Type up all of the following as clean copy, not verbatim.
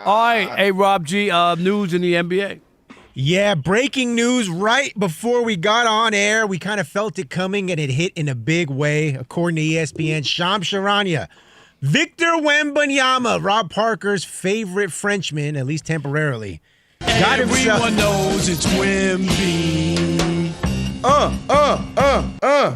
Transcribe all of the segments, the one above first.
All right. Hey, Rob G, news in the NBA. Yeah, breaking news right before we got on air. We kind of felt it coming, and it hit in a big way. According to ESPN, Shams Charania, Victor Wembanyama, Rob Parker's favorite Frenchman, at least temporarily, got Everyone knows it's Wemby.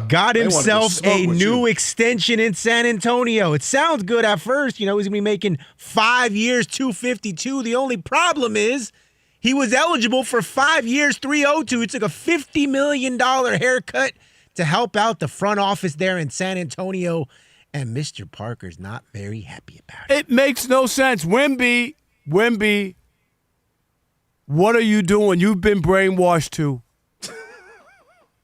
got himself smoke a with new you. extension in San Antonio. It sounds good at first. You know, he's going to be making 5 years, $252. The only problem is he was eligible for 5 years, $302. It took a $50 million haircut to help out the front office there in San Antonio, and Mr. Parker's not very happy about it. It makes no sense. Wemby, what are you doing? You've been brainwashed too.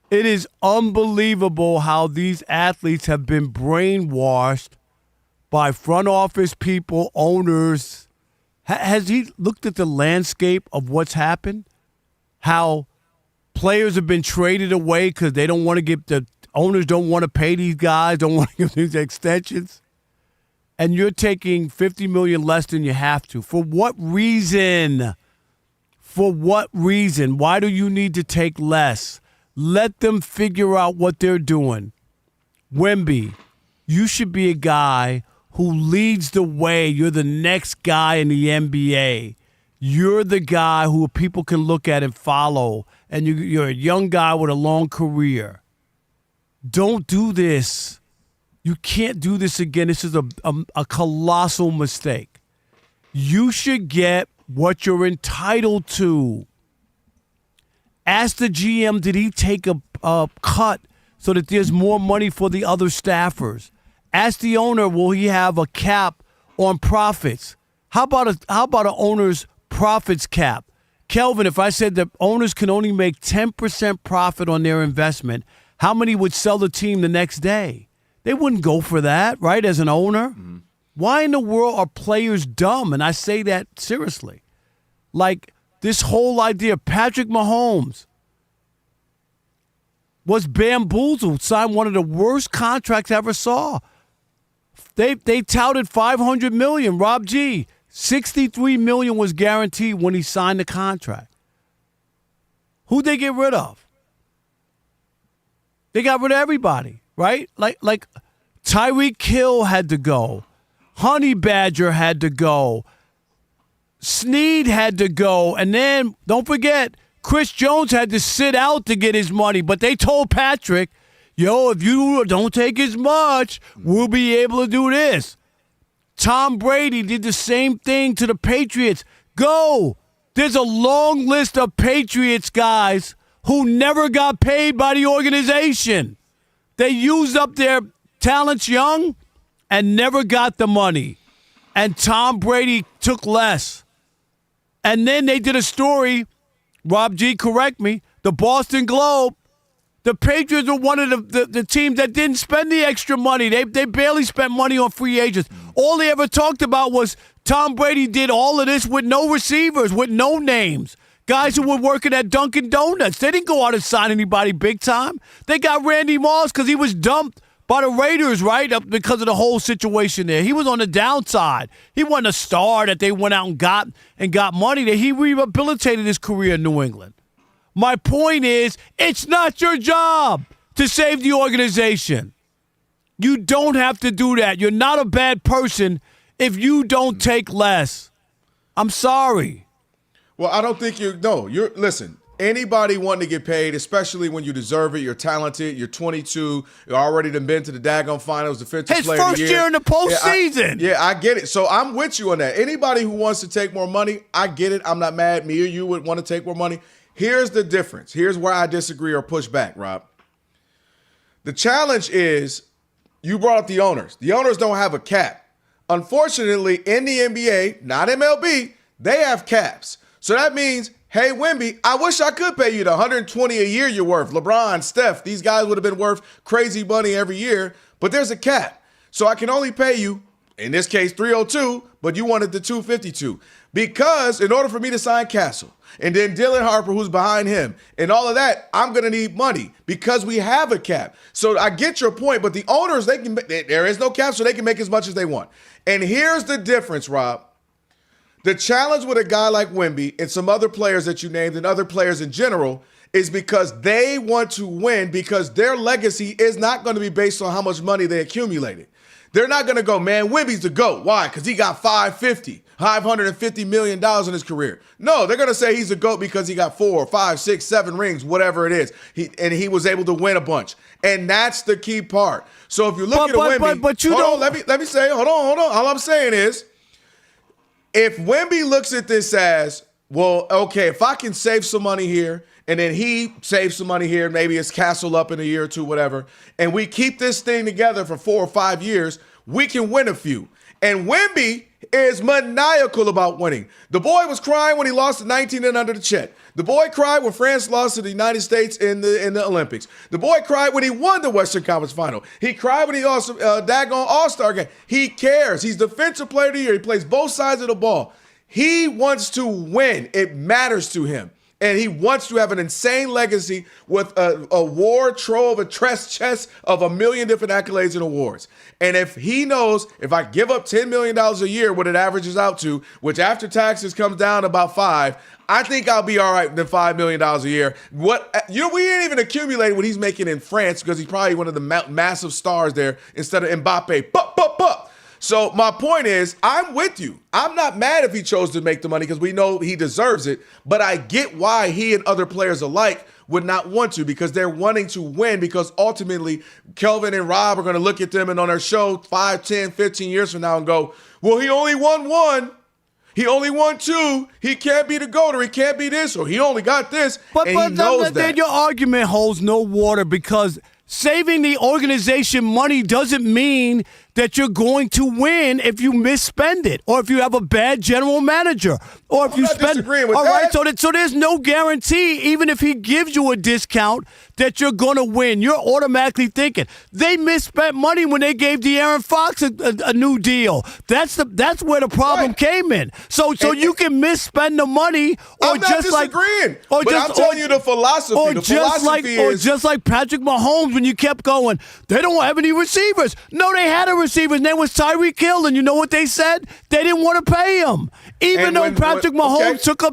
It is unbelievable how these athletes have been brainwashed by front office people, owners. Has he looked at the landscape of what's happened? How players have been traded away because they don't want to give the owners don't want to pay these guys, don't want to give these extensions. And you're taking $50 million less than you have to. For what reason? For what reason? Why do you need to take less? Let them figure out what they're doing. Wemby, you should be a guy who leads the way. You're the next guy in the NBA. You're the guy who people can look at and follow. And you're a young guy with a long career. Don't do this. You can't do this again. This is a colossal mistake. You should get what you're entitled to. Ask the GM, did he take a cut so that there's more money for the other staffers? Ask the owner, will he have a cap on profits? How about an owner's profits cap? Kelvin, if I said that owners can only make 10% profit on their investment, how many would sell the team the next day? They wouldn't go for that, right, as an owner? Mm-hmm. Why in the world are players dumb? And I say that seriously. Like, this whole idea, Patrick Mahomes was bamboozled, signed one of the worst contracts I ever saw. They touted $500 million. Rob G, $63 million was guaranteed when he signed the contract. Who'd they get rid of? They got rid of everybody, right? Like Tyreek Hill had to go. Honey Badger had to go. Snead had to go. And then, don't forget, Chris Jones had to sit out to get his money. But they told Patrick, yo, if you don't take as much, we'll be able to do this. Tom Brady did the same thing to the Patriots. Go. There's a long list of Patriots guys who never got paid by the organization. They used up their talents young and never got the money. And Tom Brady took less. And then they did a story, Rob G, correct me, the Boston Globe. The Patriots were one of the teams that didn't spend the extra money. They barely spent money on free agents. All they ever talked about was Tom Brady did all of this with no receivers, with no names. Guys who were working at Dunkin' Donuts. They didn't go out and sign anybody big time. They got Randy Moss because he was dumped by the Raiders, right, because of the whole situation there. He was on the downside. He wasn't a star that they went out and got money. That he rehabilitated his career in New England. My point is, it's not your job to save the organization. You don't have to do that. You're not a bad person if you don't take less. I'm sorry. Well, I don't think listen, anybody wanting to get paid, especially when you deserve it, you're talented, you're 22, you're already been to the daggone finals, defensive player of the year. His first year in the postseason. I get it. So I'm with you on that. Anybody who wants to take more money, I get it. I'm not mad. Me or you would want to take more money. Here's the difference. Here's where I disagree or push back, Rob. The challenge is you brought up the owners. The owners don't have a cap. Unfortunately, in the NBA, not MLB, they have caps. So that means, hey, Wemby, I wish I could pay you the $120 a year you're worth. LeBron, Steph, these guys would have been worth crazy money every year, but there's a cap. So I can only pay you, in this case, $302, but you wanted the $252. Because in order for me to sign Castle, and then Dylan Harper, who's behind him, and all of that, I'm going to need money because we have a cap. So I get your point, but the owners, there is no cap, so they can make as much as they want. And here's the difference, Rob. The challenge with a guy like Wemby and some other players that you named and other players in general is because they want to win because their legacy is not going to be based on how much money they accumulated. They're not going to go, man, Wemby's the GOAT. Why? Because he got $550 million in his career. No, they're going to say he's the GOAT because he got 4, 5, 6, 7 rings, whatever it is. He was able to win a bunch. And that's the key part. So if you look at Wemby, but you hold on, let me say, hold on. All I'm saying is, if Wemby looks at this as, well, okay, if I can save some money here, and then he saves some money here, maybe it's castle up in a year or two, whatever, and we keep this thing together for 4 or 5 years, we can win a few. And Wemby is maniacal about winning. The boy was crying when he lost to 19 and under to Chet. The boy cried when France lost to the United States in the Olympics. The boy cried when he won the Western Conference Final. He cried when he lost daggone All-Star game. He cares. He's Defensive Player of the Year. He plays both sides of the ball. He wants to win. It matters to him. And he wants to have an insane legacy with a war trove, a chest of 1 million different accolades and awards. And if he knows if I give up $10 million a year, what it averages out to, which after taxes comes down about 5, I think I'll be all right with $5 million a year. We ain't even accumulated what he's making in France because he's probably one of the massive stars there instead of Mbappe. So my point is, I'm with you. I'm not mad if he chose to make the money because we know he deserves it. But I get why he and other players alike would not want to because they're wanting to win because ultimately Kelvin and Rob are going to look at them and on their show 5, 10, 15 years from now and go, well, he only won 1. He only won 2. He can't be the GOAT or he can't be this or he only got this. But he knows that. Your argument holds no water because saving the organization money doesn't mean that you're going to win if you misspend it or if you have a bad general manager or if I'm not disagreeing with all that. right, so there's no guarantee, even if he gives you a discount, that you're going to win. You're automatically thinking they misspent money when they gave De'Aaron Fox a new deal. That's where the problem came in. So you can misspend the money, or I'm not just disagreeing, or but just, I'm telling you the philosophy. Or the just philosophy or is just like Patrick Mahomes when you kept going, they don't have any receivers. No, they had a receiver. His name was Tyreek Hill, and you know what they said? They didn't want to pay him, even though Patrick Mahomes took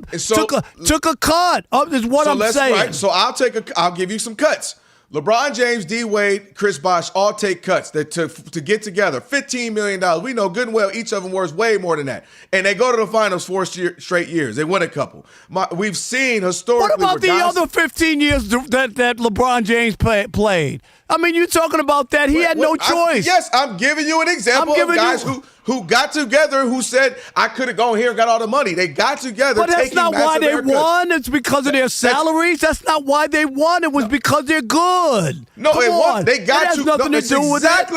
a cut. Is what I'm saying. Right. So I'll give you some cuts. LeBron James, D. Wade, Chris Bosh all take cuts to get together. $15 million. We know good and well each of them worth way more than that. And they go to the finals 4 straight years. They win a couple. We've seen historically. What about the other 15 years that LeBron James played? I mean, you're talking about that. He had no choice. Yes, I'm giving you an example of guys who got together who said, I could have gone here and got all the money. They got together. But that's not why they won. It's because of their salaries. That's not why they won. It was because they're good. No, Come on. They got has nothing to do with that.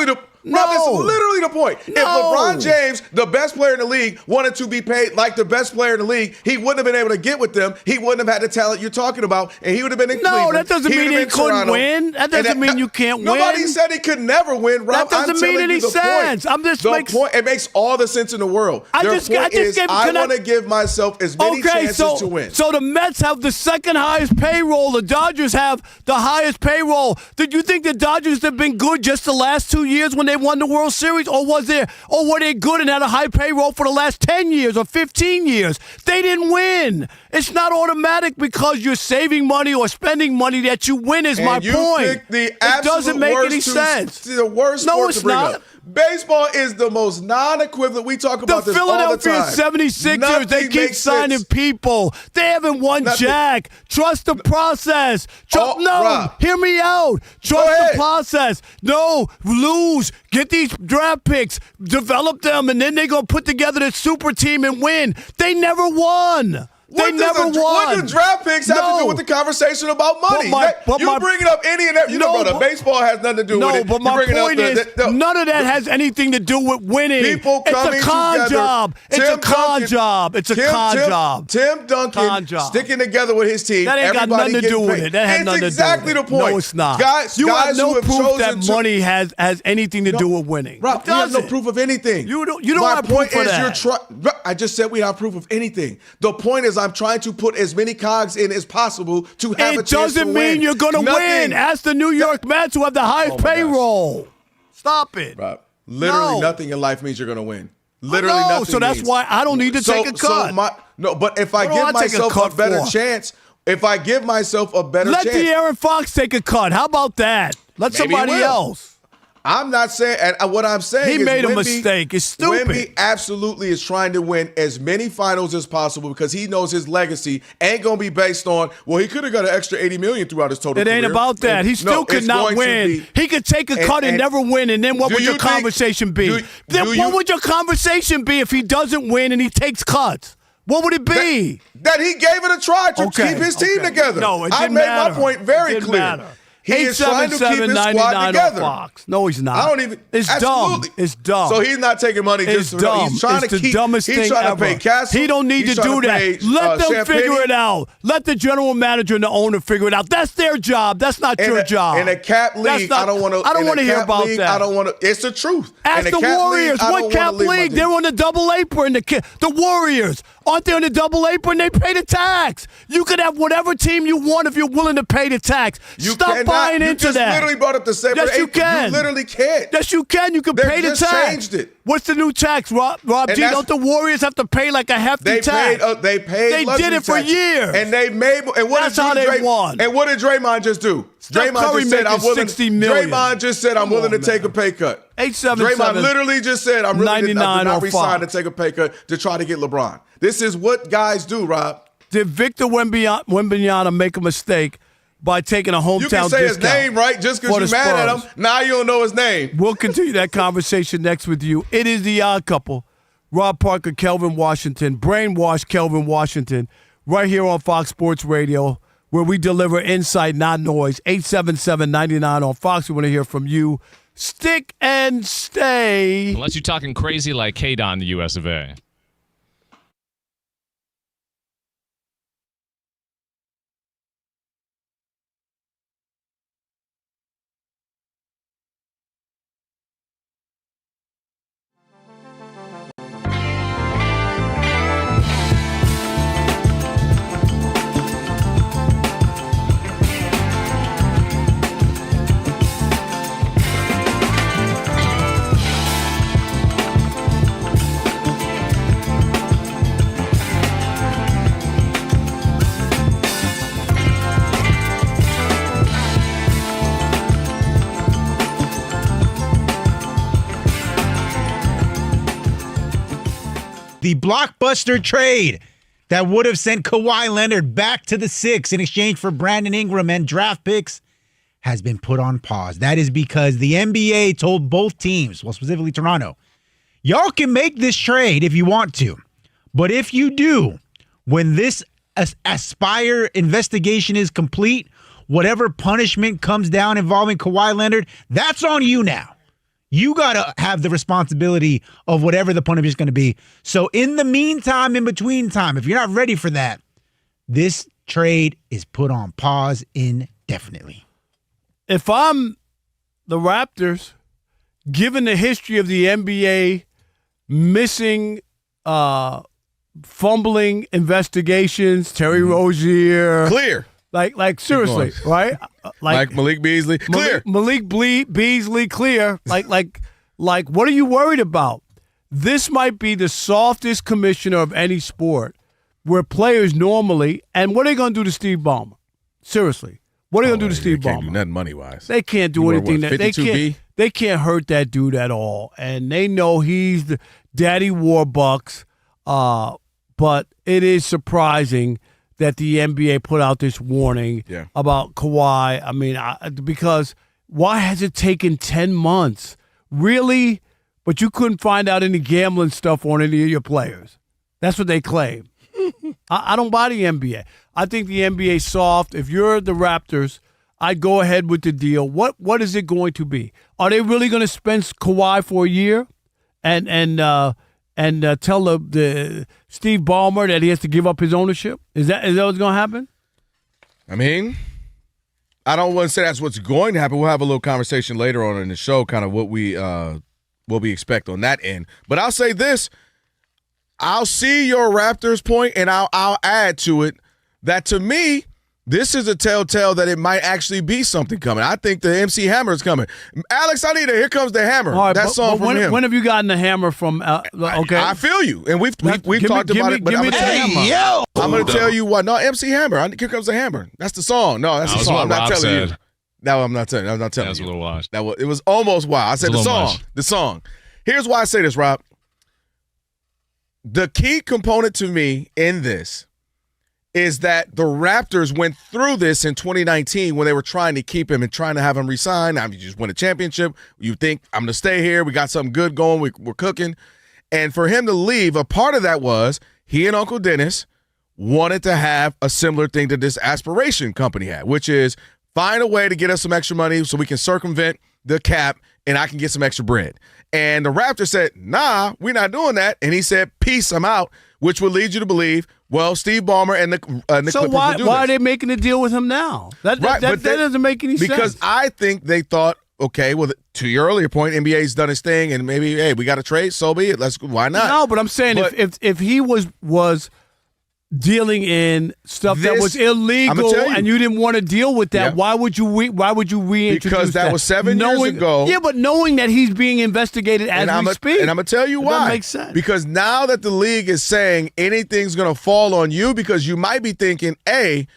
No, that's literally the point. No. If LeBron James, the best player in the league, wanted to be paid like the best player in the league, he wouldn't have been able to get with them. He wouldn't have had the talent you're talking about, and he would have been in Cleveland. No, that doesn't mean he couldn't win. That doesn't mean you can't win. Nobody said he could never win, Rob. That doesn't mean any sense. It makes all the sense in the world. I want to give myself as many chances to win. So the Mets have the second highest payroll. The Dodgers have the highest payroll. Did you think the Dodgers have been good just the last 2 years when they won the World Series? Or were they good and had a high payroll for the last 10 years or 15 years? They didn't win. It's not automatic because you're saving money or spending money that you win is my point. It doesn't make any sense. The worst sport to bring up. Baseball is the most non-equivalent. We talk about this all the time. The Philadelphia 76ers, they keep signing people. They haven't won jack. Trust the process. Hear me out. Trust the process. No, lose. Get these draft picks. Develop them, and then they're going to put together this super team and win. They never won. They never won. What do draft picks have to do with the conversation about money? You're bringing up any and every. Baseball has nothing to do with it. No, but my point is, none of that has anything to do with winning. It's a con job. It's a con job. It's a con job. Tim Duncan sticking together with his team. That ain't got nothing to do with it. That has nothing to do with it. It's exactly the point. No, it's not. You have no proof that money has anything to do with winning. Rob, we have no proof of anything. You don't have proof of that. I just said we have proof of anything. The point is, I'm trying to put as many cogs in as possible to have a chance to win. It doesn't mean you're going to win. Ask the New York Mets who have the highest payroll. Stop it. Rob, literally nothing in life means you're going to win. literally No, nothing so that's means. why I don't need to take a cut. But if I What do I give take a myself cut a better for? chance, let Let De'Aaron Fox take a cut. How about that? Let Maybe he somebody will. else. I'm not saying, and what I'm saying He is made a Wemby- mistake. It's stupid. Wemby absolutely is trying to win as many finals as possible because he knows his legacy ain't going to be based on, well, he could have got an extra $80 million throughout his total It ain't career. about that. He still could not win. He could take a cut and never win, and then what would your conversation be? What would your conversation be if he doesn't win and he takes cuts? What would it be? That he gave it a try to keep his team together. No, it I didn't made matter. my point very clear. Matter. He is trying to keep his squad together. Fox. No, he's not. I don't even. It's absolutely. dumb. It's dumb. So he's not taking money It's just dumb. He's trying It's to the keep. dumbest he's thing trying ever. to pay Castle. He don't need He's to trying do that. pay, Let them Champagne. figure it out. Let the general manager and the owner figure it out. That's their job. That's not your job. In a cap league, I don't want to. I don't want to hear about that. I don't want to. It's the truth. Ask the Warriors. What cap league? They're on the double apron. The Warriors. Aren't they on the double apron? They pay the tax. You could have whatever team you want if you're willing to pay the tax. Stop buying into that. You just literally brought up the same. Yes, you can. You literally can't. Yes, you can. You can pay the tax. They just changed it. What's the new tax, Rob G? Don't the Warriors have to pay like a hefty tax? They paid. They did it for years. And they made. And what That's how they won. And what did Draymond just do? Curry just said, "I'm willing." $60 million. Draymond just said, "I'm willing to take a pay cut." 877. Draymond literally just said, "I'm willing to not resign to Fox. take a pay cut to try to get LeBron." This is what guys do, Rob. Did Victor Wembanyama make a mistake by taking a hometown discount? You can say his name, right? Just because you're mad at him, now you don't know his name. We'll continue that conversation next with you. It is The Odd Couple. Rob Parker, Kelvin Washington, Brainwash Kelvin Washington, right here on Fox Sports Radio, where we deliver insight, not noise. 877-99 on Fox. We want to hear from you. Stick and stay. Unless you're talking crazy like K-Don, the U.S. of A. The blockbuster trade that would have sent Kawhi Leonard back to the Six in exchange for Brandon Ingram and draft picks has been put on pause. That is because the NBA told both teams, well, specifically Toronto, y'all can make this trade if you want to. But if you do, when this Aspire investigation is complete, whatever punishment comes down involving Kawhi Leonard, that's on you now. You got to have the responsibility of whatever the punishment is going to be. So in the meantime, in between time, if you're not ready for that, this trade is put on pause indefinitely. If I'm the Raptors, given the history of the NBA missing, fumbling investigations, Terry Rozier. Clear. Like seriously, right? Like Malik Beasley. Clear. Malik Beasley, clear. Like, what are you worried about? This might be the softest commissioner of any sport where players normally, and what are they going to do to Steve Ballmer? Seriously. What are they going to do to Steve Ballmer? They can't do nothing money-wise. They can't do anything. They can't hurt that dude at all. And they know he's the Daddy Warbucks, but it is surprising that the NBA put out this warning about Kawhi. I mean, because why has it taken 10 months? Really? But you couldn't find out any gambling stuff on any of your players. That's what they claim. I don't buy the NBA. I think the NBA is soft. If you're the Raptors, I'd go ahead with the deal. What is it going to be? Are they really going to spend Kawhi for a year and tell the Steve Ballmer that he has to give up his ownership? Is that what's going to happen? I mean, I don't want to say that's what's going to happen. We'll have a little conversation later on in the show, kind of what we expect on that end. But I'll say this: I'll see your Raptors point, and I'll add to it that to me, this is a telltale that it might actually be something coming. I think the MC Hammer is coming. Alex, I need it. Here comes the Hammer. All right, that song from him. When have you gotten the Hammer from? Okay, I feel you, and we've talked about it. But I'm going to tell you what. No, MC Hammer. Here comes the Hammer. That's the song. No, that's the song. I'm not telling you. No, I'm not telling you. I'm not telling you. That's a little wild. It was almost wild. I said the song. Much. The song. Here's why I say this, Rob. The key component to me in this is that the Raptors went through this in 2019 when they were trying to keep him and trying to have him resign. Now, you just win a championship. You think, I'm going to stay here. We got something good going. We're cooking. And for him to leave, a part of that was he and Uncle Dennis wanted to have a similar thing that this aspiration company had, which is find a way to get us some extra money so we can circumvent the cap and I can get some extra bread. And the Raptors said, nah, we're not doing that. And he said, peace, I'm out, which would lead you to believe, well, Steve Ballmer and the Clippers so would do why are this. they making a deal with him now? That doesn't make any sense. Because I think they thought, okay, well, to your earlier point, NBA's done his thing, and maybe, hey, we got to trade, so be it. Why not? No, but I'm saying if he was dealing in stuff that was illegal and you didn't want to deal with that, why would you reintroduce because that was 7 years ago. Yeah, but knowing that he's being investigated as we speak. And I'm going to tell you why. That makes sense. Because now that the league is saying anything's going to fall on you because you might be thinking, hey,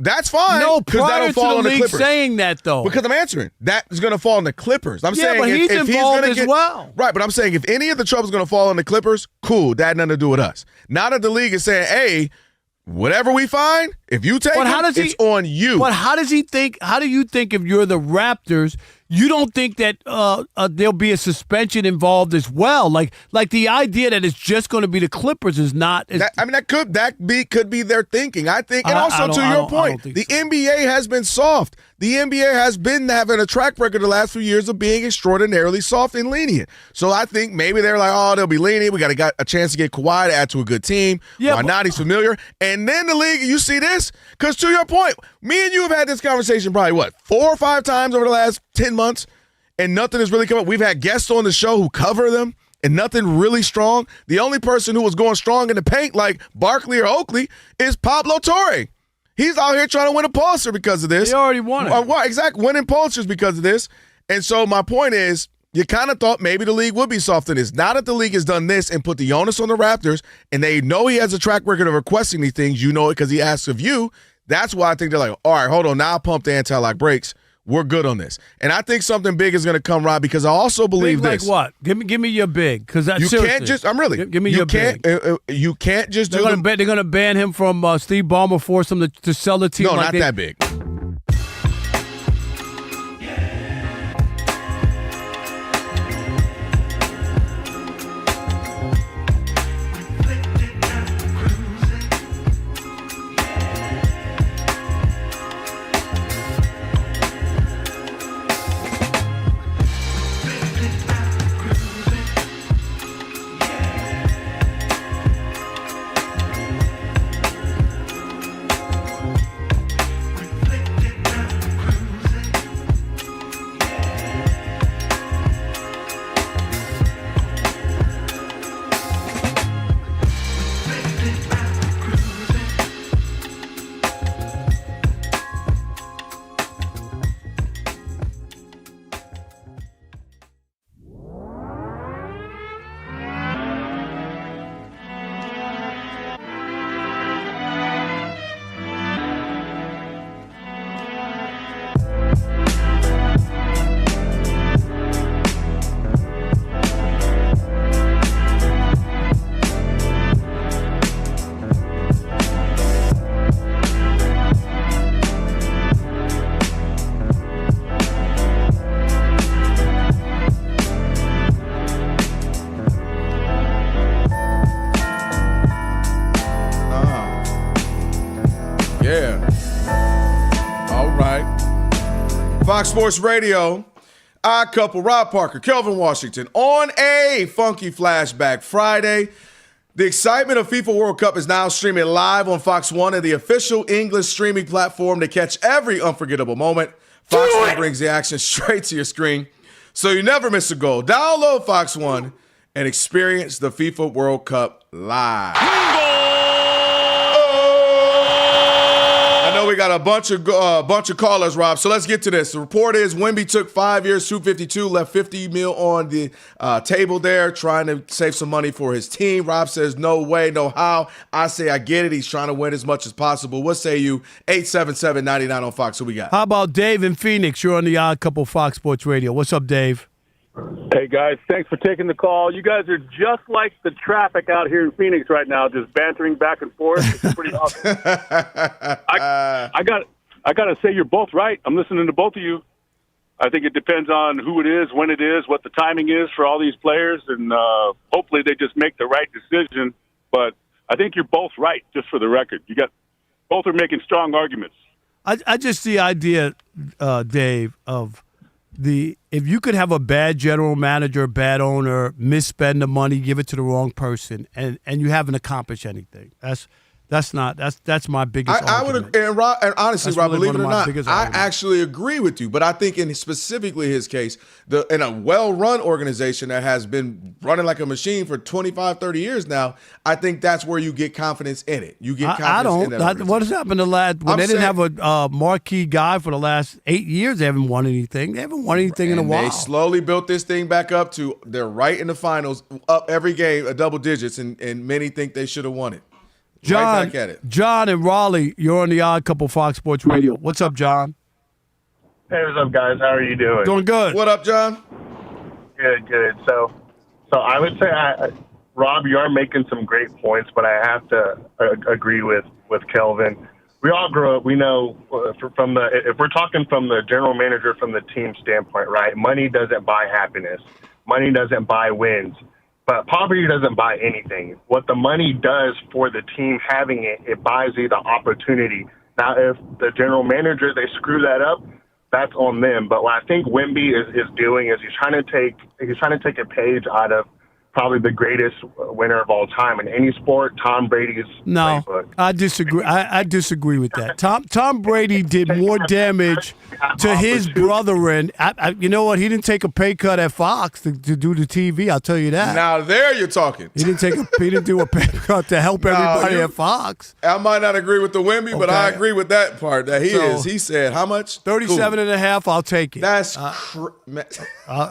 that's fine. No, prior that'll fall to on the league Clippers. Saying that, though. Because I'm answering. That is going to fall on the Clippers. I'm saying but he's if involved he's as well. Right, but I'm saying if any of the trouble's going to fall on the Clippers, cool. That had nothing to do with us. Now that the league is saying, hey, whatever we find, if you take it's on you. But how does he think? How do you think if you're the Raptors, you don't think that there'll be a suspension involved as well? Like the idea that it's just going to be the Clippers is not. That could be their thinking. I think, and also to your point, the NBA has been soft. The NBA has been having a track record the last few years of being extraordinarily soft and lenient. So I think maybe they're like, oh, they'll be lenient. We got a chance to get Kawhi to add to a good team. Yeah, why not? He's familiar. And then the league, you see this? Because to your point, me and you have had this conversation probably, 4 or 5 times over the last 10 months, and nothing has really come up. We've had guests on the show who cover them, and nothing really strong. The only person who was going strong in the paint, like Barkley or Oakley, is Pablo Torre. He's out here trying to win a Pulitzer because of this. He already won it. Exactly, winning Pulitzers because of this. And so my point is, you kind of thought maybe the league would be soft in this. Now that the league has done this and put the onus on the Raptors, and they know he has a track record of requesting these things, you know it because he asks of you, that's why I think they're like, all right, hold on, now I'll pump the anti-lock brakes. We're good on this. And I think something big is going to come, Rob, because I also believe big this. Like what? Give me your big. Because you can't just, I'm really. Give me your big. You can't just they're do They're going to ban him from Steve Ballmer, force him to sell the team. No, not that big. Fox Sports Radio, Odd Couple, Rob Parker, Kelvin Washington, on a Funky Flashback Friday. The excitement of FIFA World Cup is now streaming live on Fox One and the official English streaming platform to catch every unforgettable moment. Fox One brings the action straight to your screen, so you never miss a goal. Download Fox One and experience the FIFA World Cup live. I know we got a bunch of callers, Rob. So let's get to this. The report is Wemby took 5 years, 252, left $50 million on the table there, trying to save some money for his team. Rob says no way, no how. I say I get it. He's trying to win as much as possible. What say you? 877-99 on Fox. Who we got? How about Dave in Phoenix? You're on the Odd Couple Fox Sports Radio. What's up, Dave? Hey, guys. Thanks for taking the call. You guys are just like the traffic out here in Phoenix right now, just bantering back and forth. It's pretty awesome. I got to say you're both right. I'm listening to both of you. I think it depends on who it is, when it is, what the timing is for all these players, and hopefully they just make the right decision. But I think you're both right, just for the record. Both are making strong arguments. I just the idea, Dave, of if you could have a bad general manager, bad owner, misspend the money, give it to the wrong person, and you haven't accomplished anything. That's my biggest argument. And honestly, Rob, really believe it or not, I arguments. actually agree with you. But I think in specifically his case, in a well-run organization that has been running like a machine for 25, 30 years now, I think that's where you get confidence in it. You get confidence in that organization. What has happened when they didn't have a marquee guy for the last 8 years? They haven't won anything. They haven't won anything in a while. They slowly built this thing back up to they're right in the finals, up every game, double digits, and many think they should have won it. John, right back at it. John and Raleigh, you're on the Odd Couple Fox Sports Radio. What's up, John? Hey, what's up, guys? How are you doing? Doing good. What up, John? Good. So I would say, Rob, you are making some great points, but I have to agree with Kelvin. We all grew up. We know if we're talking from the general manager, from the team standpoint, right? Money doesn't buy happiness. Money doesn't buy wins. But poverty doesn't buy anything. What the money does for the team having it buys you the opportunity. Now, if the general manager, they screw that up, that's on them. But what I think Wemby is doing is he's trying to take a page out of probably the greatest winner of all time in any sport, Tom Brady's playbook. I disagree. I disagree with that. Tom Brady did more damage to his brother, and you know what? He didn't take a pay cut at Fox to do the TV. I'll tell you that. Now there you're talking. He didn't do a pay cut to help everybody at Fox. I might not agree with the Wemby, but I agree with that part that he said how much? 37 and a half. I'll take it. That's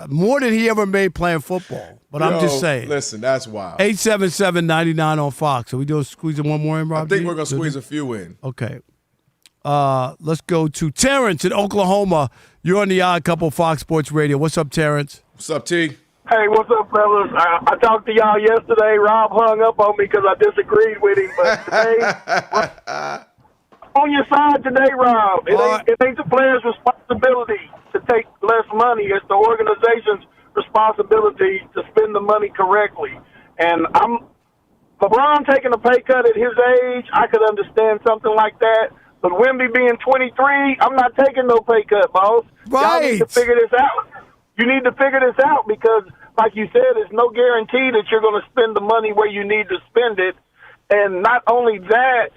more than he ever made playing football. But I'm just saying. Listen, that's wild. 877-99 on Fox. Are we doing squeezing one more in, Rob? I think we're going to squeeze a few in. Okay. Let's go to Terrence in Oklahoma. You're on the Odd Couple Fox Sports Radio. What's up, Terrence? What's up, T? Hey, what's up, fellas? I talked to y'all yesterday. Rob hung up on me because I disagreed with him. But today, on your side today, Rob, it ain't the players' responsibility to take less money. It's the organization's responsibility to spend the money correctly. And LeBron taking a pay cut at his age, I could understand something like that. But Wemby being 23, I'm not taking no pay cut, boss. Right. Y'all need to figure this out. You need to figure this out because, like you said, there's no guarantee that you're going to spend the money where you need to spend it. And not only that,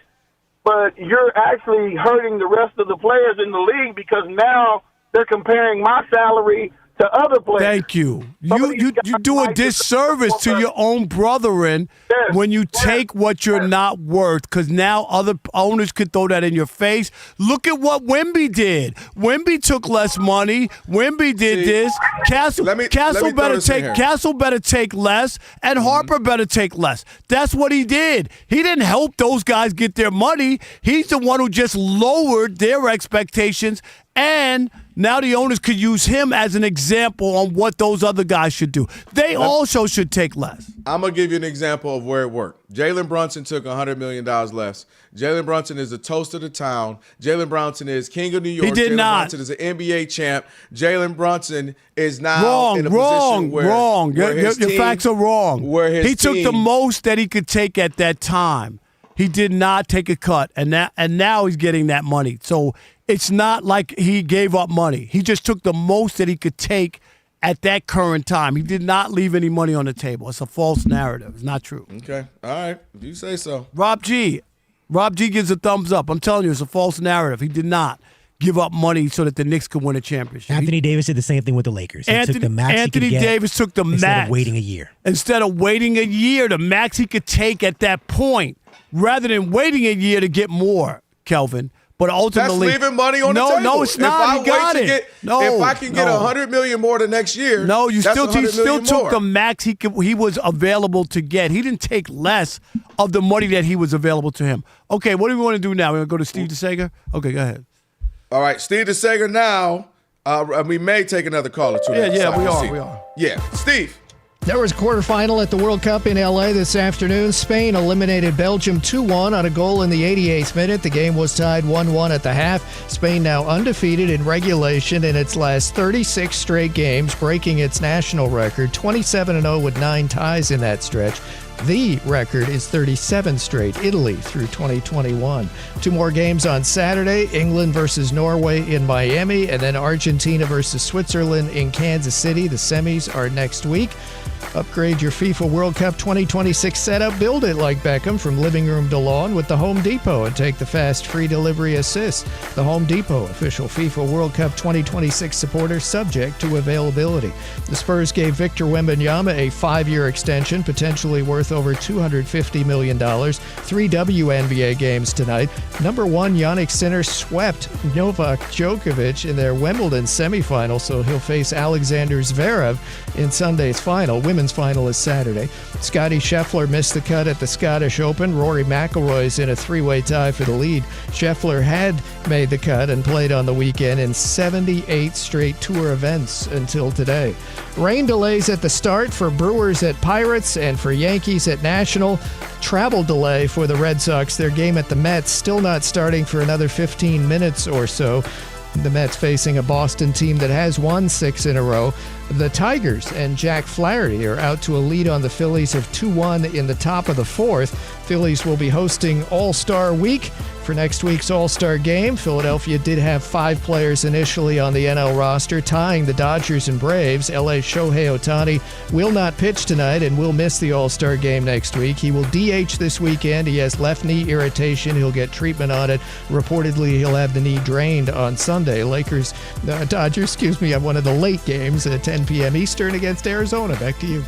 but you're actually hurting the rest of the players in the league because now they're comparing my salary to other players. Thank you. You do a disservice to your own brethren when you take what you're not worth, because now other owners could throw that in your face. Look at what Wemby did. Wemby took less money. Wemby did this. Castle better take less, and Harper better take less. That's what he did. He didn't help those guys get their money. He's the one who just lowered their expectations. And now the owners could use him as an example on what those other guys should do. They also should take less. I'm going to give you an example of where it worked. Jaylen Brunson took $100 million less. Jaylen Brunson is the toast of the town. Jaylen Brunson is king of New York. He did not. Brunson is an NBA champ. Jaylen Brunson is now in a position where Wrong. Your facts are wrong. He took the most that he could take at that time. He did not take a cut, and now he's getting that money. So it's not like he gave up money. He just took the most that he could take at that current time. He did not leave any money on the table. It's a false narrative. It's not true. Okay. All right. If you say so. Rob G gives a thumbs up. I'm telling you, it's a false narrative. He did not give up money so that the Knicks could win a championship. Anthony Davis did the same thing with the Lakers. He took the max Anthony Davis took the max. Instead of waiting a year. Instead of waiting a year, the max he could take at that point, rather than waiting a year to get more, Kelvin. But ultimately, that's leaving money on the table. No, it's not. He got it. If I can get $100 million more the next year, no, he still took the max he was available to get. He didn't take less of the money that he was available to him. Okay, what do we want to do now? We're going to go to Steve DeSager? Okay, go ahead. All right, Steve DeSager now. We may take another call or two. Yeah, we are. Yeah, Steve. There was a quarterfinal at the World Cup in L.A. this afternoon. Spain eliminated Belgium 2-1 on a goal in the 88th minute. The game was tied 1-1 at the half. Spain now undefeated in regulation in its last 36 straight games, breaking its national record, 27-0 with 9 ties in that stretch. The record is 37 straight, Italy through 2021. 2 more games on Saturday, England versus Norway in Miami, and then Argentina versus Switzerland in Kansas City. The semis are next week. Upgrade your FIFA World Cup 2026 setup. Build it like Beckham from living room to lawn with the Home Depot and take the fast free delivery assist. The Home Depot, official FIFA World Cup 2026 supporter, subject to availability. The Spurs gave Victor Wembanyama a 5-year extension, potentially worth over $250 million. 3 WNBA games tonight. Number 1 Yannick Sinner swept Novak Djokovic in their Wimbledon semifinal, so he'll face Alexander Zverev in Sunday's final. Women's final is Saturday. Scottie Scheffler missed the cut at the Scottish Open. Rory McIlroy's in a 3-way tie for the lead. Scheffler had made the cut and played on the weekend in 78 straight tour events until today. Rain delays at the start for Brewers at Pirates and for Yankees at National. Travel delay for the Red Sox. Their game at the Mets still not starting for another 15 minutes or so. The Mets facing a Boston team that has won 6 in a row. The Tigers and Jack Flaherty are out to a lead on the Phillies of 2-1 in the top of the 4th. Phillies will be hosting All-Star Week for next week's All-Star Game. Philadelphia did have 5 players initially on the NL roster, tying the Dodgers and Braves. LA's Shohei Ohtani will not pitch tonight and will miss the All-Star Game next week. He will DH this weekend. He has left knee irritation. He'll get treatment on it. Reportedly, he'll have the knee drained on Sunday. Dodgers, have one of the late games at 10 p.m. Eastern against Arizona. Back to you.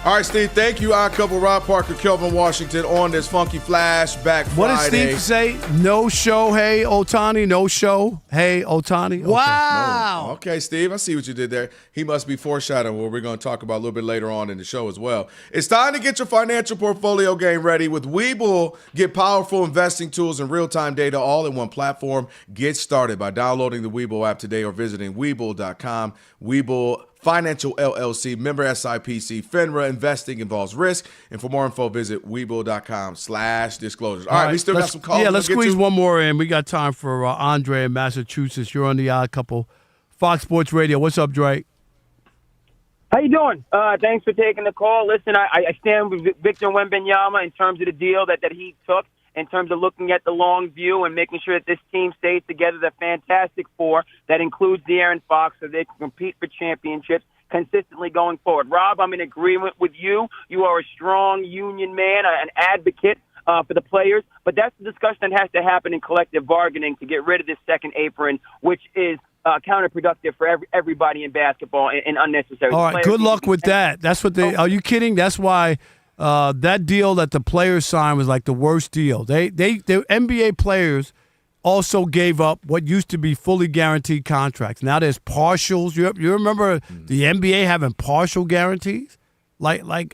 All right, Steve, thank you. Our couple, Rob Parker, Kelvin Washington, on this funky flashback Friday. What did Steve say? No show, hey, Ohtani. No show, hey, Ohtani. Okay. Wow. No. Okay, Steve, I see what you did there. He must be foreshadowing what we're going to talk about a little bit later on in the show as well. It's time to get your financial portfolio game ready. With Webull, get powerful investing tools and real-time data all in one platform. Get started by downloading the Webull app today or visiting Webull.com. Webull Financial LLC, member SIPC, FINRA. Investing involves risk. And for more info, visit Webull.com/disclosures. All right, we still got some calls. Yeah, let's squeeze one more in. We got time for Andre in Massachusetts. You're on the Odd Couple, Fox Sports Radio. What's up, Drake? How you doing? Thanks for taking the call. Listen, I stand with Victor Wembanyama in terms of the deal that he took, in terms of looking at the long view and making sure that this team stays together, the Fantastic Four, that includes De'Aaron Fox, so they can compete for championships consistently going forward. Rob, I'm in agreement with you. You are a strong union man, an advocate for the players, but that's the discussion that has to happen in collective bargaining to get rid of this second apron, which is counterproductive for everybody in basketball and unnecessary. All right, good luck with that. That's what they – are you kidding? That's why that deal that the players signed was like the worst deal. The NBA players also gave up what used to be fully guaranteed contracts. Now there's partials. You remember the NBA having partial guarantees? They went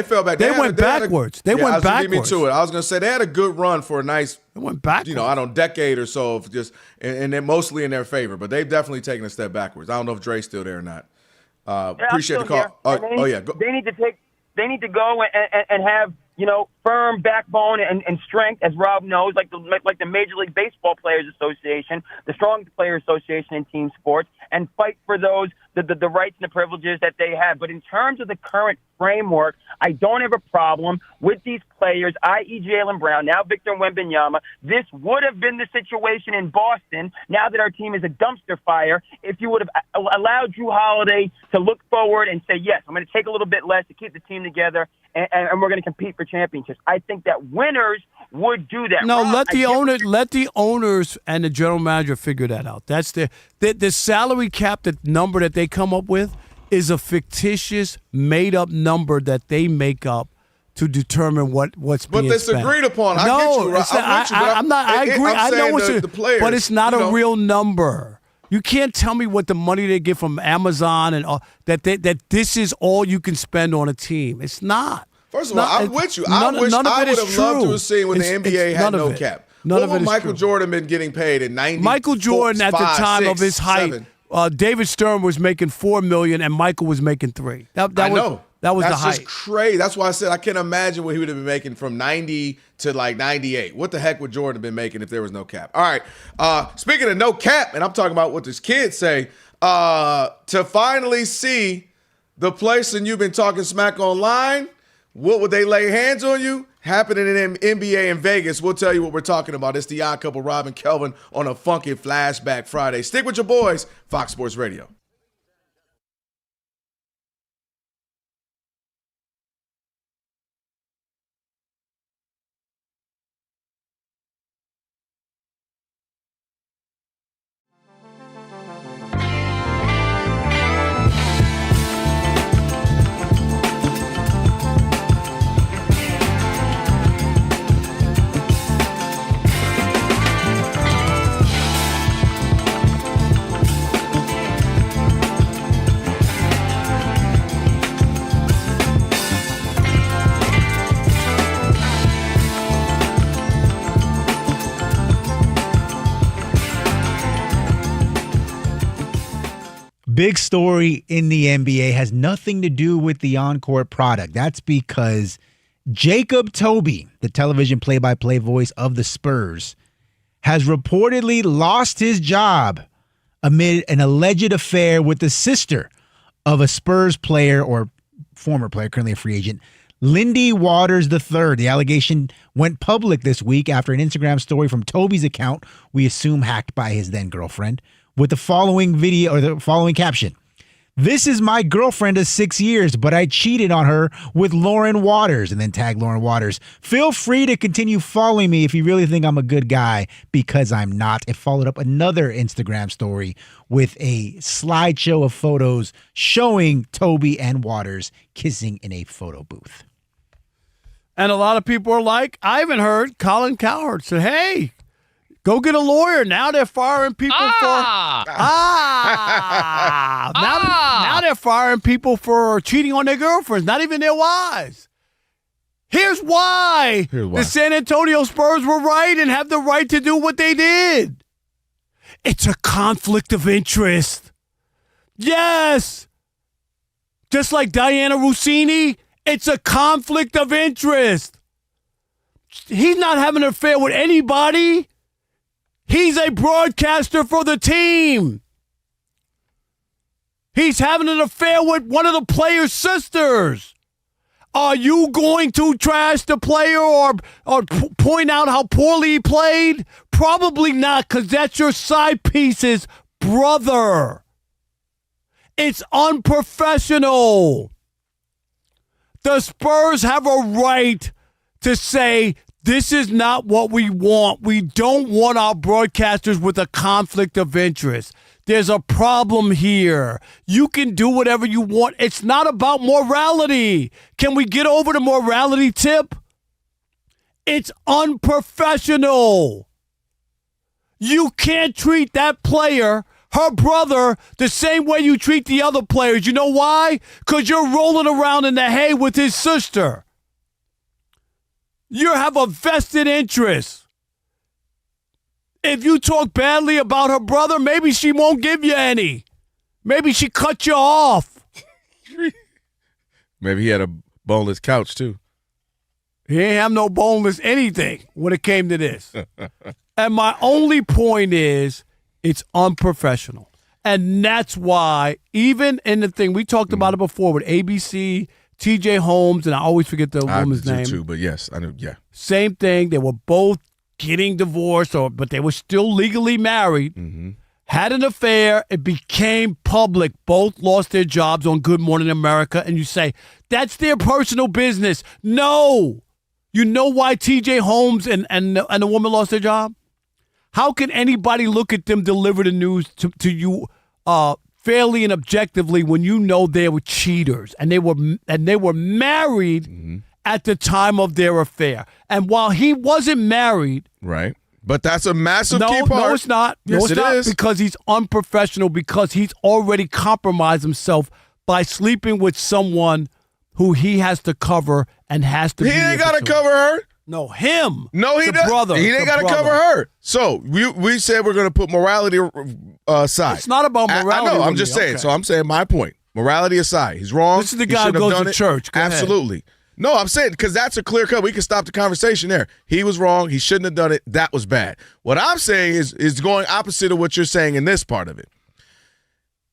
fell back. They went backwards. They went backwards. Me to it. I was going to say they had a good run for a nice – They went backwards. Decade or so of just – and they're mostly in their favor. But they've definitely taken a step backwards. I don't know if Dre's still there or not. Appreciate the call. They need to take – they need to go and have, firm backbone and strength, as Rob knows, like the Major League Baseball Players Association, the strongest player association in team sports, and fight for those the rights and the privileges that they have. But in terms of the current framework, I don't have a problem with these players, i.e. Jaylen Brown, now Victor Wembanyama. This would have been the situation in Boston, now that our team is a dumpster fire, if you would have allowed Drew Holiday to look forward and say, yes, I'm going to take a little bit less to keep the team together, and we're going to compete for championships. I think that winners would do that. No, let the owners and the general manager figure that out. That's the salary cap, the number that they come up with is a fictitious, made-up number that they make up to determine what's But being it's spent. agreed upon. I No, get you. it's not, I'm not. I agree. I know it's the players, but it's not a real number. You can't tell me what the money they get from Amazon and that this is all you can spend on a team. It's not. First of all, I'm with you. I wish I would have loved to have seen when the NBA had no cap. What would Michael Jordan been getting paid in 90? Michael Jordan at the time of his height, David Stern was making $4 million and Michael was making $3 million. That was the height. That's just crazy. That's why I said I can't imagine what he would have been making from 90 to like 98. What the heck would Jordan have been making if there was no cap? All right. Speaking of no cap, and I'm talking about what this kid say, to finally see the place and you've been talking smack online, what would they lay hands on you? Happening in NBA in Vegas. We'll tell you what we're talking about. It's the Odd Couple, Rob and Kelvin, on a funky Flashback Friday. Stick with your boys, Fox Sports Radio. Big story in the NBA has nothing to do with the on-court product. That's because Jacob Toby, the television play-by-play voice of the Spurs, has reportedly lost his job amid an alleged affair with the sister of a Spurs player or former player, currently a free agent, Lindy Waters III. The allegation went public this week after an Instagram story from Toby's account, we assume hacked by his then-girlfriend, with the following video or the following caption. This is my girlfriend of 6 years, but I cheated on her with Lauren Waters, and then tag Lauren Waters. Feel free to continue following me if you really think I'm a good guy, because I'm not. It followed up another Instagram story with a slideshow of photos showing Toby and Waters kissing in a photo booth. And a lot of people are like, I haven't heard Colin Cowherd said, hey, go get a lawyer. Now they're firing people Now they're firing people for cheating on their girlfriends, not even their wives. Here's why. The San Antonio Spurs were right and have the right to do what they did. It's a conflict of interest. Yes. Just like Diana Rossini, it's a conflict of interest. He's not having an affair with anybody. He's a broadcaster for the team. He's having an affair with one of the player's sisters. Are you going to trash the player or point out how poorly he played? Probably not, because that's your side piece's brother. It's unprofessional. The Spurs have a right to say, this is not what we want. We don't want our broadcasters with a conflict of interest. There's a problem here. You can do whatever you want. It's not about morality. Can we get over the morality tip? It's unprofessional. You can't treat that player, her brother, the same way you treat the other players. You know why? Because you're rolling around in the hay with his sister. You have a vested interest. If you talk badly about her brother, maybe she won't give you any. Maybe she cut you off. Maybe he had a boneless couch, too. He ain't have no boneless anything when it came to this. And my only point is, it's unprofessional. And that's why, even in the thing, we talked about it before with ABC, TJ Holmes, and I always forget the woman's name. Too, but yes, I know. Yeah. Same thing. They were both getting divorced, but they were still legally married. Mm-hmm. Had an affair. It became public. Both lost their jobs on Good Morning America. And you say, that's their personal business. No. You know why TJ Holmes and the woman lost their job? How can anybody look at them deliver the news to you fairly and objectively when you know they were cheaters and they were married at the time of their affair. And while he wasn't married, Right. But that's a massive key part. No, it's not. Yes, no, it's it not is. because he's unprofessional, because he's already compromised himself by sleeping with someone who he has to cover and has to He be ain't able got to to. cover her. No, him. No, he the doesn't. brother. He ain't got to cover her. So we said we're going to put morality aside. It's not about morality. I know. I'm with just me. saying. Okay. So I'm saying my point. Morality aside. He's wrong. This is the He guy who shouldn't have goes done to it. church. Go ahead. Absolutely. No, I'm saying because that's a clear cut. We can stop the conversation there. He was wrong. He shouldn't have done it. That was bad. What I'm saying is going opposite of what you're saying in this part of it.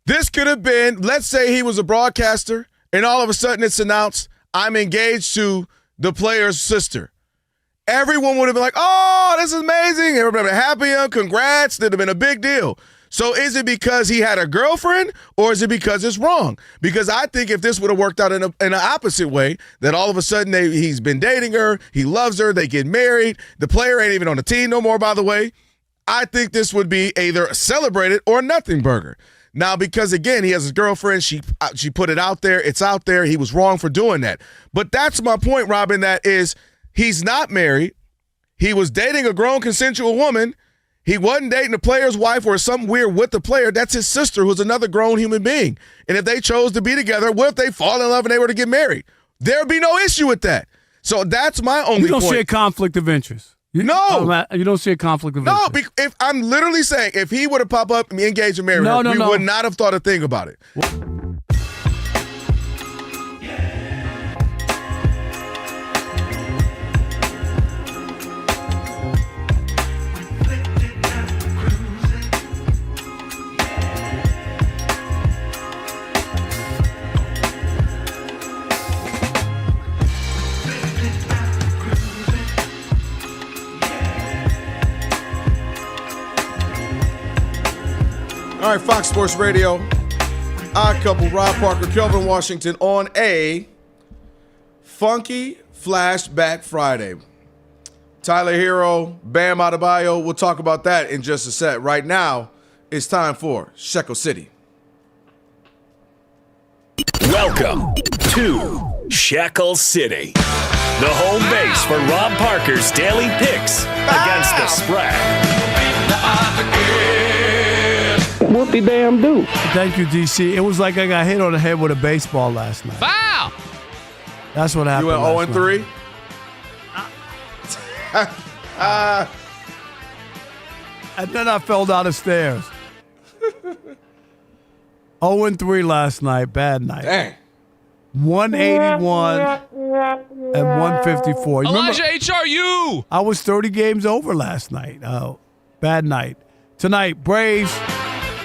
This could have been, let's say he was a broadcaster, and all of a sudden it's announced, I'm engaged to the player's sister. Everyone would have been like, oh, this is amazing. Everybody would have been happy, congrats. That would have been a big deal. So is it because he had a girlfriend, or is it because it's wrong? Because I think if this would have worked out in an opposite way, that all of a sudden he's been dating her, he loves her, they get married, the player ain't even on the team no more, by the way, I think this would be either celebrated or a nothing burger. Now, because, again, he has a girlfriend, she put it out there, it's out there, he was wrong for doing that. But that's my point, Robin, that is he's not married, he was dating a grown consensual woman, he wasn't dating the player's wife or something weird with the player. That's his sister, who's another grown human being. And if they chose to be together, what if they fall in love and they were to get married? There'd be no issue with that. So that's my only point. You don't see a conflict of interest. You don't see a conflict of interest. No, if I'm literally saying if he would have popped up and engaged and married her, we would not have thought a thing about it. All right, Fox Sports Radio, Odd Couple, Rob Parker, Kelvin Washington on a funky Flashback Friday. Tyler Hero, Bam Adebayo, we'll talk about that in just a sec. Right now, it's time for Shekel City. Welcome to Shekel City, the home base for Rob Parker's daily picks against the spread. Whoopie damn do. Thank you, DC. It was like I got hit on the head with a baseball last night. Foul! That's what happened. You went 0-3? And then I fell down the stairs. 0-3 last night. Bad night. Dang. 181 and 154. Elijah HRU! I was 30 games over last night. Bad night. Tonight, Braves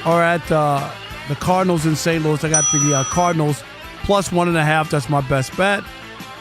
are at the Cardinals in St. Louis. I got the Cardinals plus 1.5. That's my best bet.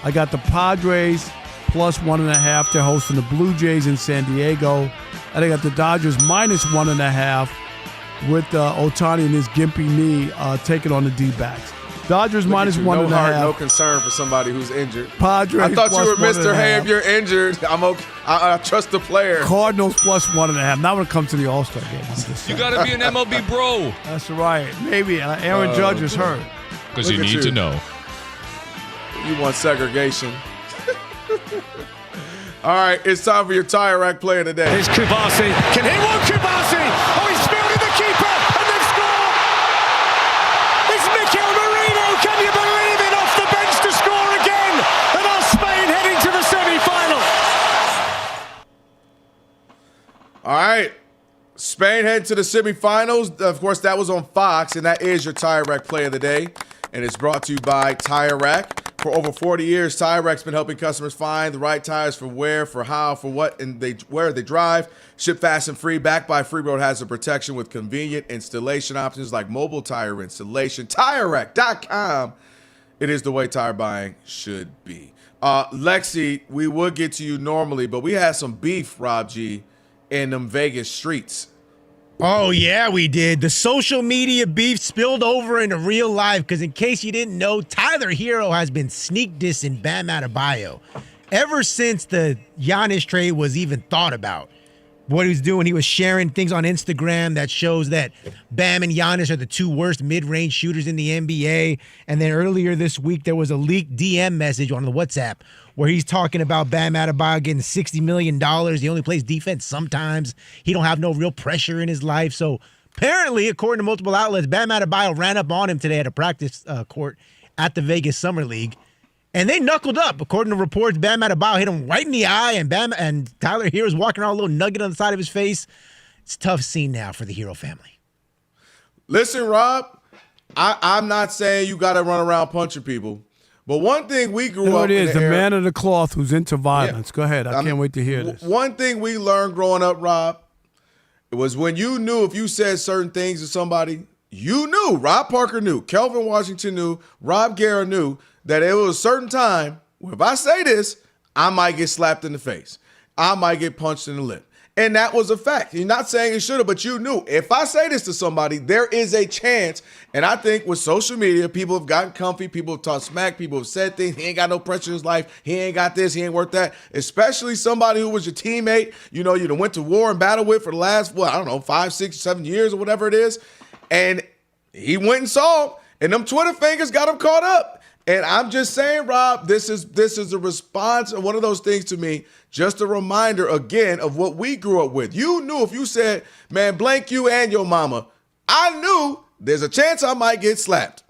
I got the Padres plus 1.5. They're hosting the Blue Jays in San Diego. And I got the Dodgers minus 1.5 with Ohtani and his gimpy knee taking on the D-backs. Dodgers minus 1.5. No heart, no concern for somebody who's injured. Padres I thought you were plus Mr. 1.5. Hey, if you're injured, I'm okay. I trust the player. Cardinals plus 1.5. Not when it comes to the All-Star game. You got to be an MLB bro. That's right. Maybe Aaron Judge is hurt. Because you Look at need you. to know. You want segregation. All right, it's time for your tire rack play of the day. Here's Kubasi. Can he walk Kubasi? Oh, he's fielded the keeper and they've scored. It's Mikel Merino. Can you believe it? Off the bench to score again. And our Spain heading to the semi-final. All right. Spain head to the semifinals. Of course, that was on Fox, and that is your Tire Rack play of the day. And it's brought to you by Tire Rack. For over 40 years, Tire Rack's been helping customers find the right tires for where, for how, for what, and where they drive. Ship fast and free, backed by Free Road Hazard Protection with convenient installation options like mobile tire installation. TireRack.com. It is the way tire buying should be. Lexi, we would get to you normally, but we had some beef, Rob G, in them Vegas streets. Oh, yeah, we did. The social media beef spilled over into real life because in case you didn't know, Tyler Hero has been sneak dissing Bam Adebayo ever since the Giannis trade was even thought about. what he was doing. He was sharing things on Instagram that shows that Bam and Giannis are the two worst mid-range shooters in the NBA. And then earlier this week, there was a leaked DM message on the WhatsApp where he's talking about Bam Adebayo getting $60 million. He only plays defense sometimes. He don't have no real pressure in his life. So apparently, according to multiple outlets, Bam Adebayo ran up on him today at a practice court at the Vegas Summer League. And they knuckled up. According to reports, Bam Adebayo hit him right in the eye, and Tyler Hero's walking around with a little nugget on the side of his face. It's a tough scene now for the Hero family. Listen, Rob, I'm not saying you got to run around punching people, but one thing we grew up in the man of the cloth who's into violence. Yeah. Go ahead. I can't wait to hear this. One thing we learned growing up, Rob, it was when you knew if you said certain things to somebody, you knew. Rob Parker knew. Kelvin Washington knew. Rob Guerra knew that it was a certain time where if I say this, I might get slapped in the face. I might get punched in the lip. And that was a fact. You're not saying it should have, but you knew. If I say this to somebody, there is a chance. And I think with social media, people have gotten comfy. People have talked smack. People have said things. He ain't got no pressure in his life. He ain't got this. He ain't worth that. Especially somebody who was your teammate, you done went to war and battle with for the last, 5, 6, 7 years or whatever it is. And he went and saw him, and them Twitter fingers got him caught up. And I'm just saying, Rob, this is a response, one of those things to me, just a reminder, again, of what we grew up with. You knew if you said, man, blank you and your mama, I knew there's a chance I might get slapped.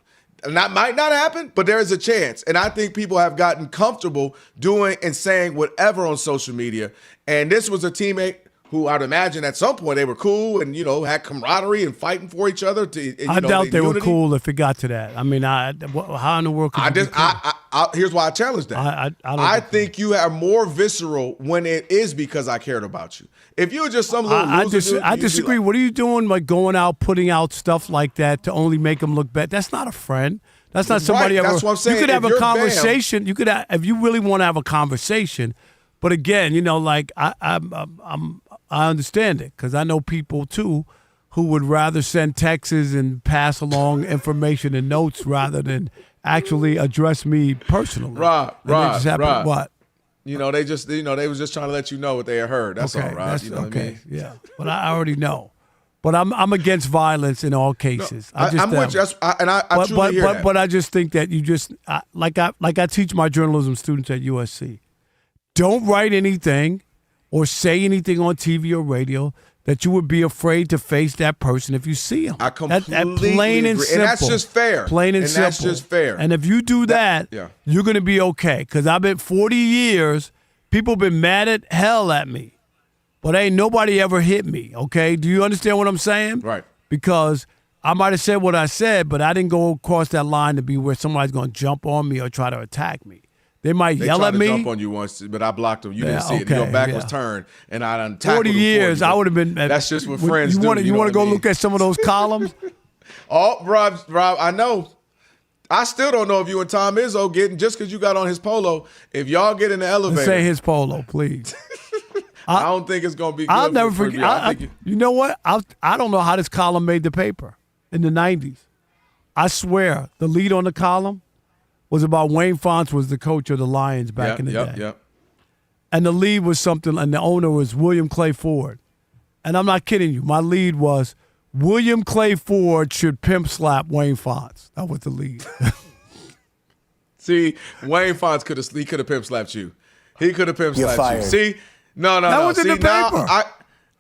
And that might not happen, but there is a chance. And I think people have gotten comfortable doing and saying whatever on social media. And this was a teammate who I'd imagine at some point they were cool and, had camaraderie and fighting for each other. I doubt they were cool if it got to that. I mean, how in the world could you be cool? Here's why I challenge that. I think you are more visceral when it is because I cared about you. If you were just some little loser, I disagree. What are you doing by going out, putting out stuff like that to only make them look bad? That's not a friend. That's not somebody right, that's what I'm saying. You could have a conversation. You could have, if you really want to have a conversation. But again, I understand it because I know people, too, who would rather send texts and pass along information and notes rather than actually address me personally. Rob. What? They was just trying to let you know what they had heard. That's all, Rob. You know what I mean? Yeah. But I already know. But I'm against violence in all cases. No, I'm with you, I truly hear that. But I just think that like I teach my journalism students at USC, don't write anything or say anything on TV or radio that you would be afraid to face that person if you see him. I completely plain and agree. simple. And that's just fair. Plain and simple. That's just fair. And if you do that, you're going to be okay. Because I've been 40 years, people have been mad at hell at me. But ain't nobody ever hit me, okay? Do you understand what I'm saying? Right. Because I might have said what I said, but I didn't go across that line to be where somebody's going to jump on me or try to attack me. They might yell at me. They tried to jump on you once, but I blocked them. You didn't see it. Your back was turned, and I done tackled 40 years, I would have been. That's just what friends do. You want to go look at some of those columns? Rob, I know. I still don't know if you and Tom Izzo getting, just because you got on his polo, if y'all get in the elevator. Let's say his polo, please. I don't think it's going to be good. I'll never forget. You know what? I don't know how this column made the paper in the 90s. I swear, the lead on the column was about Wayne Fontes was the coach of the Lions back in the day. Yep. And the lead was something, and the owner was William Clay Ford. And I'm not kidding you. My lead was William Clay Ford should pimp slap Wayne Fontes. That was the lead. See, Wayne Fontes could have pimp slapped you. He could have pimp slapped you. See, no. That was in the paper.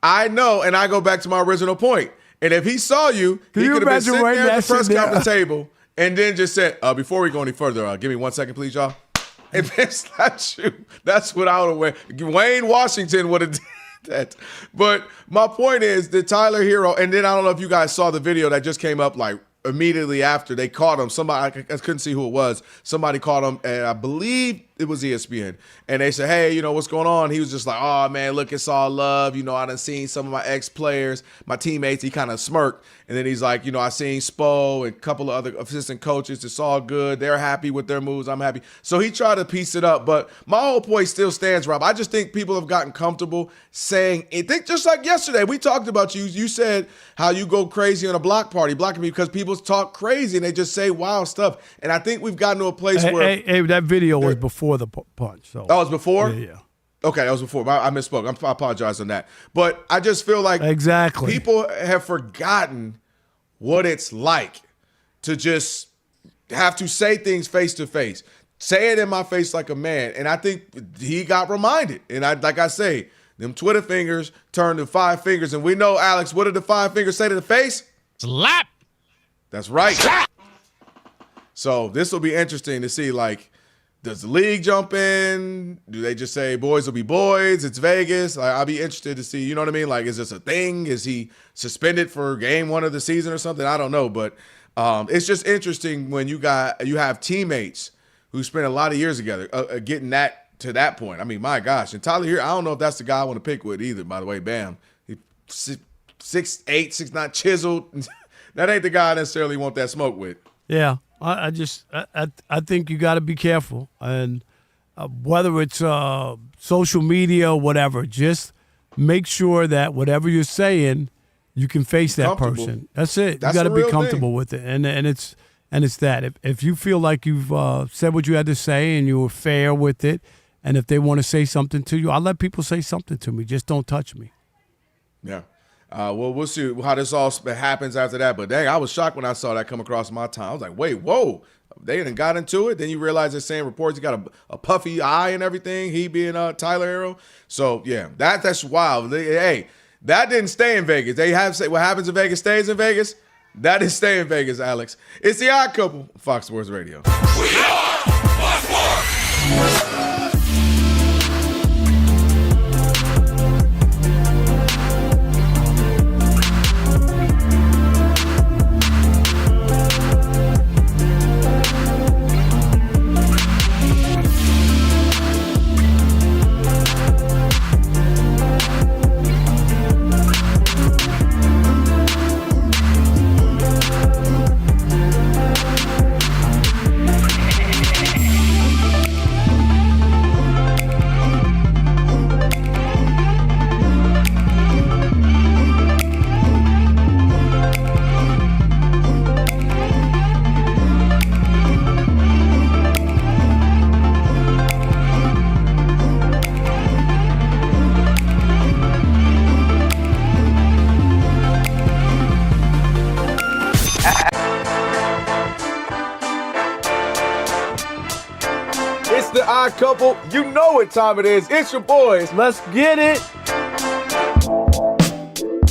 I know, and I go back to my original point. And if he saw you, he could have been sitting there at the press conference table. And then just said, before we go any further, give me 1 second, please, y'all. And then slapped you. That's what I would have went. Wayne Washington would have did that. But my point is that Tyler Hero, and then I don't know if you guys saw the video that just came up like immediately after they caught him. Somebody, I couldn't see who it was. Somebody caught him, and I believe it was ESPN. And they said, hey, what's going on? He was just like, oh, man, look, it's all love. I done seen some of my ex-players, my teammates. He kind of smirked. And then he's like, I seen Spo and a couple of other assistant coaches. It's all good. They're happy with their moves. I'm happy. So he tried to piece it up. But my whole point still stands, Rob. I just think people have gotten comfortable saying it. Think just like yesterday, we talked about you. You said how you go crazy on a block party, blocking me because people talk crazy and they just say wild stuff. And I think we've gotten to a place where. Hey, that video was before the punch. So. That was before? Yeah. Okay, that was before. I misspoke. I apologize on that. But I just feel like people have forgotten what it's like to just have to say things face to face. Say it in my face like a man. And I think he got reminded. And like I say, them Twitter fingers turned to 5 fingers. And we know, Alex, what did the 5 fingers say to the face? Slap. That's right. Slap. So this will be interesting to see, like, does the league jump in? Do they just say boys will be boys? It's Vegas. Like, I'll be interested to see, you know what I mean? Like, is this a thing? Is he suspended for game 1 of the season or something? I don't know. But it's just interesting when you have teammates who spent a lot of years together getting that to that point. I mean, my gosh. And Tyler here, I don't know if that's the guy I want to pick with either, by the way. Bam. He 6'8", 6'9", chiseled. That ain't the guy I necessarily want that smoke with. Yeah. I think you got to be careful. And whether it's social media or whatever, just make sure that whatever you're saying, you can face that person. That's it. You got to be comfortable with it. And it's that. If you feel like you've said what you had to say and you were fair with it, and if they want to say something to you, I'll let people say something to me. Just don't touch me. Yeah. Well, we'll see how this all happens after that. But dang, I was shocked when I saw that come across my time. I was like, wait, whoa. They didn't got into it. Then you realize they're saying reports. He got a puffy eye and everything. He being Tyler Herro. So, yeah, that's wild. Hey, that didn't stay in Vegas. They have said what happens in Vegas stays in Vegas. That didn't stay in Vegas, Alex. It's the Odd Couple, Fox Sports Radio. We are Fox. The Odd Couple, you know what time it is. It's your boys. Let's get it.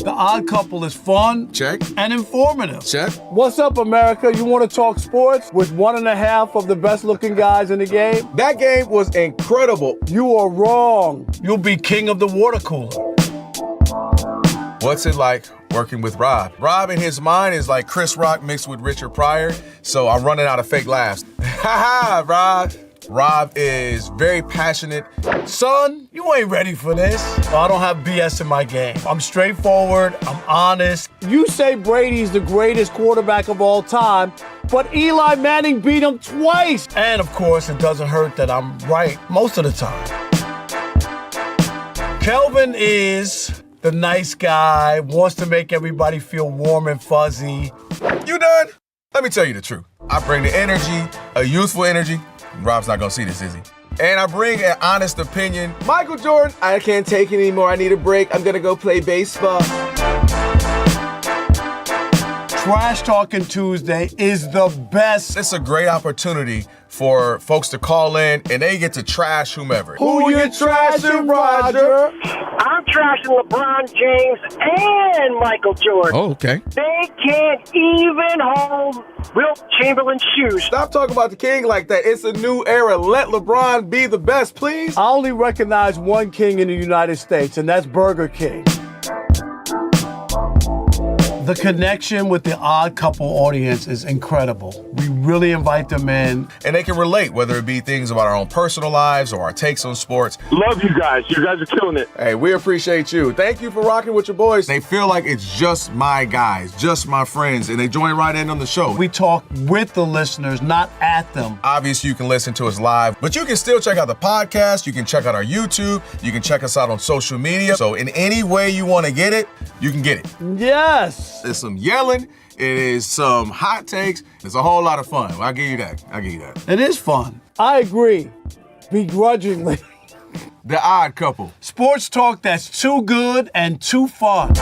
The Odd Couple is fun. Check. And informative. Check. What's up, America? You want to talk sports with 1.5 of the best-looking guys in the game? That game was incredible. You are wrong. You'll be king of the water cooler. What's it like working with Rob? Rob in his mind is like Chris Rock mixed with Richard Pryor, so I'm running out of fake laughs. Ha ha, Rob. Rob is very passionate. Son, you ain't ready for this. I don't have BS in my game. I'm straightforward. I'm honest. You say Brady's the greatest quarterback of all time, but Eli Manning beat him twice. And, of course, it doesn't hurt that I'm right most of the time. Kelvin is the nice guy, wants to make everybody feel warm and fuzzy. You done? Let me tell you the truth. I bring the energy, a youthful energy. Rob's not gonna see this, is he? And I bring an honest opinion. Michael Jordan, I can't take it anymore. I need a break. I'm gonna go play baseball. Trash Talking Tuesday is the best. It's a great opportunity for folks to call in and they get to trash whomever. Who you trashing, Roger? I'm trashing LeBron James and Michael Jordan. Oh, okay. They can't even hold Wilt Chamberlain's shoes. Stop talking about the king like that. It's a new era. Let LeBron be the best, please. I only recognize one king in the United States, and that's Burger King. The connection with the Odd Couple audience is incredible. We really invite them in. And they can relate, whether it be things about our own personal lives or our takes on sports. Love you guys. You guys are killing it. Hey, we appreciate you. Thank you for rocking with your boys. They feel like it's just my guys, just my friends, and they join right in on the show. We talk with the listeners, not at them. Obviously, you can listen to us live, but you can still check out the podcast. You can check out our YouTube. You can check us out on social media. So in any way you want to get it, you can get it. Yes. There's some yelling. It is some hot takes. It's a whole lot of fun. I'll give you that. It is fun. I agree. Begrudgingly. The Odd Couple. Sports talk that's too good and too fun.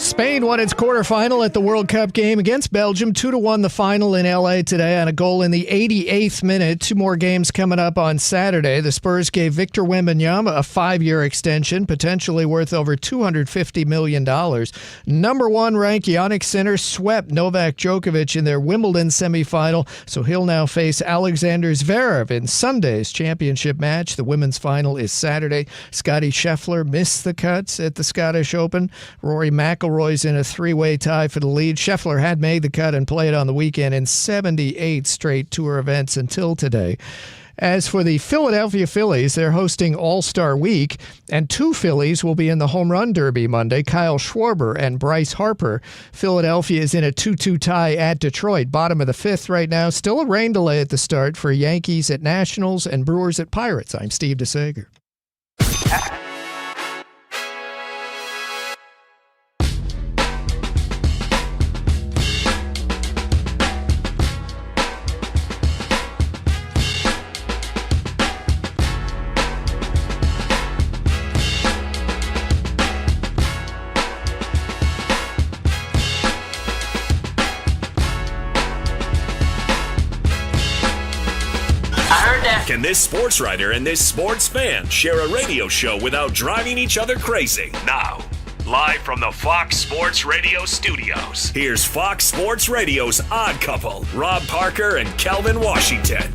Spain won its quarterfinal at the World Cup game against Belgium, 2-1 the final in L.A. today on a goal in the 88th minute. Two more games coming up on Saturday. The Spurs gave Victor Wembanyama a 5-year extension, potentially worth over $250 million. Number one ranked Jannik Sinner swept Novak Djokovic in their Wimbledon semifinal, so he'll now face Alexander Zverev in Sunday's championship match. The women's final is Saturday. Scottie Scheffler missed the cuts at the Scottish Open. Rory McIlroy's in a 3-way tie for the lead. Scheffler had made the cut and played on the weekend in 78 straight tour events until today. As for the Philadelphia Phillies, they're hosting All-Star Week, and two Phillies will be in the Home Run Derby Monday, Kyle Schwarber and Bryce Harper. Philadelphia is in a 2-2 tie at Detroit, bottom of the fifth right now. Still a rain delay at the start for Yankees at Nationals and Brewers at Pirates. I'm Steve DeSager. Can this sports writer and this sports fan share a radio show without driving each other crazy? Now, live from the Fox Sports Radio studios, here's Fox Sports Radio's Odd Couple, Rob Parker and Kelvin Washington.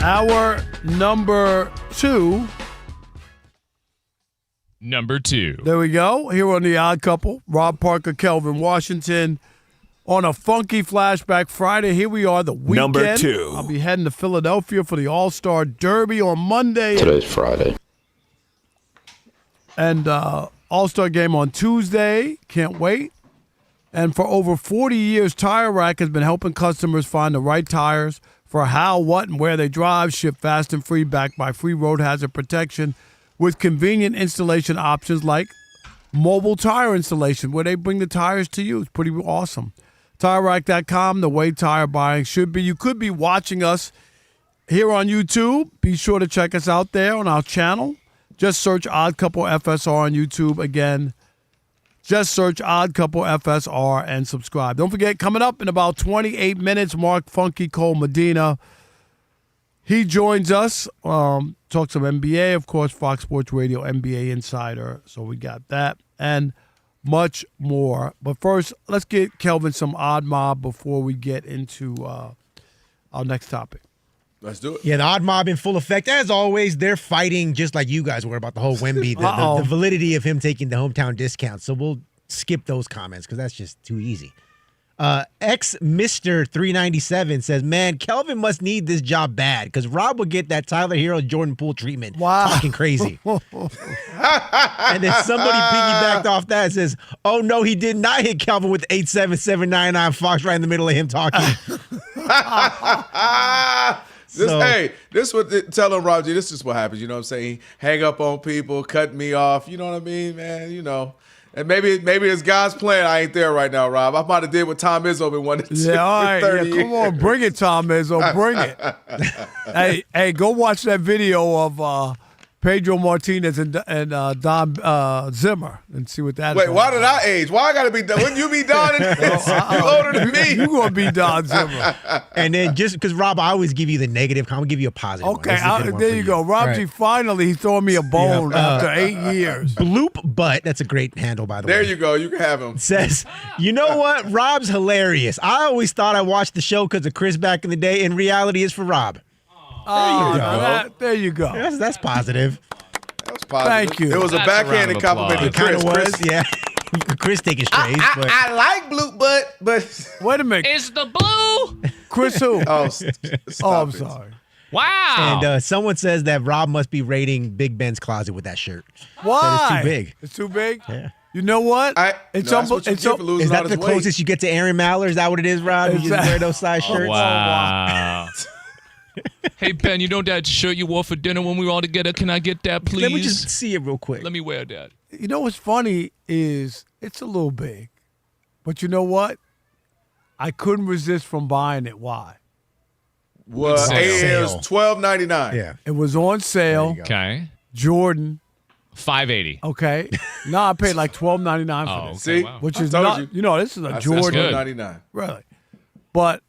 Our number two. There we go. Here on the Odd Couple, Rob Parker, Kelvin Washington. On a funky Flashback Friday, here we are, the weekend. Number two. I'll be heading to Philadelphia for the All-Star Derby on Monday. Today's Friday. And All-Star game on Tuesday. Can't wait. And for over 40 years, Tire Rack has been helping customers find the right tires for how, what, and where they drive. Ship fast and free, backed by free road hazard protection with convenient installation options like mobile tire installation, where they bring the tires to you. It's pretty awesome. TireRack.com, the way tire buying should be. You could be watching us here on YouTube. Be sure to check us out there on our channel. Just search Odd Couple FSR on YouTube. Again, just search Odd Couple FSR and subscribe. Don't forget, coming up in about 28 minutes, Mark Funky Cole Medina. He joins us, talk some NBA, of course, Fox Sports Radio, NBA Insider. So we got that and much more. But first, let's get Kelvin some Odd Mob before we get into our next topic. Let's do it. Yeah, the odd mob in full effect. As always, they're fighting just like you guys were about the whole Wemby, the validity of him taking the hometown discount. So we'll skip those comments because that's just too easy. Mr. 397 says, man, Kelvin must need this job bad because Rob will get that Tyler Hero Jordan Poole treatment. Wow. Talking crazy. And then somebody piggybacked off that and says, oh, no, he did not hit Kelvin with 87799 Fox right in the middle of him talking. This is what tell him, Rob G, this is what happens. You know what I'm saying? Hang up on people, cut me off. You know what I mean, man? You know. And maybe it's God's plan. I ain't there right now, Rob. I might have did what Tom Izzo been wanting to do. Yeah, all right. 30 years. Come on, bring it, Tom Izzo. Bring it. hey, go watch that video of Pedro Martinez and Don Zimmer and see what that is. Wait, why did I age? Why I got to be Don? Wouldn't you be Don? You older than me. You going to be Don Zimmer. And then just because, Rob, I always give you the negative, I'm going to give you a positive one. Okay, there you go. Rob G, finally, he's throwing me a bone after 8 years. Bloop Butt, that's a great handle, by the way. There you go. You can have him. Says, you know what? Rob's hilarious. I always thought I watched the show because of Chris back in the day. In reality, it's for Rob. There you go. That's positive. That was positive. Thank you. It was a backhanded compliment to It kind of Chris. was, yeah. Chris taking strays. But I like Blue Butt, but wait a minute. It's the blue. Chris who? I'm sorry. Wow. And someone says that Rob must be raiding Big Ben's closet with that shirt. Why? That it's too big. It's too big? Yeah. You know what? Is that the closest you get to Aaron Mallard? Is that what it is, Rob? You just wear those size shirts? Wow. Hey, Ben, you know that shirt you wore for dinner when we were all together? Can I get that, please? Let me just see it real quick. Let me wear that. You know what's funny is it's a little big. But you know what? I couldn't resist from buying it. Why? Well, it was $12.99. Yeah. It was on sale. Okay. Jordan. $5.80. Okay. No, I paid like $12.99 for this. See? Wow. Which is I told not, you. this is a Jordan. $12.99. Really. But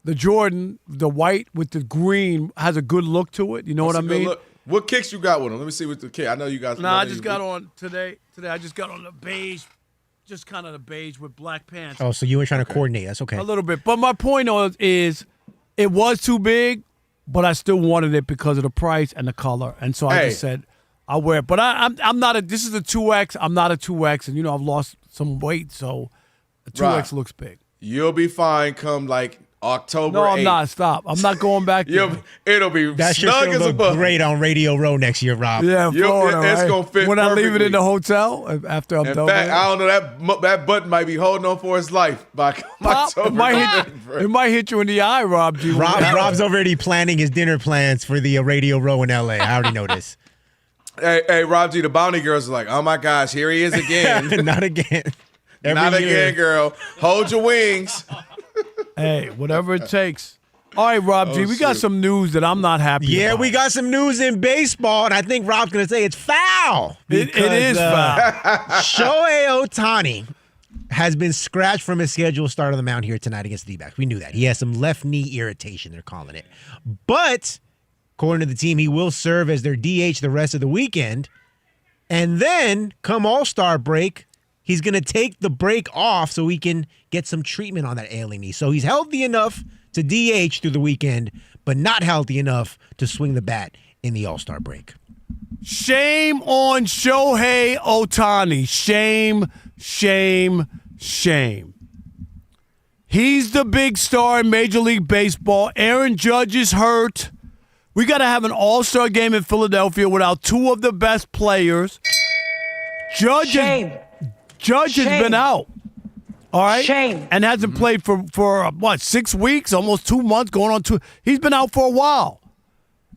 the Jordan, the white with the green, has a good look to it. You know what I mean? Look. What kicks you got with them? Let me see what the kick. I know you guys. I just got on today. I just got on the beige, just kind of the beige with black pants. Oh, so you were trying to coordinate. That's okay. A little bit. But my point is it was too big, but I still wanted it because of the price and the color. And so I just said, I'll wear it. But I'm not this is a 2X. I'm not a 2X. And, I've lost some weight, so a 2X looks big. You'll be fine come like October 8th. No, I'm not. Stop. I'm not going back there. It'll be That snug shirt's as a look bug. great on Radio Row next year, Rob. Yeah, Florida, it's right? going to fit when I leave it in perfectly. the hotel after I'm In done. fact, I don't know, that button might be holding on for his life by October. It might hit you in the eye, Rob G. Rob's already planning his dinner plans for the Radio Row in L.A. I already know this. Hey, Rob G, the Bounty Girls are like, oh my gosh, here he is again. Not again. Not again, girl. Hold your wings. Hey, whatever it takes. All right, Rob G, we got some news that I'm not happy about. Yeah, we got some news in baseball, and I think Rob's going to say it's foul. It is foul. Shohei Ohtani has been scratched from his scheduled start on the mound here tonight against the D-backs. We knew that. He has some left knee irritation, they're calling it. But, according to the team, he will serve as their DH the rest of the weekend. And then, come All-Star break, he's going to take the break off so he can get some treatment on that ailing knee. So he's healthy enough to DH through the weekend, but not healthy enough to swing the bat in the All-Star break. Shame on Shohei Ohtani. Shame, shame, shame. He's the big star in Major League Baseball. Aaron Judge is hurt. We got to have an All-Star game in Philadelphia without two of the best players. Judge has been out. All right? Shame. And hasn't played for 6 weeks, almost 2 months, going on 2. He's been out for a while.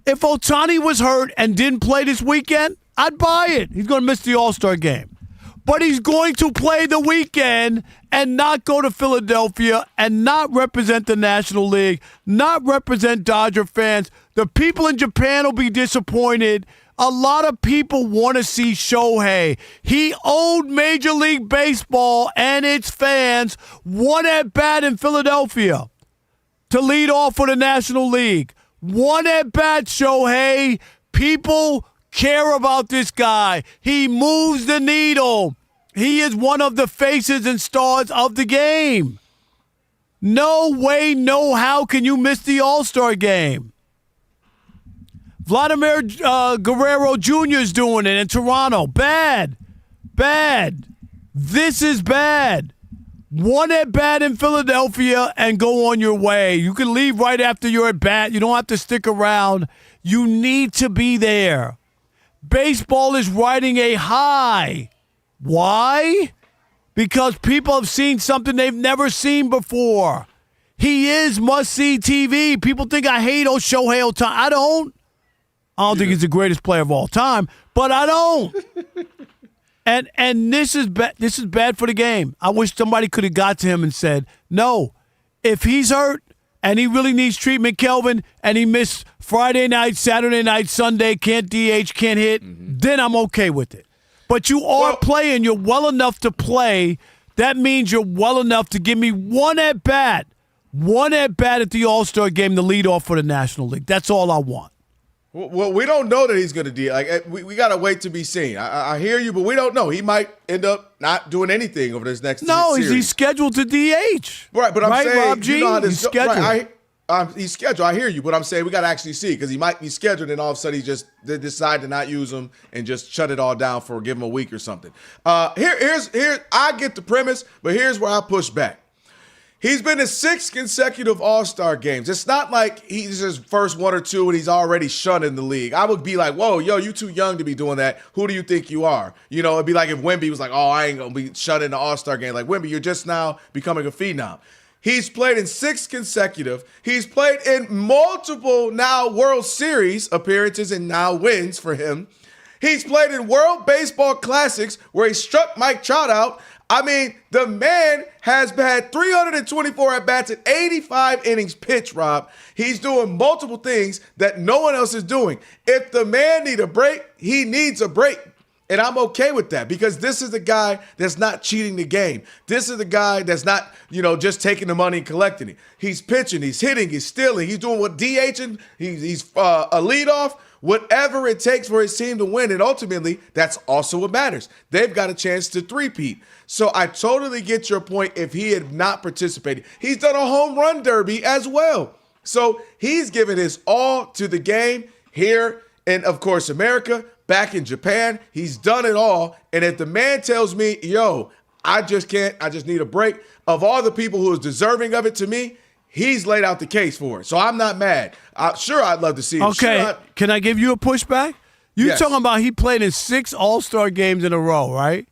If Ohtani was hurt and didn't play this weekend, I'd buy it. He's going to miss the All-Star game. But he's going to play the weekend and not go to Philadelphia and not represent the National League, not represent Dodger fans. The people in Japan will be disappointed. A lot of people want to see Shohei. He owed Major League Baseball and its fans one at bat in Philadelphia to lead off for the National League. One at bat, Shohei. People care about this guy. He moves the needle. He is one of the faces and stars of the game. No way, no how can you miss the All-Star game. Vladimir Guerrero Jr. is doing it in Toronto. Bad. This is bad. One at bat in Philadelphia and go on your way. You can leave right after you're at bat. You don't have to stick around. You need to be there. Baseball is riding a high. Why? Because people have seen something they've never seen before. He is must-see TV. People think I hate Shohei Ohtani. I don't think he's the greatest player of all time, but I don't. And this is bad for the game. I wish somebody could have got to him and said, no, if he's hurt and he really needs treatment, Kelvin, and he missed Friday night, Saturday night, Sunday, can't DH, can't hit, then I'm okay with it. But you are playing. You're well enough to play. That means you're well enough to give me one at-bat at the All-Star game to lead off for the National League. That's all I want. Well, we don't know that he's going to do. Like we got to wait to be seen. I hear you, but we don't know. He might end up not doing anything over this next series. He's scheduled to DH. Right, but I'm saying Rob G? You know how this He's scheduled. Right, he's scheduled. I hear you, but I'm saying we got to actually see because he might be scheduled and all of a sudden they decide to not use him and just shut it all down for give him a week or something. Here's I get the premise, but here's where I push back. He's been to 6 consecutive All-Star games. It's not like he's his first 1 or 2 and he's already shunned in the league. I would be like, whoa, you too young to be doing that. Who do you think you are? You know, it'd be like if Wemby was like, oh, I ain't going to be shunned in the All-Star game. Like, Wemby, you're just now becoming a phenom. He's played in 6 consecutive. He's played in multiple now World Series appearances and now wins for him. He's played in World Baseball Classics where he struck Mike Trout out. I mean, the man has had 324 at-bats and 85 innings pitched, Rob. He's doing multiple things that no one else is doing. If the man needs a break, he needs a break. And I'm okay with that because this is the guy that's not cheating the game. This is the guy that's not, just taking the money and collecting it. He's pitching, he's hitting, he's stealing, he's doing what DHing, he's a leadoff. Whatever it takes for his team to win, and ultimately, that's also what matters. They've got a chance to three-peat. So I totally get your point if he had not participated. He's done a home run derby as well. So he's given his all to the game here in, of course, America, back in Japan. He's done it all. And if the man tells me, I just need a break, of all the people who is deserving of it to me, he's laid out the case for it. So I'm not mad. Sure, I'd love to see him. Okay, can I give you a pushback? You're Yes. talking about he played in 6 All-Star games in a row, right?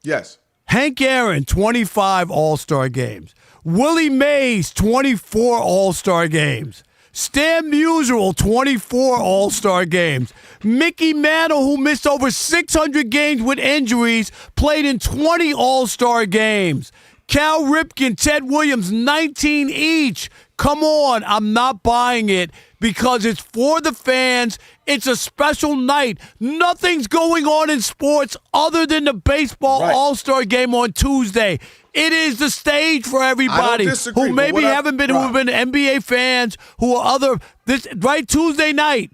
Yes. Hank Aaron, 25 All-Star games. Willie Mays, 24 All-Star games. Stan Musial, 24 All-Star games. Mickey Mantle, who missed over 600 games with injuries, played in 20 All-Star games. Cal Ripken, Ted Williams, 19 each. Come on, I'm not buying it because it's for the fans. It's a special night. Nothing's going on in sports other than the baseball All-Star game on Tuesday. It is the stage for everybody who maybe haven't been, who have been NBA fans, who are Tuesday night,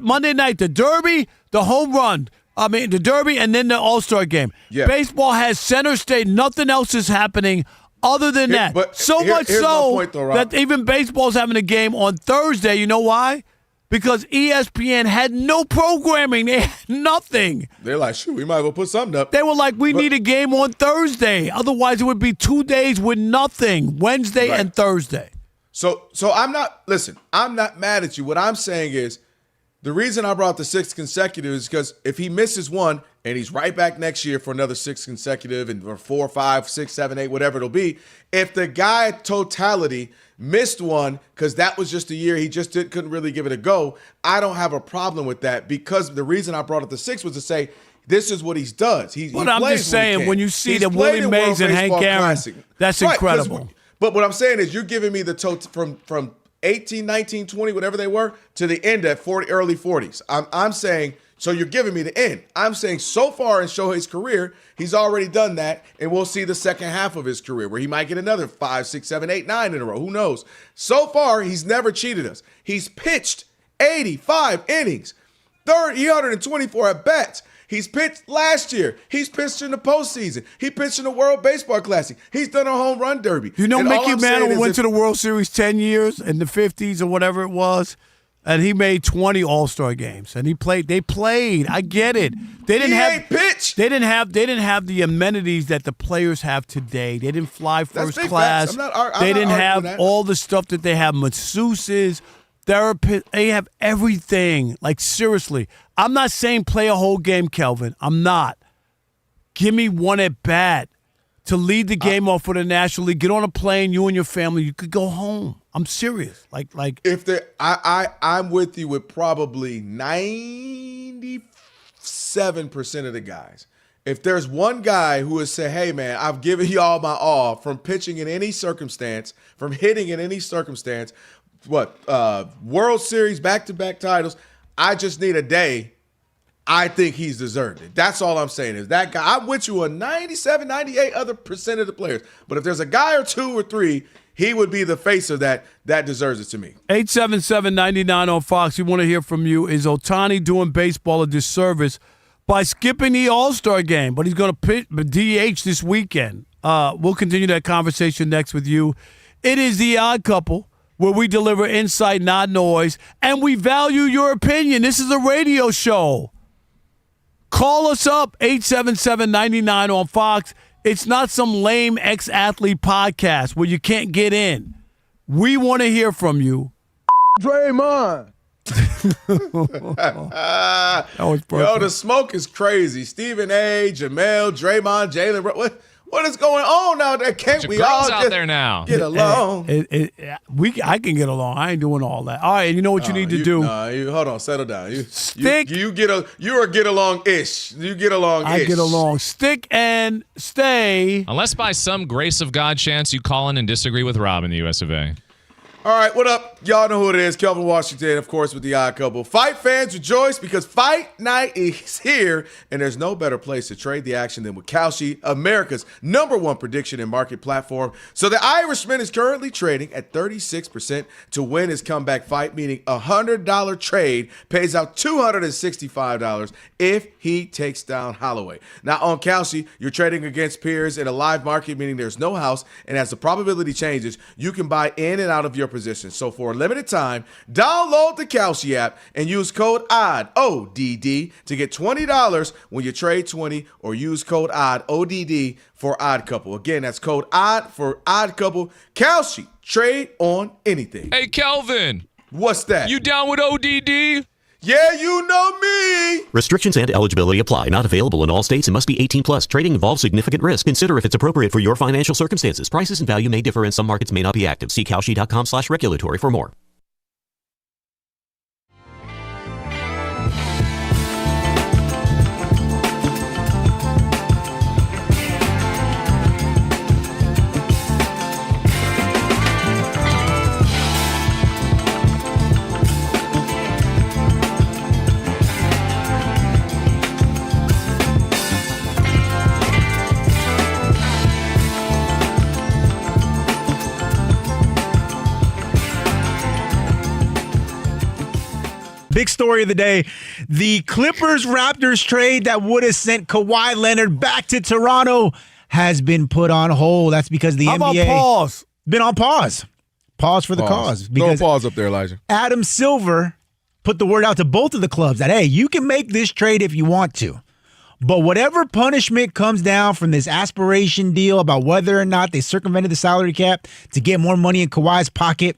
Monday night, the Derby, the home run. The Derby and then the All-Star game. Yeah. Baseball has center stage. Nothing else is happening other than that. But so much so that even baseball's having a game on Thursday. You know why? Because ESPN had no programming. They had nothing. They're like, shoot, we might as well put something up. They were like, we need a game on Thursday. Otherwise, it would be 2 days with nothing, Wednesday and Thursday. So I'm not mad at you. What I'm saying is, the reason I brought the 6 consecutive is because if he misses one and he's right back next year for another 6 consecutive or 4, 5, 6, 7, 8, whatever it'll be, if the guy totality missed one because that was just a year he just couldn't really give it a go, I don't have a problem with that because the reason I brought up the 6 was to say this is what he does. I'm just saying when you see that Willie Mays and Hank Aaron, that's incredible. But what I'm saying is you're giving me the total from 18, 19, 20, whatever they were, to the end at early 40s. I'm saying, so you're giving me the end. I'm saying so far in Shohei's career, he's already done that, and we'll see the second half of his career where he might get another 5, 6, 7, 8, 9 in a row. Who knows? So far, he's never cheated us. He's pitched 85 innings, 324 at-bats. He's pitched last year. He's pitched in the postseason. He pitched in the World Baseball Classic. He's done a home run derby. You know, Mickey Mantle went to the World Series 10 years in the 50s or whatever it was. And he made 20 All-Star games, and they played. I get it. They didn't pitch. They didn't have the amenities that the players have today. They didn't fly first class. They didn't have all the stuff that they have. Masseuses, therapists. They have everything. Like, seriously, I'm not saying play a whole game, Kelvin. I'm not. Give me one at bat to lead the game off for the National League. Get on a plane, you and your family. You could go home. I'm serious. Like if I'm with you with probably 97% of the guys. If there's one guy who would say, "Hey man, I've given y'all my all from pitching in any circumstance, from hitting in any circumstance, World Series, back-to-back titles. I just need a day." I think he's deserved it. That's all I'm saying is that guy. I'm with you on 97, 98 other percent of the players. But if there's a guy or two or three, he would be the face of that deserves it to me. 877-99 on Fox. We want to hear from you. Is Ohtani doing baseball a disservice by skipping the All-Star game? But he's going to DH this weekend. We'll continue that conversation next with you. It is The Odd Couple, where we deliver insight, not noise, and we value your opinion. This is a radio show. Call us up, 877-99 on Fox. It's not some lame ex-athlete podcast where you can't get in. We want to hear from you. Draymond. That was perfect. Yo, the smoke is crazy. Stephen A., Jamel, Draymond, Jaylen Brown. What is going on out there? Can't we all out there now get along? I can get along. I ain't doing all that. All right, and you know what you need to do? Hold on, settle down. You are get along-ish. You get along-ish. I get along. Stick and stay. Unless by some grace of God chance you call in and disagree with Rob in the US of A. All right, what up? Y'all know who it is. Kelvin Washington, of course, with The Odd Couple. Fight fans rejoice because fight night is here, and there's no better place to trade the action than with Kalshi, America's #1 prediction and market platform. So the Irishman is currently trading at 36% to win his comeback fight, meaning a $100 trade pays out $265 if he takes down Holloway. Now, on Kalshi, you're trading against peers in a live market, meaning there's no house, and as the probability changes, you can buy in and out of your position. So for a limited time, download the Kalshi app and use code ODD, ODD, to get $20 when you trade 20, or use code ODD for Odd Couple. Again, that's code ODD for Odd Couple. Kalshi, trade on anything. Hey, Kelvin. What's that? You down with ODD? Yeah, you know me. Restrictions and eligibility apply. Not available in all states and must be 18 plus. Trading involves significant risk. Consider if it's appropriate for your financial circumstances. Prices and value may differ and some markets may not be active. See Kalshi.com/regulatory for more. Big story of the day. The Clippers-Raptors trade that would have sent Kawhi Leonard back to Toronto has been put on hold. That's because the How NBA about pause? Been on pause. Pause for the cause. Because Throw a pause up there, Elijah. Adam Silver put the word out to both of the clubs that, hey, you can make this trade if you want to. But whatever punishment comes down from this aspiration deal about whether or not they circumvented the salary cap to get more money in Kawhi's pocket,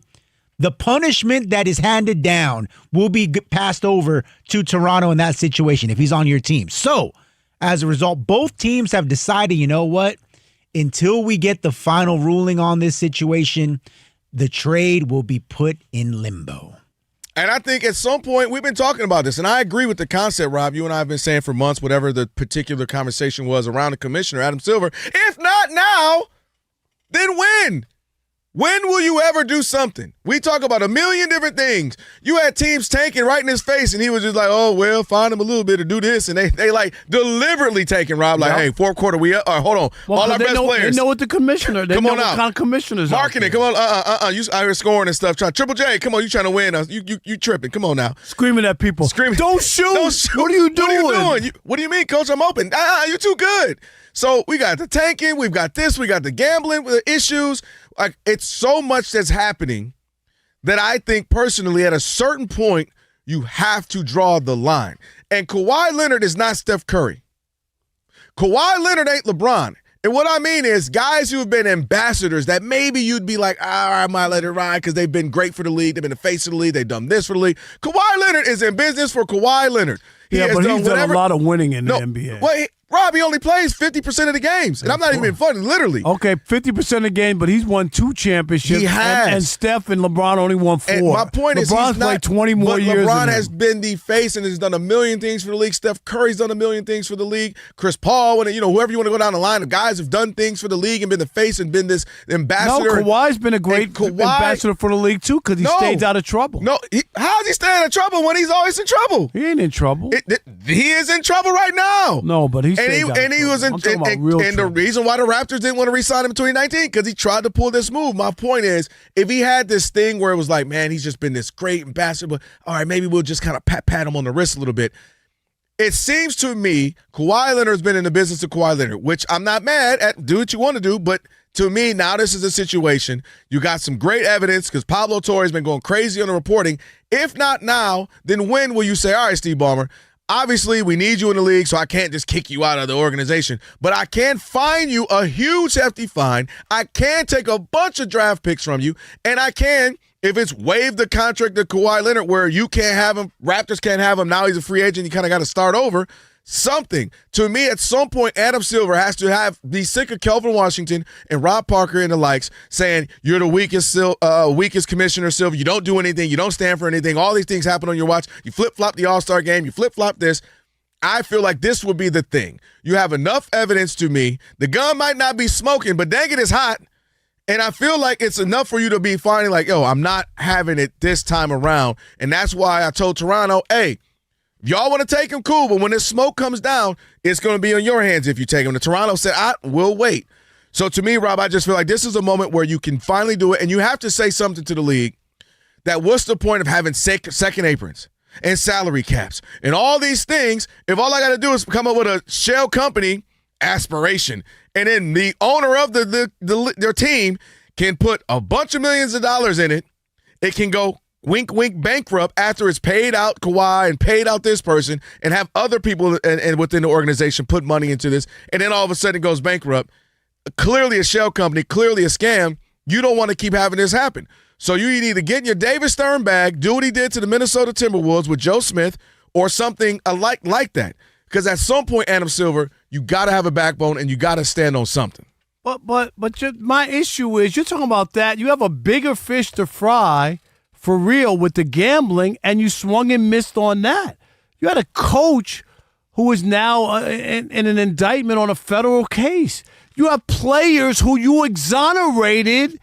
the punishment that is handed down will be passed over to Toronto in that situation if he's on your team. So, as a result, both teams have decided, you know what? Until we get the final ruling on this situation, the trade will be put in limbo. And I think at some point, we've been talking about this, and I agree with the concept, Rob. You and I have been saying for months, whatever the particular conversation was around the commissioner, Adam Silver, if not now, then when? When will you ever do something? We talk about a million different things. You had teams tanking right in his face, and he was just like, oh, well, find him a little bit to do this. And they like deliberately taking Rob, like, hey, fourth quarter, we hold on. Well, all our best players. They know what the commissioner, they come know on what out. kind of commissioners Marketing, come on, you out here scoring and stuff. Triple J, come on, you trying to win us. You tripping. Come on now. Screaming at people. Screaming. Don't shoot. Don't shoot. What are you doing? What are you doing? What do you mean, Coach? I'm open. You're too good. So we got the tanking. We've got this. We got the gambling issues. Like, it's so much that's happening that I think personally at a certain point you have to draw the line. And Kawhi Leonard is not Steph Curry. Kawhi Leonard ain't LeBron. And what I mean is guys who have been ambassadors that maybe you'd be like, I might let it ride because they've been great for the league. They've been the face of the league. They've done this for the league. Kawhi Leonard is in business for Kawhi Leonard. He's done a lot of winning in the NBA. Well, Rob, he only plays 50% of the games. And I'm not even being funny, literally. Okay, 50% of the game, but he's won 2 championships. He has. And Steph and LeBron only won 4. And my point is LeBron's played 20 more years. LeBron has been the face and has done a million things for the league. Steph Curry's done a million things for the league. Chris Paul, whoever you want to go down the line, the guys have done things for the league and been the face and been this ambassador. No, Kawhi's been a great ambassador for the league, too, because he stays out of trouble. No, how's he staying out of trouble when he's always in trouble? He ain't in trouble. He is in trouble right now. No, but he's And the reason why the Raptors didn't want to re-sign him in 2019 because he tried to pull this move. My point is, if he had this thing where it was like, man, he's just been this great ambassador, but all right, maybe we'll just kind of pat him on the wrist a little bit. It seems to me Kawhi Leonard's been in the business of Kawhi Leonard, which I'm not mad at. Do what you want to do, but to me, now this is a situation. You got some great evidence because Pablo Torre's been going crazy on the reporting. If not now, then when will you say, all right, Steve Ballmer, obviously, we need you in the league, so I can't just kick you out of the organization. But I can fine you a huge, hefty fine. I can take a bunch of draft picks from you. And I can, if it's waive the contract to Kawhi Leonard where you can't have him, Raptors can't have him, now he's a free agent, you kind of got to start over. Something. To me, at some point, Adam Silver has to be sick of Kelvin Washington and Rob Parker and the likes saying, you're the weakest commissioner, Silver. You don't do anything. You don't stand for anything. All these things happen on your watch. You flip-flop the All-Star game. You flip-flop this. I feel like this would be the thing. You have enough evidence to me. The gun might not be smoking, but dang it, it's hot. And I feel like it's enough for you to be finding like, yo, I'm not having it this time around. And that's why I told Toronto, hey, if y'all want to take him, cool, but when this smoke comes down, it's going to be on your hands if you take him. And Toronto said, we'll wait. So to me, Rob, I just feel like this is a moment where you can finally do it, and you have to say something to the league that what's the point of having second aprons and salary caps and all these things if all I got to do is come up with a shell company aspiration, and then the owner of their team can put a bunch of millions of dollars in it. It can go wink, wink, bankrupt after it's paid out Kawhi and paid out this person and have other people and within the organization put money into this, and then all of a sudden it goes bankrupt. Clearly a shell company, clearly a scam. You don't want to keep having this happen. So you need to get in your David Stern bag, do what he did to the Minnesota Timberwolves with Joe Smith or something like that. Because at some point, Adam Silver, you got to have a backbone and you got to stand on something. But my issue is you're talking about that. You have a bigger fish to fry for real with the gambling, and you swung and missed on that. You had a coach who is now in an indictment on a federal case. You have players who you exonerated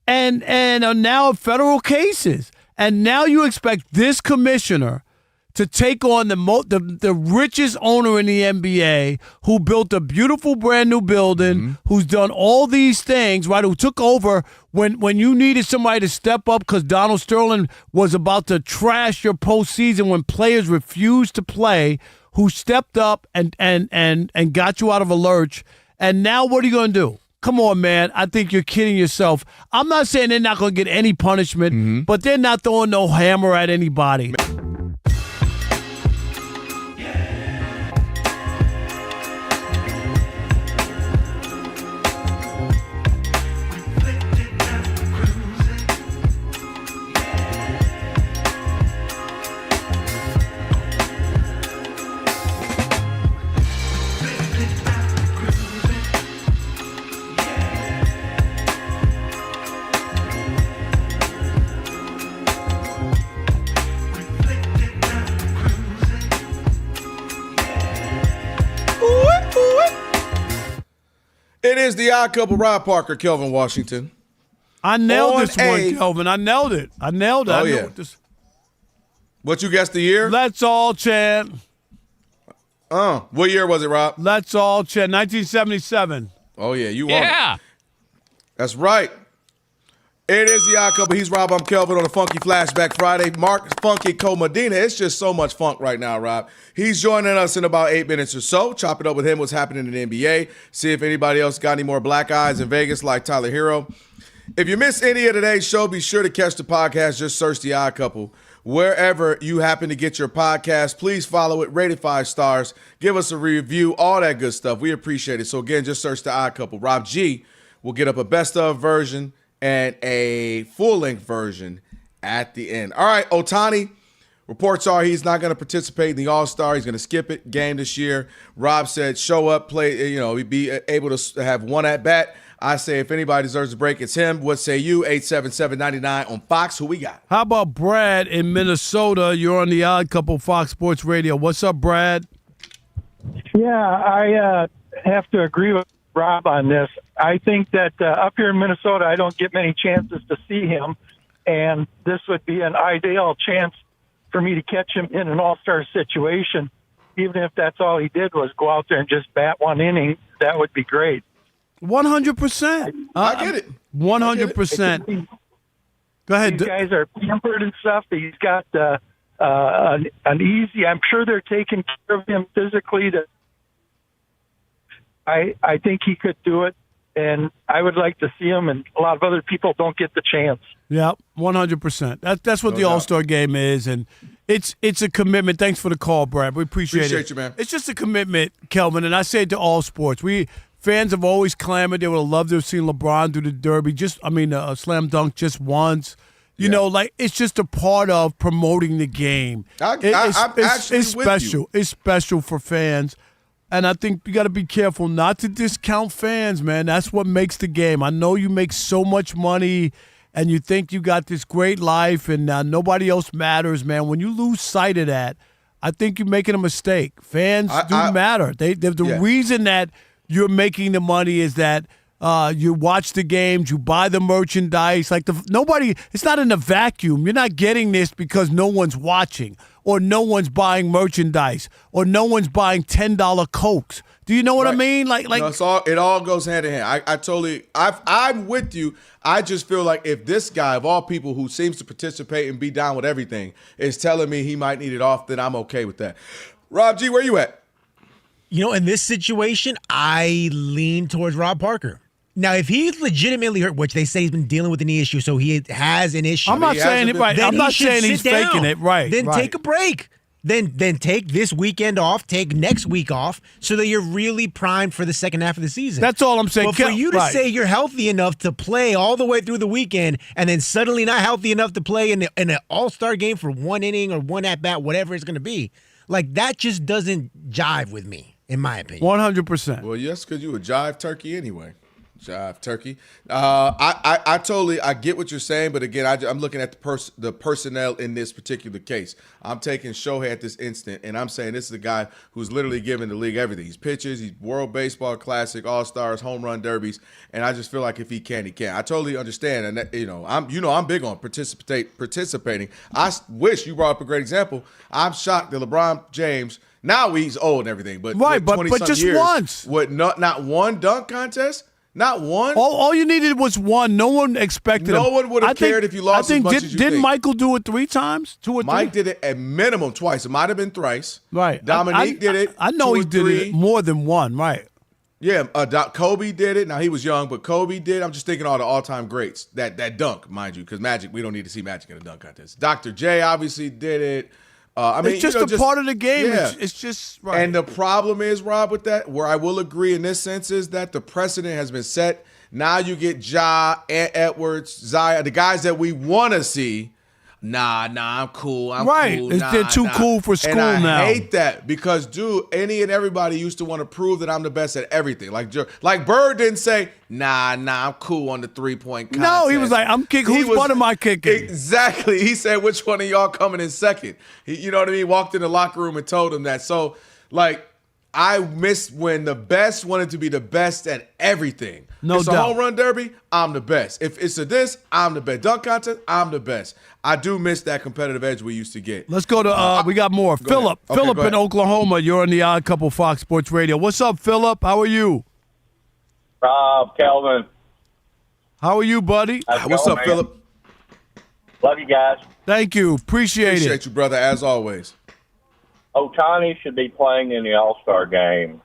and are now in federal cases. And now you expect this commissioner to take on the richest owner in the NBA, who built a beautiful brand new building, who's done all these things, right? Who took over when you needed somebody to step up because Donald Sterling was about to trash your postseason when players refused to play, who stepped up and got you out of a lurch. And now what are you going to do? Come on, man. I think you're kidding yourself. I'm not saying they're not going to get any punishment, but they're not throwing no hammer at anybody. It is the odd couple, Rob Parker, Kelvin Washington. I nailed this one, Kelvin. I nailed it. Oh, yeah. What you guessed the year? Let's all chant. What year was it, Rob? Let's all chant. 1977. Oh, yeah. You won. Yeah. That's right. It is the odd couple. He's Rob. I'm Kelvin on a Funky Flashback Friday. Mark Funky Co-Medina. It's just so much funk right now, Rob. He's joining us in about 8 minutes or so. Chop it up with him, what's happening in the NBA. See if anybody else got any more black eyes in Vegas like Tyler Hero. If you missed any of today's show, be sure to catch the podcast. Just search The Odd Couple. Wherever you happen to get your podcast, please follow it, rate it 5 stars, give us a review, all that good stuff. We appreciate it. So, again, just search The Odd Couple. Rob G will get up a best-of version and a full-length version at the end. All right, Ohtani, reports are he's not going to participate in the All-Star. He's going to skip it game this year. Rob said show up, play, be able to have one at-bat. I say if anybody deserves a break, it's him. What say you? 877-99 on Fox. Who we got? How about Brad in Minnesota? You're on the Odd Couple Fox Sports Radio. What's up, Brad? Yeah, I have to agree with Rob on this. I think that up here in Minnesota, I don't get many chances to see him, and this would be an ideal chance for me to catch him in an all-star situation. Even if that's all he did was go out there and just bat one inning, that would be great. 100%. I get it. 100%. Go ahead. These guys are pampered and stuff. He's got an easy. I'm sure they're taking care of him physically. I think he could do it, and I would like to see him. And a lot of other people don't get the chance. Yeah, 100%. That's what the All-Star game is, and it's a commitment. Thanks for the call, Brad. We appreciate it. You, man. It's just a commitment, Kelvin, and I say it to all sports. Fans have always clamored they would have loved to have seen LeBron do the Derby, a slam dunk just once. You know, it's just a part of promoting the game. It's special. It's special for fans. And I think you got to be careful not to discount fans, man. That's what makes the game. I know you make so much money and you think you got this great life and nobody else matters, man. When you lose sight of that, I think you're making a mistake. Fans do matter. They're the reason that you're making the money is that you watch the games, you buy the merchandise. It's not in a vacuum. You're not getting this because no one's watching or no one's buying merchandise or no one's buying $10 Cokes. Do you know what I mean? It all goes hand in hand. I'm with you. I just feel like if this guy, of all people who seems to participate and be down with everything, is telling me he might need it off, then I'm okay with that. Rob G, where you at? In this situation, I lean towards Rob Parker. Now, if he's legitimately hurt, which they say he's been dealing with a knee issue, so he has an issue. I'm not saying it right. I'm not saying he's faking it. Right. Then take a break. Then take this weekend off, take next week off, so that you're really primed for the second half of the season. That's all I'm saying. But for you to say you're healthy enough to play all the way through the weekend and then suddenly not healthy enough to play in an all-star game for one inning or one at-bat, whatever it's going to be, that just doesn't jive with me, in my opinion. 100%. Well, yes, because you a jive turkey anyway. Jive turkey. I totally get what you're saying, but again, I'm looking at the personnel in this particular case. I'm taking Shohei at this instant, and I'm saying this is a guy who's literally giving the league everything. He's pitches, he's World Baseball Classic, All-Stars, home run derbies, and I just feel like if he can, he can. I totally understand, and that, I'm big on participating. I wish you brought up a great example. I'm shocked that LeBron James. Now he's old and everything, but just years, once. What? Not one dunk contest. Not one. All you needed was one. No one expected. No one would have cared if you lost as much as you didn't Michael do it 3 times? 2 or 3? Mike did it at minimum twice. It might have been thrice. Right. Dominique did it. I know he did it more than one. Right. Yeah. Kobe did it. Now he was young, but Kobe did. I'm just thinking all the all-time greats. That dunk, mind you, because Magic. We don't need to see Magic in a dunk contest. Dr. J obviously did it. It's just a part of the game. Yeah. It's just right. And the problem is, Rob, with that, where I will agree in this sense, is that the precedent has been set. Now you get Ja, Ant Edwards, Zaya, the guys that we want to see. Nah, I'm cool. I'm cool. They're too cool for school and now. I hate that because, dude, any and everybody used to want to prove that I'm the best at everything. Like Bird didn't say, nah, I'm cool on the 3-point contest. No, he was like, I'm kicking. Who's one of my kicking? Exactly. He said, which one of y'all coming in second? You know what I mean? Walked in the locker room and told him that. So, I miss when the best wanted to be the best at everything. No it's doubt. A home run derby, I'm the best. If it's I'm the best. Dunk contest, I'm the best. I do miss that competitive edge we used to get. Let's go to, we got more. Philip. Okay, Philip in Oklahoma. You're on the Odd Couple Fox Sports Radio. What's up, Philip? How are you? Rob, Kelvin. How are you, buddy? What's up, Philip? Love you guys. Thank you. Appreciate you, brother, as always. Ohtani should be playing in the All-Star game.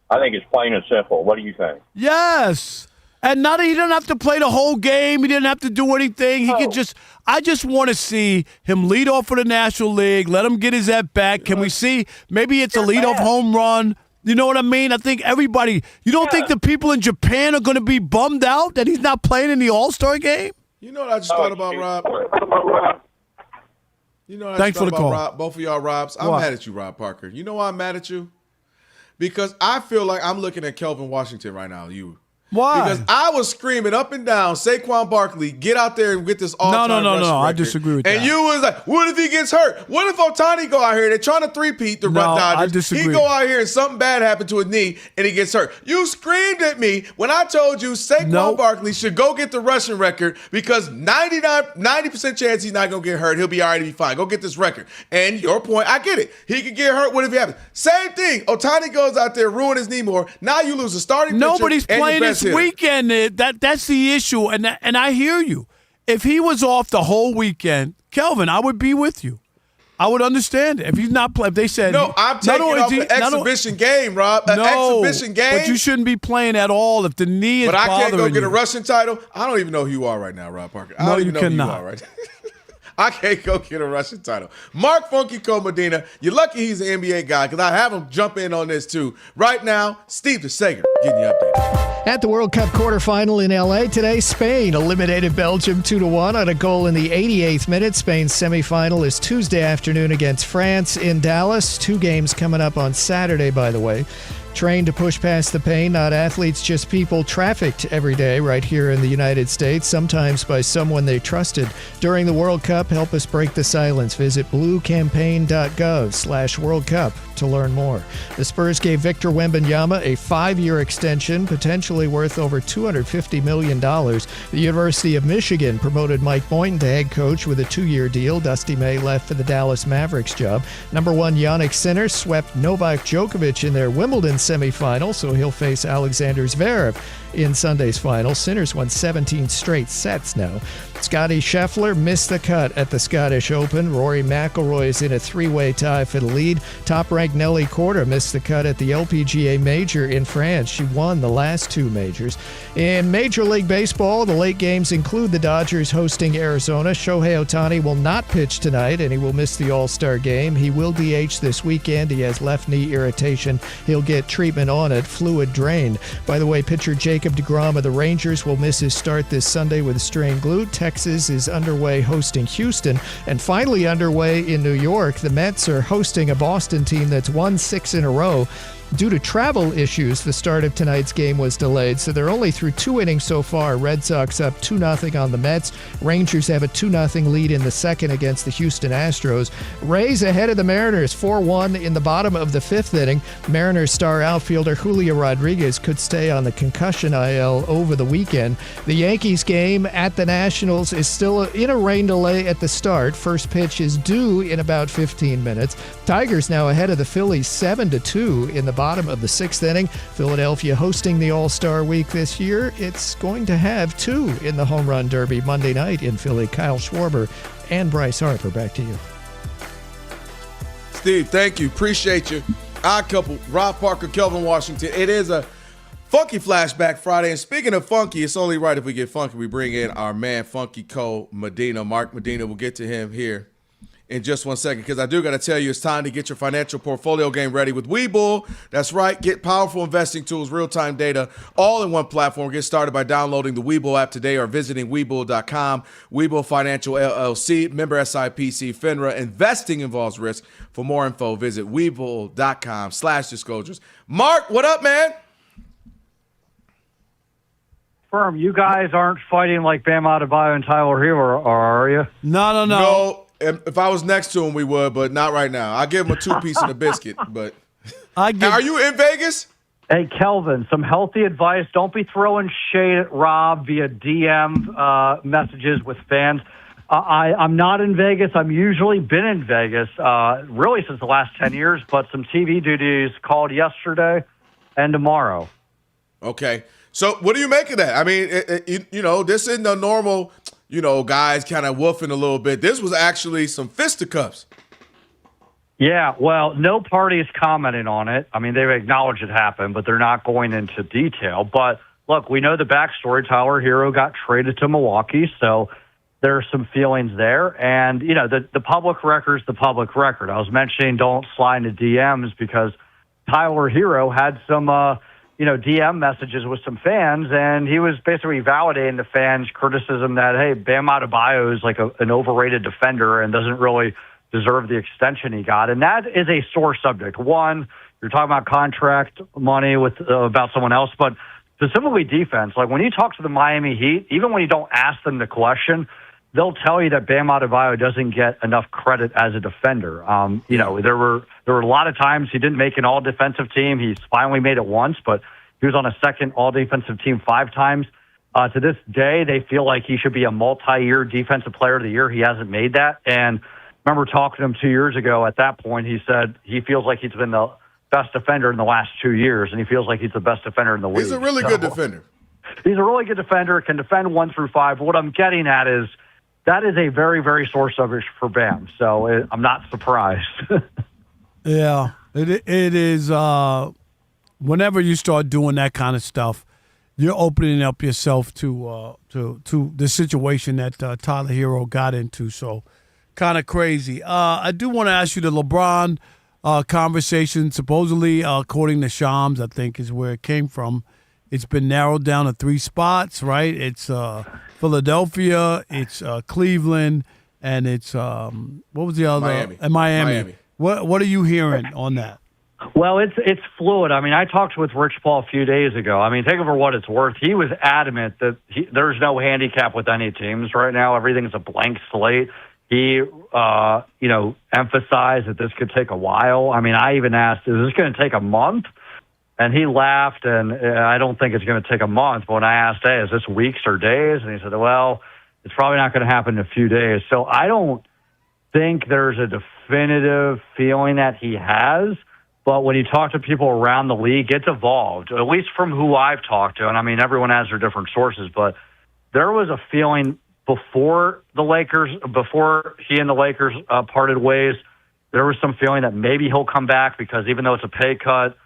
I think it's plain and simple. What do you think? Yes. And he doesn't have to play the whole game. He didn't have to do anything. He could just – I just want to see him lead off for the National League, let him get his at-bat. Can we see maybe it's a leadoff home run? You know what I mean? I think everybody – you don't think the people in Japan are going to be bummed out that he's not playing in the All-Star game? You know what I just thought about, Rob? You know what I Thanks just for thought the about, call. Rob? Both of y'all Robs. I'm mad at you, Rob Parker. You know why I'm mad at you? Because I feel like I'm looking at Kelvin Washington right now, you. Why? Because I was screaming up and down, Saquon Barkley, get out there and get this all-time rushing record. I disagree with that. And you was like, what if he gets hurt? What if Ohtani go out here? They're trying to three-peat the Dodgers. I disagree. He go out here and something bad happened to his knee and he gets hurt. You screamed at me when I told you Saquon Barkley should go get the rushing record because 90% chance he's not going to get hurt. He'll be all right, he'll be fine. Go get this record. And your point, I get it. He could get hurt. What if he happens? Same thing. Ohtani goes out there, ruin his knee more. Now you lose a starting pitcher. Nobody's playing this weekend. That's the issue, and I hear you. If he was off the whole weekend, Kelvin, I would be with you. I would understand it. If he's not playing, if they said no, I'm taking off the exhibition game, Rob. An exhibition game. But you shouldn't be playing at all if the knee is bothering you. But I can't go get a rushing title. I don't even know who you are right now, Rob Parker. I don't even know who you are right now. I can't go get a rushing title. Mark Funky Cole Medina, you're lucky he's an NBA guy because I have him jump in on this too. Right now, Steve DeSager getting you updated. At the World Cup quarterfinal in L.A. today, Spain eliminated Belgium 2-1 on a goal in the 88th minute. Spain's semifinal is Tuesday afternoon against France in Dallas. 2 games coming up on Saturday, by the way. Trained to push past the pain, not athletes, just people trafficked every day right here in the United States, sometimes by someone they trusted. During the World Cup, help us break the silence. Visit bluecampaign.gov/World Cup to learn more. The Spurs gave Victor Wembanyama a 5-year extension, potentially worth over $250 million. The University of Michigan promoted Mike Boynton to head coach with a 2-year deal. Dusty May left for the Dallas Mavericks job. Number 1 Yannick Sinner swept Novak Djokovic in their Wimbledon semifinal, so he'll face Alexander Zverev in Sunday's final. Sinners won 17 straight sets now. Scottie Scheffler missed the cut at the Scottish Open. Rory McIlroy is in a 3-way tie for the lead. Top-ranked Nelly Korda missed the cut at the LPGA Major in France. She won the last 2 majors. In Major League Baseball, the late games include the Dodgers hosting Arizona. Shohei Ohtani will not pitch tonight, and he will miss the All-Star game. He will DH this weekend. He has left knee irritation. He'll get treatment on it, fluid drain. By the way, pitcher Jacob deGrom of the Rangers will miss his start this Sunday with a strained glute. Texas is underway hosting Houston. And finally underway in New York, the Mets are hosting a Boston team that's won 6 in a row. Due to travel issues, the start of tonight's game was delayed, so they're only through 2 innings so far. Red Sox up 2-0 on the Mets. Rangers have a 2-0 lead in the second against the Houston Astros. Rays ahead of the Mariners 4-1 in the bottom of the 5th inning. Mariners star outfielder Julio Rodriguez could stay on the concussion IL over the weekend. The Yankees game at the Nationals is still in a rain delay at the start. First pitch is due in about 15 minutes. Tigers now ahead of the Phillies 7-2 in the bottom of the 6th inning. Philadelphia hosting the All-Star Week this year. It's going to have 2 in the Home Run Derby Monday night in Philly. Kyle Schwarber and Bryce Harper. Back to you. Steve, thank you. Appreciate you. Odd couple, Rob Parker, Kelvin Washington. It is a funky flashback Friday. And speaking of funky, it's only right if we get funky. We bring in our man, Funky Cole Medina. Mark Medina, we'll get to him here in just 1 second, because I do got to tell you, it's time to get your financial portfolio game ready with Webull. That's right. Get powerful investing tools, real-time data, all in one platform. Get started by downloading the Webull app today or visiting Webull.com. Webull Financial LLC, member SIPC, FINRA. Investing involves risk. For more info, visit Webull.com/disclosures. Mark, what up, man? Firm, you guys aren't fighting like Bam Adebayo and Tyler Hero, are you? No. No. If I was next to him, we would, but not right now. I'll give him a 2-piece and a biscuit. But are you in Vegas? Hey, Kelvin, some healthy advice. Don't be throwing shade at Rob via DM messages with fans. I'm not in Vegas. I've usually been in Vegas, really since the last 10 years, but some TV duties called yesterday and tomorrow. Okay. So what do you make of that? I mean, this isn't a normal, guys kind of woofing a little bit. This was actually some fisticuffs. Yeah, well, no party is commenting on it. I mean, they acknowledge it happened, but they're not going into detail. But look, we know the backstory. Tyler Hero got traded to Milwaukee, so there's some feelings there. And, you know, the public record's the public record. I was mentioning don't slide into DMs because Tyler Hero had some, DM messages with some fans, and he was basically validating the fans' criticism that, hey, Bam Adebayo is like an overrated defender and doesn't really deserve the extension he got. And that is a sore subject. One, you're talking about contract money with about someone else, but specifically defense. Like when you talk to the Miami Heat, even when you don't ask them the question, they'll tell you that Bam Adebayo doesn't get enough credit as a defender. There were a lot of times he didn't make an all-defensive team. He's finally made it once, but he was on a second all-defensive team 5 times. To this day, they feel like he should be a multi-year defensive player of the year. He hasn't made that. And I remember talking to him 2 years ago. At that point, he said he feels like he's been the best defender in the last 2 years, and he feels like he's the best defender in the league. He's a really good defender. He's a really good defender, can defend 1 through 5. What I'm getting at is that is a very, very sore subject for Bam, so I'm not surprised. Yeah, it is. Whenever you start doing that kind of stuff, you're opening up yourself to the situation that Tyler Hero got into. So, kind of crazy. I do want to ask you the LeBron conversation. Supposedly, according to Shams, I think is where it came from. It's been narrowed down to 3 spots, right? It's Philadelphia, it's Cleveland, and it's what was the other? Miami. Miami. What are you hearing on that? Well, it's fluid. I mean, I talked with Rich Paul a few days ago. I mean, take it for what it's worth. He was adamant that there's no handicap with any teams right now. Everything's a blank slate. He, emphasized that this could take a while. I mean, I even asked, is this going to take a month? And he laughed, and I don't think it's going to take a month. But when I asked, hey, is this weeks or days? And he said, well, it's probably not going to happen in a few days. So I don't think there's a definitive feeling that he has. But when you talk to people around the league, it's evolved, at least from who I've talked to. And, I mean, everyone has their different sources. But there was a feeling before he and the Lakers parted ways, there was some feeling that maybe he'll come back because even though it's a pay cut,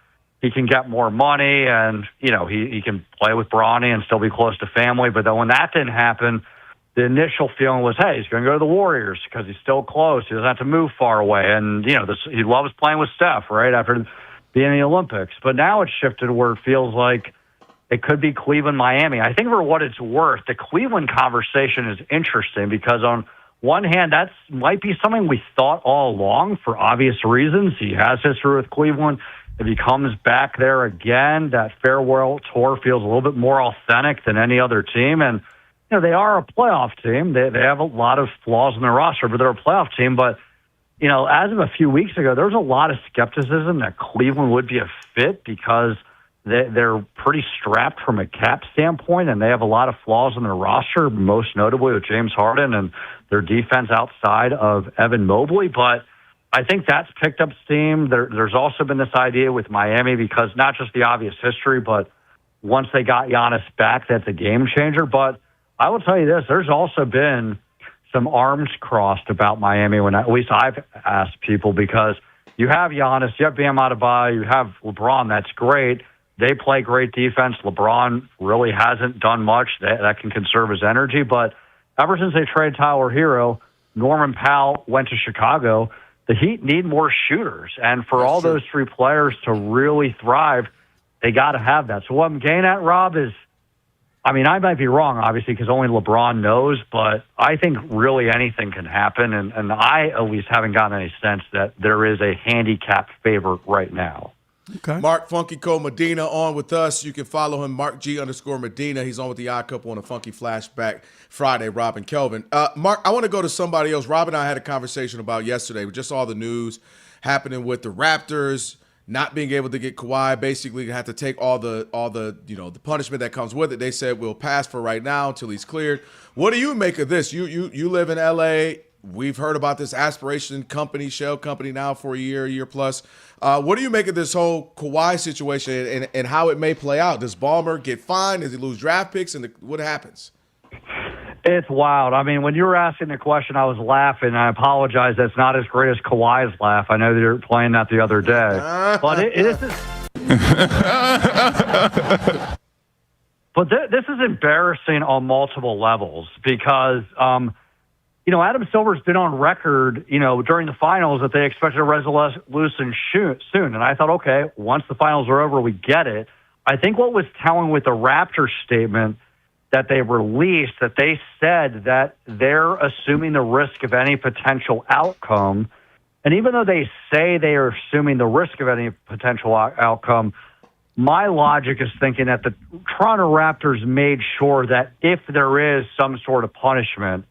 he can get more money and, he can play with Bronny and still be close to family. But then when that didn't happen, the initial feeling was, hey, he's going to go to the Warriors because he's still close. He doesn't have to move far away. And, he loves playing with Steph, right, after being in the Olympics. But now it's shifted where it feels like it could be Cleveland, Miami. I think for what it's worth, the Cleveland conversation is interesting because on one hand, that might be something we thought all along for obvious reasons. He has history with Cleveland. If he comes back there again, that farewell tour feels a little bit more authentic than any other team. And, they are a playoff team. They have a lot of flaws in their roster, but they're a playoff team. But, as of a few weeks ago, there was a lot of skepticism that Cleveland would be a fit because they're pretty strapped from a cap standpoint, and they have a lot of flaws in their roster, most notably with James Harden and their defense outside of Evan Mobley. But I think that's picked up steam. There's also been this idea with Miami because not just the obvious history, but once they got Giannis back, that's a game changer. But I will tell you this, there's also been some arms crossed about Miami when at least I've asked people because you have Giannis, you have Bam Adebayo, you have LeBron, that's great. They play great defense. LeBron really hasn't done much that can conserve his energy. But ever since they traded Tyler Hero, Norman Powell went to Chicago. The Heat need more shooters. And for all those 3 players to really thrive, they got to have that. So what I'm getting at, Rob, is, I mean, I might be wrong, obviously, because only LeBron knows, but I think really anything can happen. And I at least haven't gotten any sense that there is a handicap favorite right now. Okay. Mark Funky Cole Medina on with us. You can follow him, Mark G_Medina. He's on with the Odd Couple on a Funky Flashback Friday, Rob and Kelvin. Mark, I want to go to somebody else. Rob and I had a conversation about yesterday with just all the news happening with the Raptors not being able to get Kawhi. Basically, had to take all the the punishment that comes with it. They said we'll pass for right now until he's cleared. What do you make of this? You live in LA. We've heard about this aspiration company, shell company now for a year plus. What do you make of this whole Kawhi situation and how it may play out? Does Ballmer get fined? Does he lose draft picks? And what happens? It's wild. I mean, when you were asking the question, I was laughing. I apologize. That's not as great as Kawhi's laugh. I know that you're playing that the other day. But it is But this is embarrassing on multiple levels because, Adam Silver's been on record, during the finals that they expected a resolution soon. And I thought, okay, once the finals are over, we get it. I think what was telling with the Raptors statement that they released, that they said that they're assuming the risk of any potential outcome. And even though they say they are assuming the risk of any potential outcome, my logic is thinking that the Toronto Raptors made sure that if there is some sort of punishment,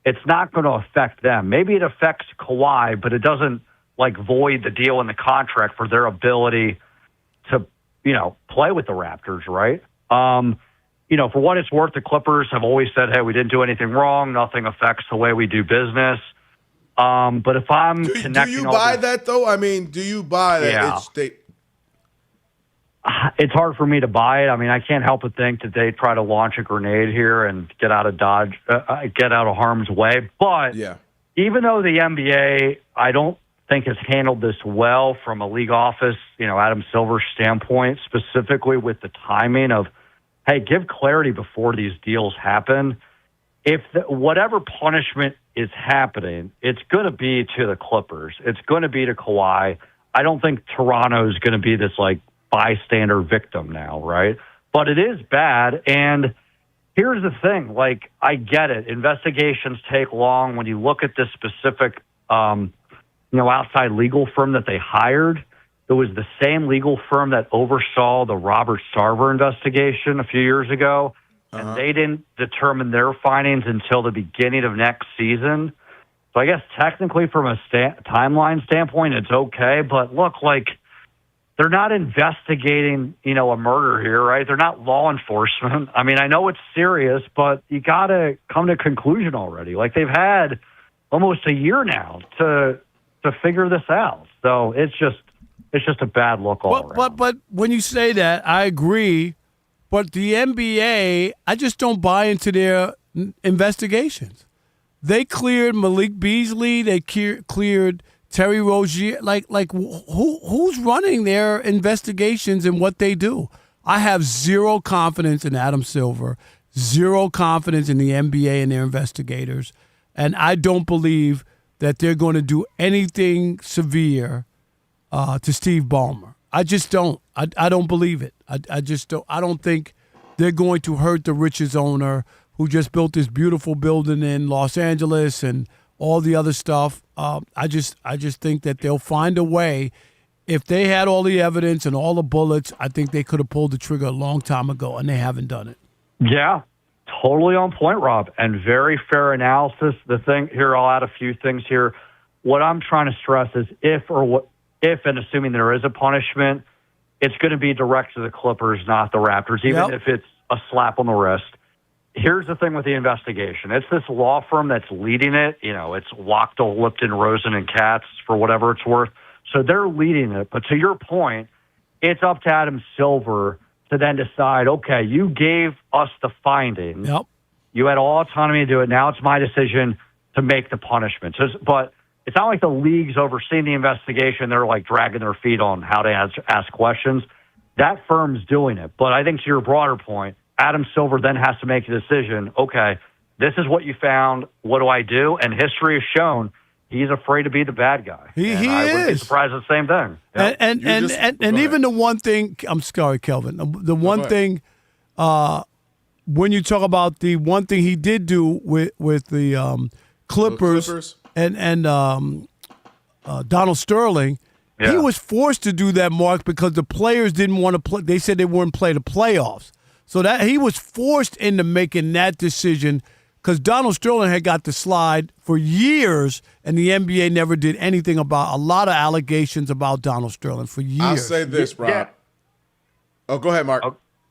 it's not going to affect them. Maybe it affects Kawhi, but it doesn't void the deal in the contract for their ability to, play with the Raptors, right? For what it's worth, the Clippers have always said, hey, we didn't do anything wrong. Nothing affects the way we do business. But if I'm connecting... Do you buy that, though? I mean, do you buy that? Yeah. It's hard for me to buy it. I mean, I can't help but think that they try to launch a grenade here and get out of harm's way. But even though the NBA, I don't think has handled this well from a league office, Adam Silver's standpoint, specifically with the timing of, hey, give clarity before these deals happen. If whatever punishment is happening, it's going to be to the Clippers. It's going to be to Kawhi. I don't think Toronto is going to be this bystander victim now, right? But it is bad. And here's the thing, I get it. Investigations take long. When you look at this specific, outside legal firm that they hired, it was the same legal firm that oversaw the Robert Sarver investigation a few years ago. And they didn't determine their findings until the beginning of next season. So I guess technically from a timeline standpoint, it's okay. But look, they're not investigating, a murder here, right? They're not law enforcement. I mean, I know it's serious, but you got to come to a conclusion already. They've had almost a year now to figure this out. So it's just a bad look all around. But when you say that, I agree. But the NBA, I just don't buy into their investigations. They cleared Malik Beasley. They cleared Terry Rozier. Who's running their investigations and what they do? I have zero confidence in Adam Silver, zero confidence in the NBA and their investigators, and I don't believe that they're going to do anything severe to Steve Ballmer. I just don't. I don't believe it. I just don't. I don't think they're going to hurt the richest owner who just built this beautiful building in Los Angeles and all the other stuff. I just think that they'll find a way. If they had all the evidence and all the bullets, I think they could have pulled the trigger a long time ago, and they haven't done it. Yeah, totally on point, Rob, and very fair analysis. The thing here, I'll add a few things here. What I'm trying to stress is if and assuming there is a punishment, it's going to be direct to the Clippers, not the Raptors, even if it's a slap on the wrist. Here's the thing with the investigation. It's this law firm that's leading it. It's Wachtell, Lipton, Rosen, and Katz, for whatever it's worth. So they're leading it. But to your point, it's up to Adam Silver to then decide, okay, you gave us the findings. Yep. You had all autonomy to do it. Now it's my decision to make the punishment. But it's not like the league's overseeing the investigation. They're dragging their feet on how to ask questions. That firm's doing it. But I think to your broader point, Adam Silver then has to make a decision. Okay, this is what you found. What do I do? And history has shown he's afraid to be the bad guy. He is. I wouldn't be surprised at the same thing. Yep. And even the one thing, I'm sorry, Kelvin, the one thing, when you talk about the one thing he did do with the Clippers. And Donald Sterling, he was forced to do that, Mark, because the players didn't want to play. They said they wouldn't play the playoffs. So that he was forced into making that decision because Donald Sterling had got the slide for years, and the NBA never did anything about a lot of allegations about Donald Sterling for years. I'll say this, Rob. Yeah. Oh, go ahead, Mark.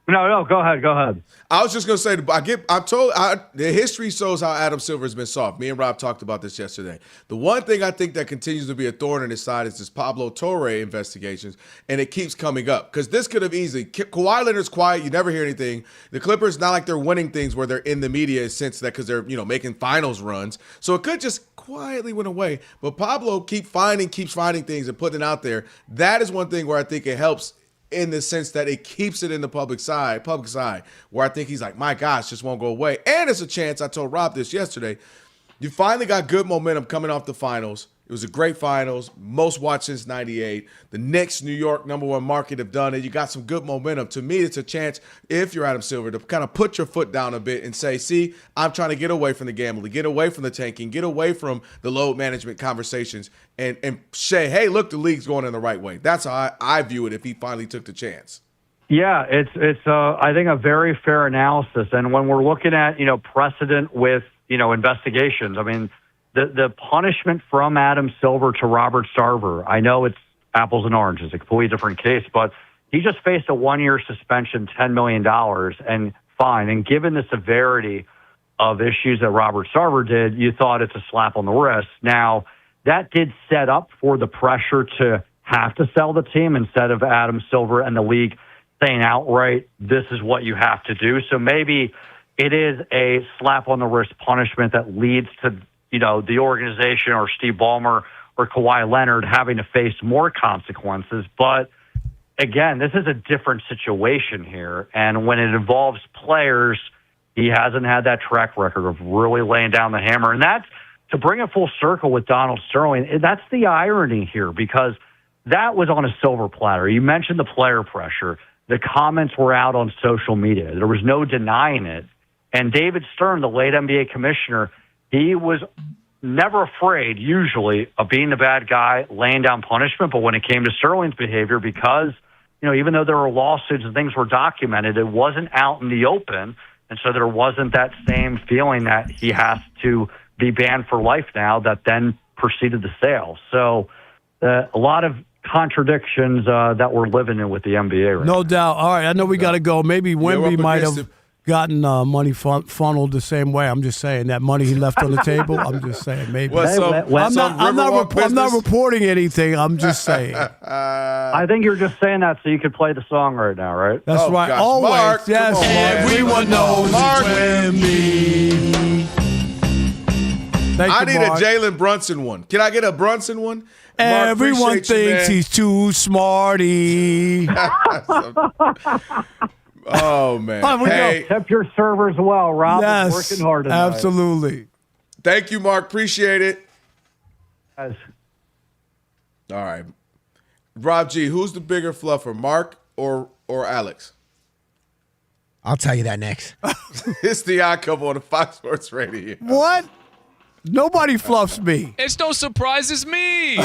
No, go ahead. I was just going to say, the history shows how Adam Silver has been soft. Me and Rob talked about this yesterday. The one thing I think that continues to be a thorn in his side is this Pablo Torre investigations, and it keeps coming up. Because this could have easily, Kawhi Leonard's quiet, you never hear anything. The Clippers, not like they're winning things where they're in the media since that because they're, making finals runs. So it could just quietly went away. But Pablo keeps finding things and putting it out there. That is one thing where I think it helps in the sense that it keeps it in the public eye, where I think he's like, my gosh, just won't go away. And it's a chance, I told Rob this yesterday, you finally got good momentum coming off the finals. It was a great finals, most watched since 98. The Knicks, New York, #1 market have done it. You got some good momentum. To me, it's a chance, if you're Adam Silver, to kind of put your foot down a bit and say, see, I'm trying to get away from the gambling, get away from the tanking, get away from the load management conversations, and say, hey, look, the league's going in the right way. That's how I view it if he finally took the chance. Yeah, it's I think a very fair analysis. And when we're looking at, precedent with, investigations, I mean, the punishment from Adam Silver to Robert Sarver, I know it's apples and oranges, a completely different case, but he just faced a 1-year suspension, $10 million and fine. And given the severity of issues that Robert Sarver did, you thought it's a slap on the wrist. Now, that did set up for the pressure to have to sell the team instead of Adam Silver and the league saying outright, this is what you have to do. So maybe it is a slap on the wrist punishment that leads to, the organization or Steve Ballmer or Kawhi Leonard having to face more consequences. But again, this is a different situation here. And when it involves players, he hasn't had that track record of really laying down the hammer. And that's, to bring it full circle with Donald Sterling, that's the irony here, because that was on a silver platter. You mentioned the player pressure. The comments were out on social media. There was no denying it. And David Stern, the late NBA commissioner, he was never afraid, usually, of being the bad guy, laying down punishment. But when it came to Sterling's behavior, because, even though there were lawsuits and things were documented, it wasn't out in the open. And so there wasn't that same feeling that he has to be banned for life now that then preceded the sale. So a lot of contradictions that we're living in with the NBA right now. No doubt. All right, I know we got to go. Maybe Wemby might have gotten money funneled the same way. I'm just saying that money he left on the table. I'm just saying maybe. I'm not reporting anything. I'm just saying. I think you're just saying that so you could play the song right now, right? That's right. Gosh. Always. Mark, yes. Everyone knows Wemby. I need a Jaylen Brunson one. Can I get a Brunson one? Mark, everyone thinks he's too smarty. Oh, man. Hey, tip your servers well, Rob. Yes, working hard tonight. Absolutely. Thank you, Mark. Appreciate it. Yes. All right. Rob G, who's the bigger fluffer, Mark or Alex? I'll tell you that next. It's the Odd Couple on the Fox Sports Radio. What? Nobody fluffs me. It's no surprise, it's me.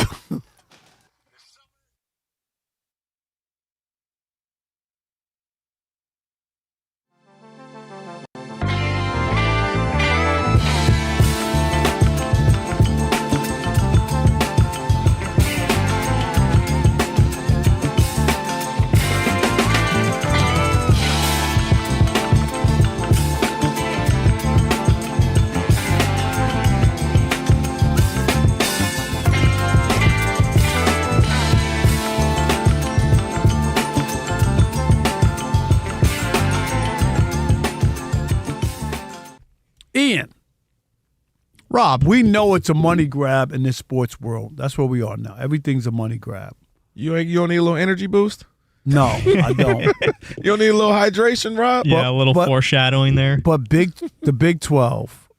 Ian. Rob, we know it's a money grab in this sports world. That's where we are now. Everything's a money grab. You don't need a little energy boost? No, I don't. You don't need a little hydration, Rob? Yeah, a little foreshadowing there. But the Big 12,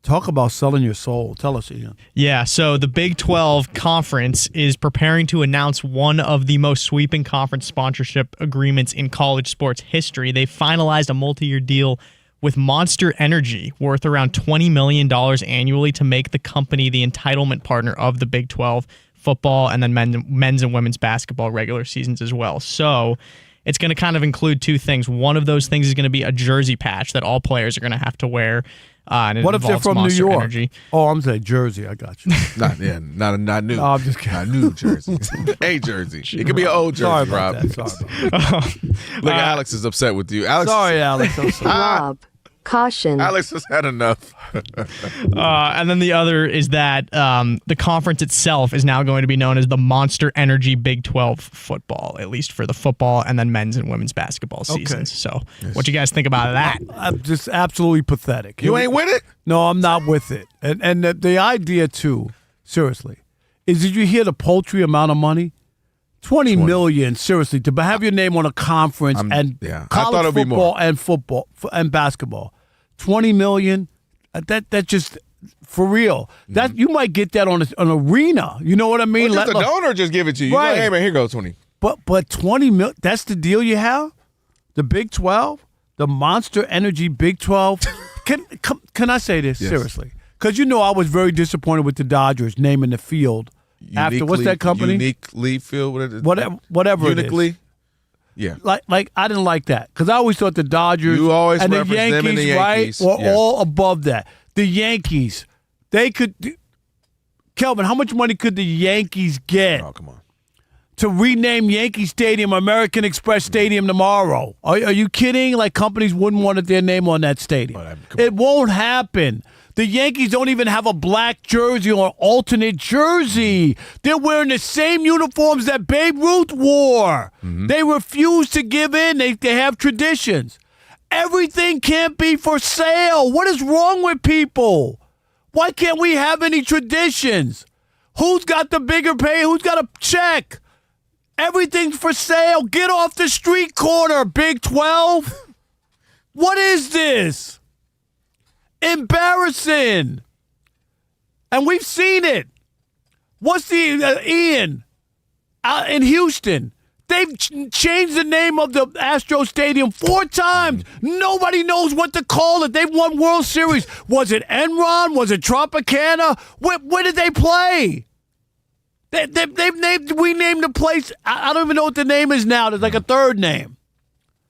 talk about selling your soul. Tell us, Ian. Yeah, so the Big 12 Conference is preparing to announce one of the most sweeping conference sponsorship agreements in college sports history. They finalized a multi-year deal with Monster Energy, worth around $20 million annually, to make the company the entitlement partner of the Big 12 football and then men's and women's basketball regular seasons as well. So it's going to kind of include two things. One of those things is going to be a jersey patch that all players are going to have to wear. And what if they're from Monster New York? Energy. Oh, I'm saying Jersey. I got you. Not new. No, I'm just kidding. Not new jersey. A jersey. It could be an old jersey, Sorry Rob. about that. Sorry about that. Look, Alex is upset with you. Alex. Sorry, Alex. I'm sorry. Rob, caution. Alex has had enough. And then the other is that the conference itself is now going to be known as the Monster Energy Big 12 football, at least for the football and then men's and women's basketball seasons. So what you guys think about that? Just absolutely pathetic. You ain't with it? No, I'm not with it. And the idea, too, seriously, is did you hear the paltry amount of money? $20 million, seriously, to have your name on a conference and college football and basketball. $20 million, that just for real. That you might get that on an arena. You know what I mean? Or just a donor just give it to you. Right. Like, hey man, here goes 20. But $20 million, that's the deal you have? The Big 12, the Monster Energy Big 12. Can I say this seriously? Because you know I was very disappointed with the Dodgers naming the field after what's that company? Uniquely Field, whatever Uniquely. it is. Yeah. Like I didn't like that because I always thought the Dodgers you always and the reference Yankees, them and the Yankees. right, were all above that. The Yankees, they could. Kelvin, how much money could the Yankees get? Oh, come on. To rename Yankee Stadium American Express Stadium tomorrow. Are you kidding? Like companies wouldn't want their name on that stadium. It won't happen. The Yankees don't even have a black jersey or alternate jersey. They're wearing the same uniforms that Babe Ruth wore. Mm-hmm. They refuse to give in. They have traditions. Everything can't be for sale. What is wrong with people? Why can't we have any traditions? Who's got the bigger pay? Who's got a check? Everything's for sale. Get off the street corner, Big 12. What is this? Embarrassing. And we've seen it. What's the Ian in Houston? They've changed the name of the Astro Stadium 4 times. Nobody knows what to call it. They've won World Series. Was it Enron? Was it Tropicana? Where did they play? We named the place. I don't even know what the name is now. There's like a third name.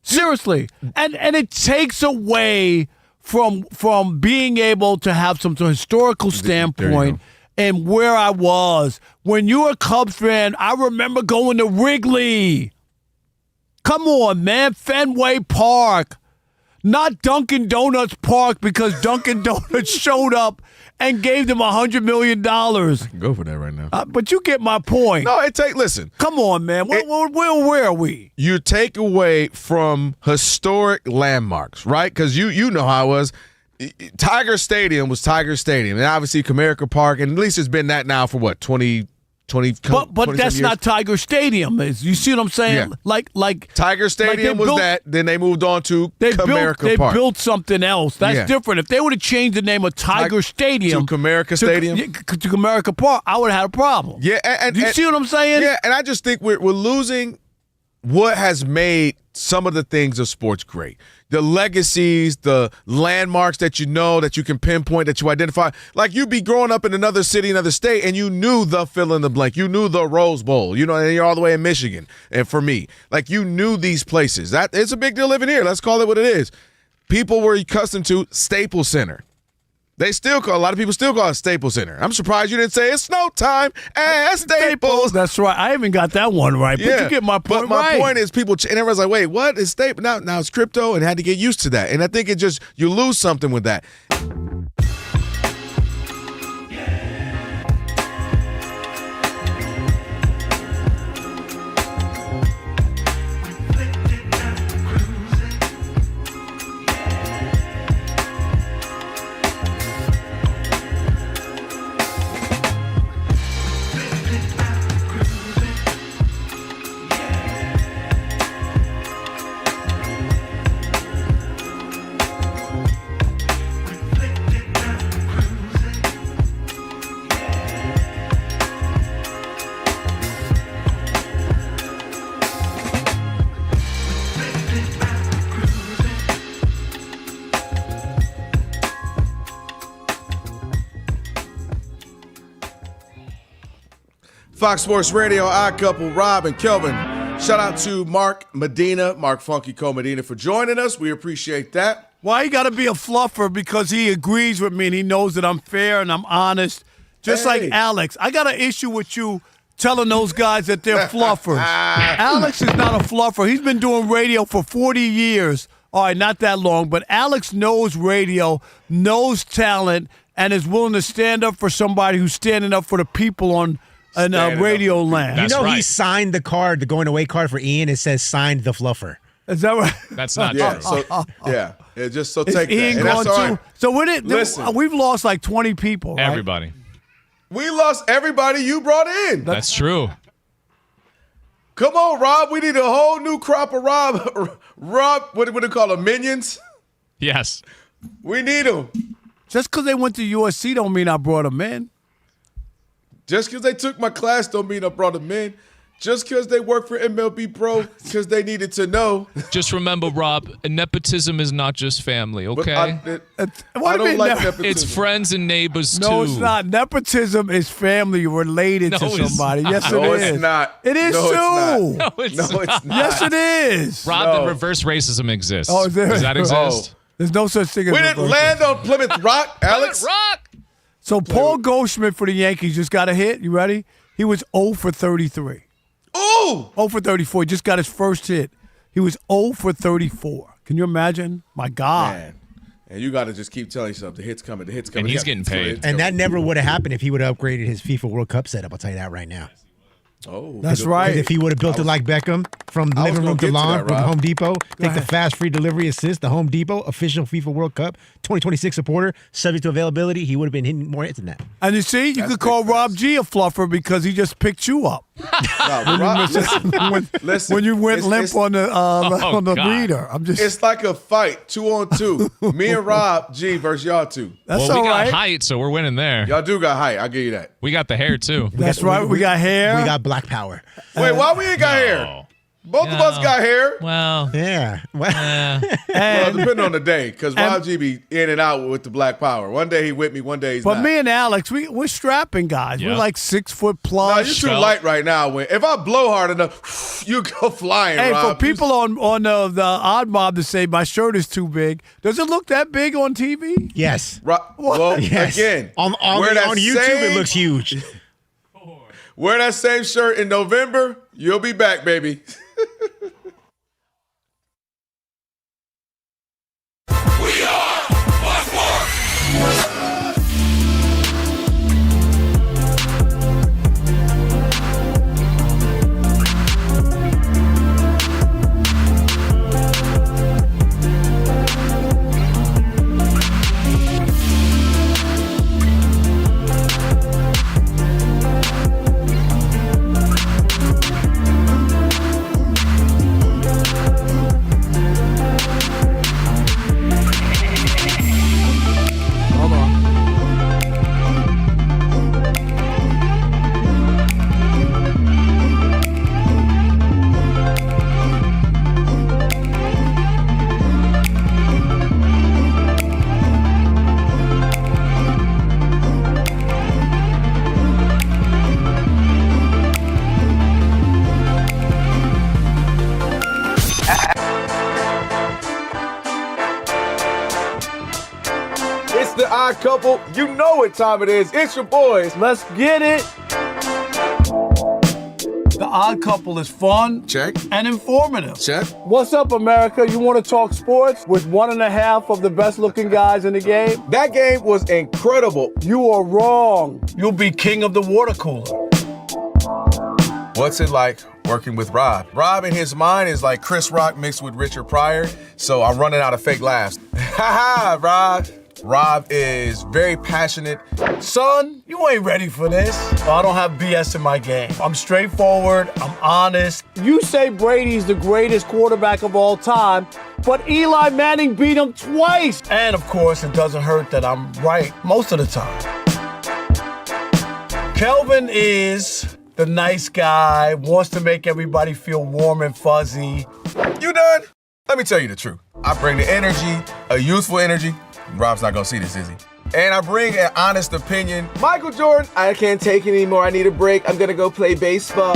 Seriously. And it takes away from being able to have some historical standpoint and where I was. When you were a Cubs fan, I remember going to Wrigley. Come on, man. Fenway Park. Not Dunkin' Donuts Park because Dunkin' Donuts showed up and gave them $100 million. I can go for that right now. But you get my point. No, listen. Come on, man. Where are we? You take away from historic landmarks, right? Because you know how it was. Tiger Stadium was Tiger Stadium. And obviously Comerica Park, and at least it's been that now for what, 20 But that's years? Not Tiger Stadium. You see what I'm saying? Yeah. Like Tiger Stadium was that. Then they moved on to Comerica Park. They built something else. That's different. If they would have changed the name of Tiger Stadium to Comerica Stadium to Comerica Park, I would have had a problem. Yeah, and you see what I'm saying? Yeah, and I just think we're losing what has made some of the things of sports great. The legacies, the landmarks that you know, that you can pinpoint, that you identify. Like you'd be growing up in another city, another state, and you knew the fill in the blank. You knew the Rose Bowl, and you're all the way in Michigan. And for me, like you knew these places. That it's a big deal living here. Let's call it what it is. People were accustomed to Staples Center. A lot of people still call it Staples Center. I'm surprised you didn't say it's snow time at Staples. That's right. I even got that one right. But you get my point. But my point is people, and everyone's like, wait, what is Staples? Now it's crypto, and had to get used to that. And I think you lose something with that. Fox Sports Radio, Odd Couple, Rob and Kelvin. Shout out to Mark Medina, Mark Funky Co. Medina, for joining us. We appreciate that. Why you got to be a fluffer? Because he agrees with me and he knows that I'm fair and I'm honest. Just like Alex. I got an issue with you telling those guys that they're fluffers. Alex is not a fluffer. He's been doing radio for 40 years. All right, not that long, but Alex knows radio, knows talent, and is willing to stand up for somebody who's standing up for the people on radio land. He signed the card, the going away card for Ian. It says signed the fluffer. Is that right? That's not Yeah, true. so just so take Ian that. gone That's all too? right. So Listen, we've lost like 20 people, right? Everybody. we lost everybody you brought in. That's true. Come on, Rob. We need a whole new crop of Rob, what do you call them, minions? Yes. We need them. Just because they went to USC don't mean I brought them in. Just because they took my class don't mean I brought them in. Just because they work for MLB Pro, because they needed to know. Just remember, Rob, nepotism is not just family, okay? I don't like nepotism. It's friends and neighbors, too. No, it's not. Nepotism is family related to somebody. Yes, no, it is. It's not. It is, no, too. It's not. No, it's not. Yes, it is. Rob, the reverse racism exists. Oh, does that exist? There's no such thing as We didn't land on Plymouth Rock, Alex. Rock! So Paul Goldschmidt for the Yankees just got a hit. You ready? He was 0 for 33. Ooh! 0 for 34. He just got his first hit. He was 0 for 34. Can you imagine? My God. Man. And you got to just keep telling yourself the hit's coming, the hit's coming. And he's getting paid. And that never would have happened if he would have upgraded his FIFA World Cup setup. I'll tell you that right now. Oh, that's right. If he would have built it like Beckham from living room to lawn from Home Depot, take the fast free delivery assist, the Home Depot official FIFA World Cup 2026 supporter, subject to availability, he would have been hitting more hits than that. And you see, you could call Rob G a fluffer because he just picked you up. When you went limp on the reader. It's like a fight, 2-on-2. Me and Rob G versus y'all two. That's we all got right. height, so we're winning there. Y'all do got height. I'll give you that. We got the hair, too. That's right. We got hair. We got black power. Wait, why we ain't got hair? Both of us got hair. Well, yeah. Well, depending on the day, because Rob G be in and out with the black power. One day he with me, one day he's But not. me and Alex, we're strapping guys. Yeah. We're like 6 foot plus. No, you're too light right now. If I blow hard enough, you go flying, Hey, Rob. for people on the Odd Mob to say my shirt is too big, does it look that big on TV? Yes. Well, Yes. again, On YouTube, it looks huge. Wear that same shirt in November, you'll be back, baby. We are Fox Sports. It's the Odd Couple. You know what time it is. It's your boys. Let's get it. The Odd Couple is fun. Check. And informative. Check. What's up, America? You want to talk sports with 1.5 of the best-looking guys in the game? That game was incredible. You are wrong. You'll be king of the water cooler. What's it like working with Rob? Rob in his mind is like Chris Rock mixed with Richard Pryor, so I'm running out of fake laughs. Ha ha, Rob. Rob is very passionate. Son, you ain't ready for this. I don't have BS in my game. I'm straightforward. I'm honest. You say Brady's the greatest quarterback of all time, but Eli Manning beat him twice. And of course, it doesn't hurt that I'm right most of the time. Kelvin is the nice guy, wants to make everybody feel warm and fuzzy. You done? Let me tell you the truth. I bring the energy, a youthful energy. Rob's not gonna see this, is he? And I bring an honest opinion. Michael Jordan, I can't take it anymore. I need a break. I'm going to go play baseball.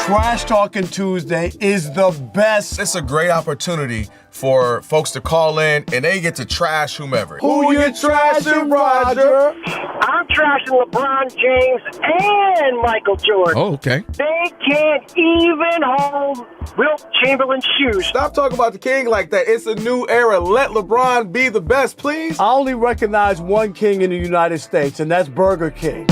Trash Talking Tuesday is the best. It's a great opportunity for folks to call in and they get to trash whomever. Who you trashing, Roger? I'm trashing LeBron James and Michael Jordan. Oh, okay. They can't even hold Wilt Chamberlain's shoes. Stop talking about the king like that. It's a new era. Let LeBron be the best, please. I only recognize one king in the United States, and that's Burger King.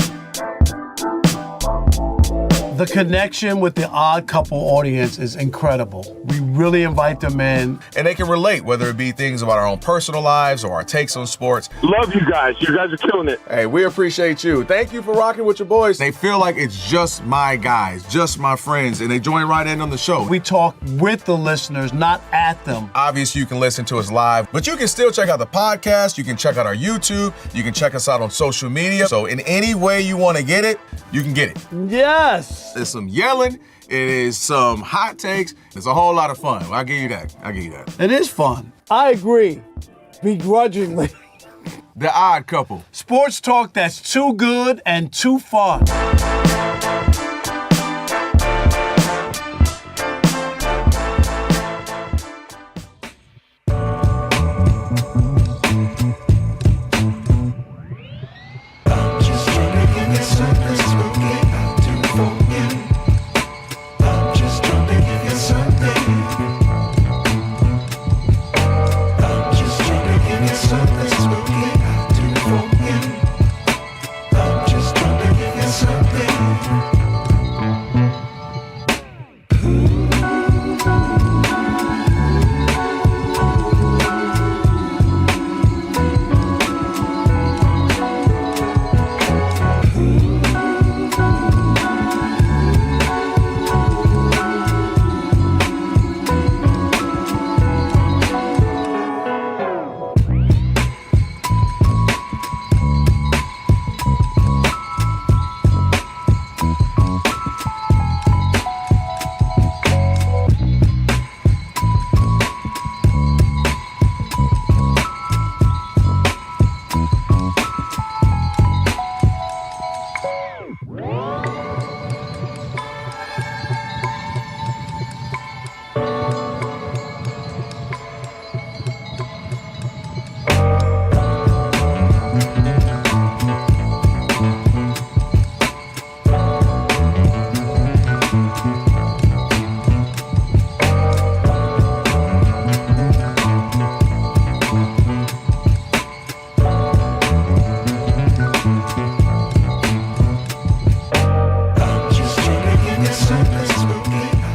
The connection with the Odd Couple audience is incredible. We really invite them in. And they can relate, whether it be things about our own personal lives or our takes on sports. Love you guys. You guys are killing it. Hey, we appreciate you. Thank you for rocking with your boys. They feel like it's just my guys, just my friends, and they join right in on the show. We talk with the listeners, not at them. Obviously, you can listen to us live, but you can still check out the podcast. You can check out our YouTube. You can check us out on social media. So in any way you want to get it, you can get it. Yes. There's some yelling. It is some hot takes. It's a whole lot of fun. I'll give you that. It is fun. I agree. Begrudgingly. The Odd Couple. Sports talk that's too good and too fun.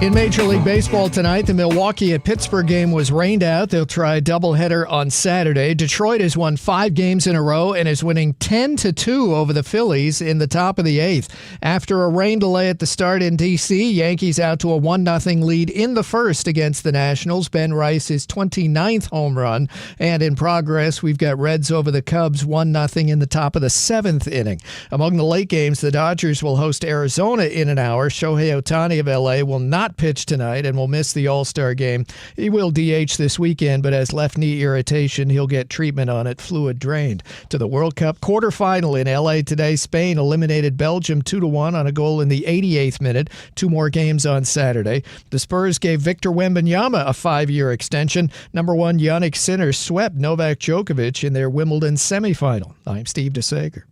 In Major League Baseball tonight, the Milwaukee at Pittsburgh game was rained out. They'll try a doubleheader on Saturday. Detroit has won 5 games in a row and is winning 10-2 over the Phillies in the top of the 8th. After a rain delay at the start in D.C., Yankees out to a 1-0 lead in the first against the Nationals. Ben Rice's 29th home run. And in progress, we've got Reds over the Cubs 1-0 in the top of the 7th inning. Among the late games, the Dodgers will host Arizona in an hour. Shohei Ohtani of L.A. will not pitch tonight and will miss the All-Star game. He will DH this weekend, but has left knee irritation. He'll get treatment on it, fluid drained. To the World Cup quarterfinal in L.A. today, Spain eliminated Belgium 2-1 on a goal in the 88th minute. 2 more games on Saturday. The Spurs gave Victor Wembanyama a 5-year extension. Number 1 Yannick Sinner swept Novak Djokovic in their Wimbledon semifinal. I'm Steve DeSager.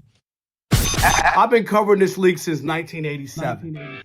I've been covering this league since 1987.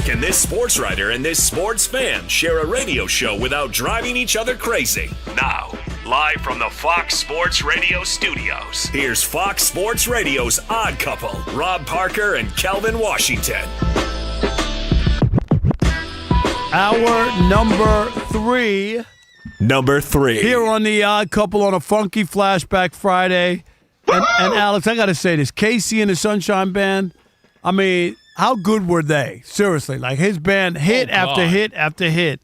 Can this sports writer and this sports fan share a radio show without driving each other crazy? Now, live from the Fox Sports Radio studios, here's Fox Sports Radio's Odd Couple, Rob Parker and Kelvin Washington. Our number 3. Number 3. Here on the Odd Couple on a funky Flashback Friday. And Alex, I got to say this. Casey and the Sunshine Band, I mean, how good were they? Seriously, like his band hit after hit after hit.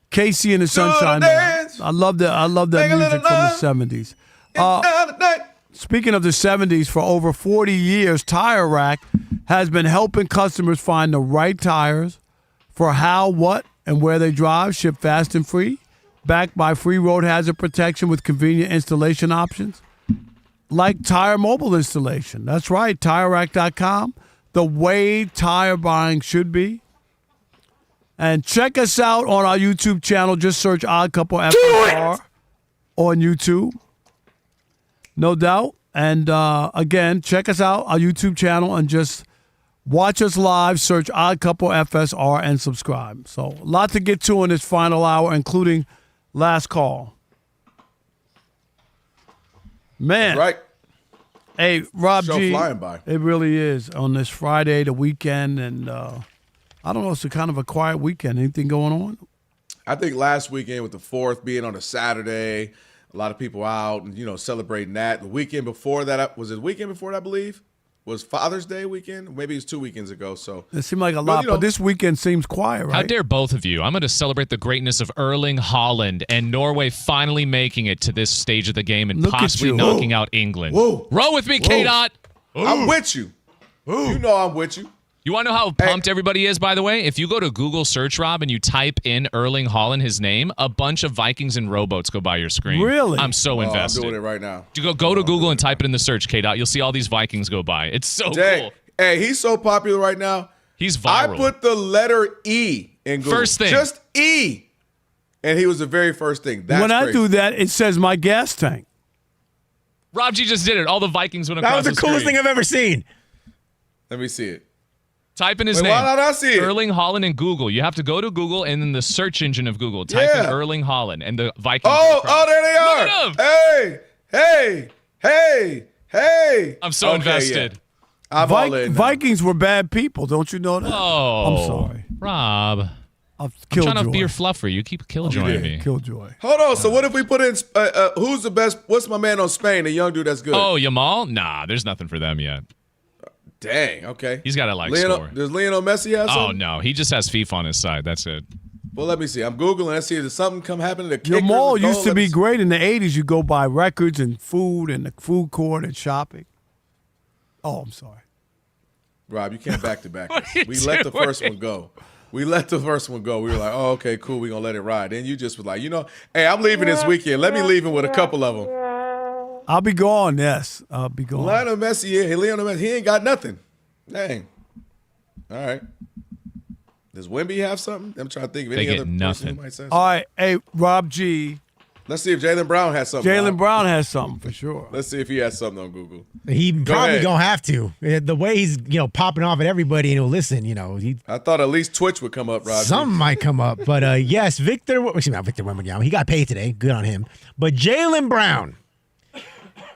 Casey and the Sunshine Band. I love that music from the 70s. Speaking of the 70s, for over 40 years, Tire Rack has been helping customers find the right tires for how, what, and where they drive, shipped fast and free, backed by free road hazard protection with convenient installation options, like Tire Mobile installation. That's right, TireRack.com, the way tire buying should be. And check us out on our YouTube channel. Just search Odd Couple FR. on YouTube. No doubt. And again, check us out, our YouTube channel, and just watch us live. Search Odd Couple FSR and subscribe. So a lot to get to in this final hour, including last call. Man. That's right. Hey, Rob Show G. flying by. It really is on this Friday, the weekend, and I don't know. It's a kind of a quiet weekend. Anything going on? I think last weekend with the 4th being on a Saturday, a lot of people out and, celebrating that. The weekend before that, was it the weekend before that, I believe? Was Father's Day weekend? Maybe it was 2 weekends ago. So It seemed like a lot, but this weekend seems quiet, right? How dare both of you? I'm going to celebrate the greatness of Erling Haaland and Norway finally making it to this stage of the game and Look at possibly you. knocking out England. Whoa. Roll with me, K-Dot. I'm with you. You know I'm with you. You want to know how pumped everybody is, by the way? If you go to Google search, Rob, and you type in Erling Haaland, his name, a bunch of Vikings and rowboats go by your screen. Really? I'm so invested. I'm doing it right now. You go to Google and type it in the search, K-Dot. You'll see all these Vikings go by. It's so cool. Hey, he's so popular right now. He's viral. I put the letter E in Google. First thing. Just E. And he was the very first thing. That's when I crazy. do that, it says my gas tank. Rob G just did it. All the Vikings went across That was the coolest screen. thing I've ever seen. Let me see it. Type in his Wait, name. why don't I see it? Erling Haaland in Google. You have to go to Google and then the search engine of Google. Type in Erling Haaland and the Vikings. Oh, there they are. Look at him. Hey. I'm so invested. I'm all in now. Vikings were bad people. Don't you know that? Oh, I'm sorry. Rob. I'm Killjoy. trying to be your fluffer. You keep killjoying me. Killjoy. Hold on. So what if we put in who's the best? What's my man on Spain? The young dude that's good. Oh, Yamal? Nah, there's nothing for them yet. Dang. Okay. He's got to score. Does Lionel Messi have something? Oh, no. He just has FIFA on his side. That's it. Well, let me see. I'm Googling. Let's see if there's something come happen to the kicker. Your mall the goal. used to Let be me see. great in the 80s. You go buy records and food and the food court and shopping. Oh, I'm sorry. Rob, you can't back to back. What are you We let the doing? first one go. We let the first one go. We were like, oh, okay, cool. We're going to let it ride. Then you just was like, hey, I'm leaving this weekend. Let me leave him with a couple of them. I'll be gone, yes. I'll be gone. Lionel Messi, he ain't got nothing. Dang. All right. Does Wemby have something? I'm trying to think of any They get other person nothing. who might say something. All right. Hey, Rob G. Let's see if Jaylen Brown has something. Jaylen Rob. Brown has something for sure. Let's see if he has something on Google. He probably ahead. gonna have to. The way he's popping off at everybody and he'll listen. I thought at least Twitch would come up, Rob. Something might come up, but yes, not Victor Wembanyama. He got paid today. Good on him. But Jaylen Brown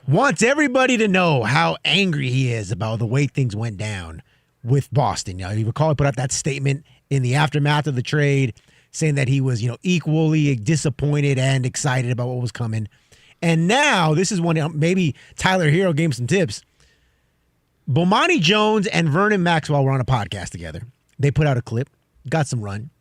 wants everybody to know how angry he is about the way things went down with Boston. You recall he put out that statement in the aftermath of the trade, saying that he was equally disappointed and excited about what was coming. And now this is when maybe Tyler Hero gave him some tips. Bomani Jones and Vernon Maxwell were on a podcast together. They put out a clip, got some run,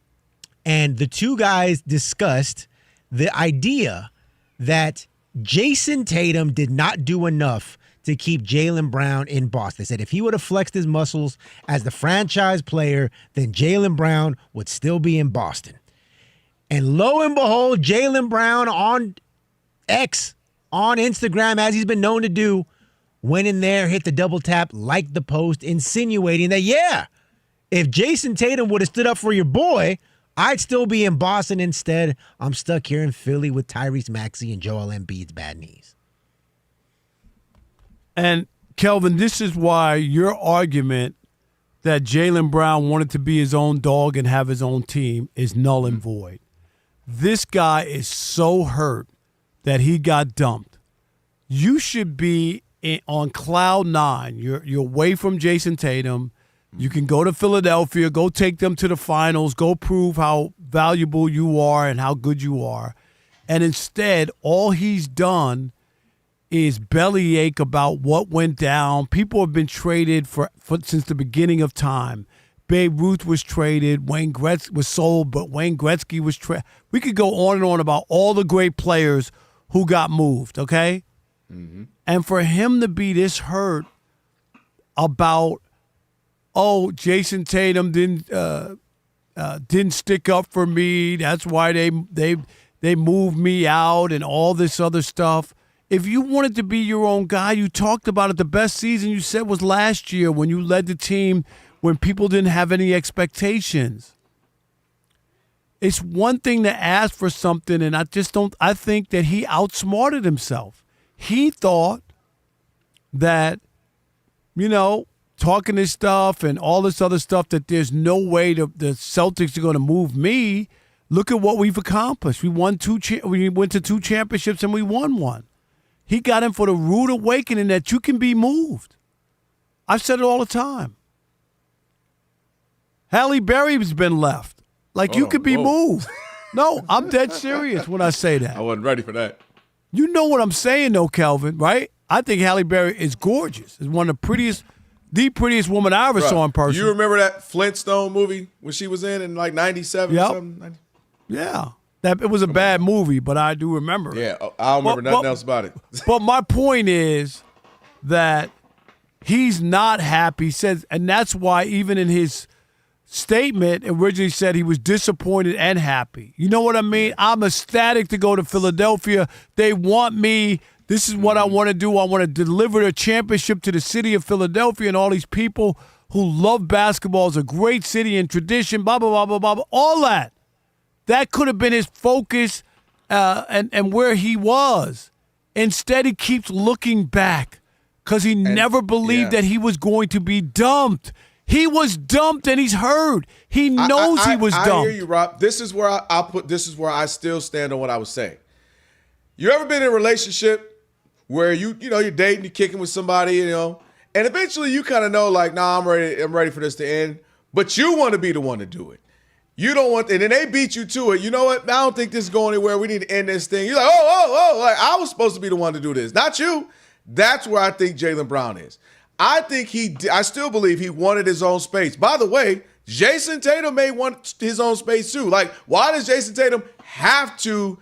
and the two guys discussed the idea that Jason Tatum did not do enough to keep Jaylen Brown in Boston. They said if he would have flexed his muscles as the franchise player, then Jaylen Brown would still be in Boston. And lo and behold, Jaylen Brown on X, on Instagram, as he's been known to do, went in there, hit the double tap, liked the post, insinuating that, if Jason Tatum would have stood up for your boy, I'd still be in Boston instead. I'm stuck here in Philly with Tyrese Maxey and Joel Embiid's bad knees. And, Kelvin, this is why your argument that Jaylen Brown wanted to be his own dog and have his own team is null and void. This guy is so hurt that he got dumped. You should be on cloud nine. You're away from Jason Tatum. You can go to Philadelphia, go take them to the finals, go prove how valuable you are and how good you are. And instead, all he's done is bellyache about what went down. People have been traded for since the beginning of time. Babe Ruth was traded. Wayne Gretzky was sold, but Wayne Gretzky was traded. We could go on and on about all the great players who got moved, okay? Mm-hmm. And for him to be this hurt about, Jason Tatum didn't stick up for me. That's why they moved me out and all this other stuff. If you wanted to be your own guy, you talked about it. The best season you said was last year when you led the team when people didn't have any expectations. it's one thing to ask for something, and I think that he outsmarted himself. He thought that, talking this stuff and all this other stuff, that there's no way the Celtics are going to move me. Look at what we've accomplished. We went to 2 championships and we won one. He got in for the rude awakening that you can be moved. I've said it all the time. Halle Berry's been left. You could be moved. No, I'm dead serious when I say that. I wasn't ready for that. You know what I'm saying, though, Kelvin, right? I think Halle Berry is gorgeous. Is one of the prettiest woman I ever saw in person. You remember that Flintstone movie when she was in 97 or something? Yeah. It was a bad movie, but I do remember it. Yeah, I don't remember nothing else about it. But my point is that he's not happy, and that's why even in his statement originally said he was disappointed and happy. You know what I mean? I'm ecstatic to go to Philadelphia. They want me. This is what I want to do. I want to deliver a championship to the city of Philadelphia and all these people who love basketball. It's a great city and tradition, blah, blah, blah, blah, blah, blah, all that. That could have been his focus and where he was. Instead, he keeps looking back because he never believed that he was going to be dumped. He was dumped and he's hurt. He knows he was dumped. I hear you, Rob. This is where this is where I still stand on what I was saying. You ever been in a relationship where you're dating, you're kicking with somebody, and eventually you kind of know, nah, I'm ready for this to end, but you want to be the one to do it. You don't want, and then they beat you to it. You know what? I don't think this is going anywhere. We need to end this thing. You're like, I was supposed to be the one to do this, not you. That's where I think Jaylen Brown is. I still believe he wanted his own space. By the way, Jason Tatum may want his own space too. Why does Jason Tatum have to,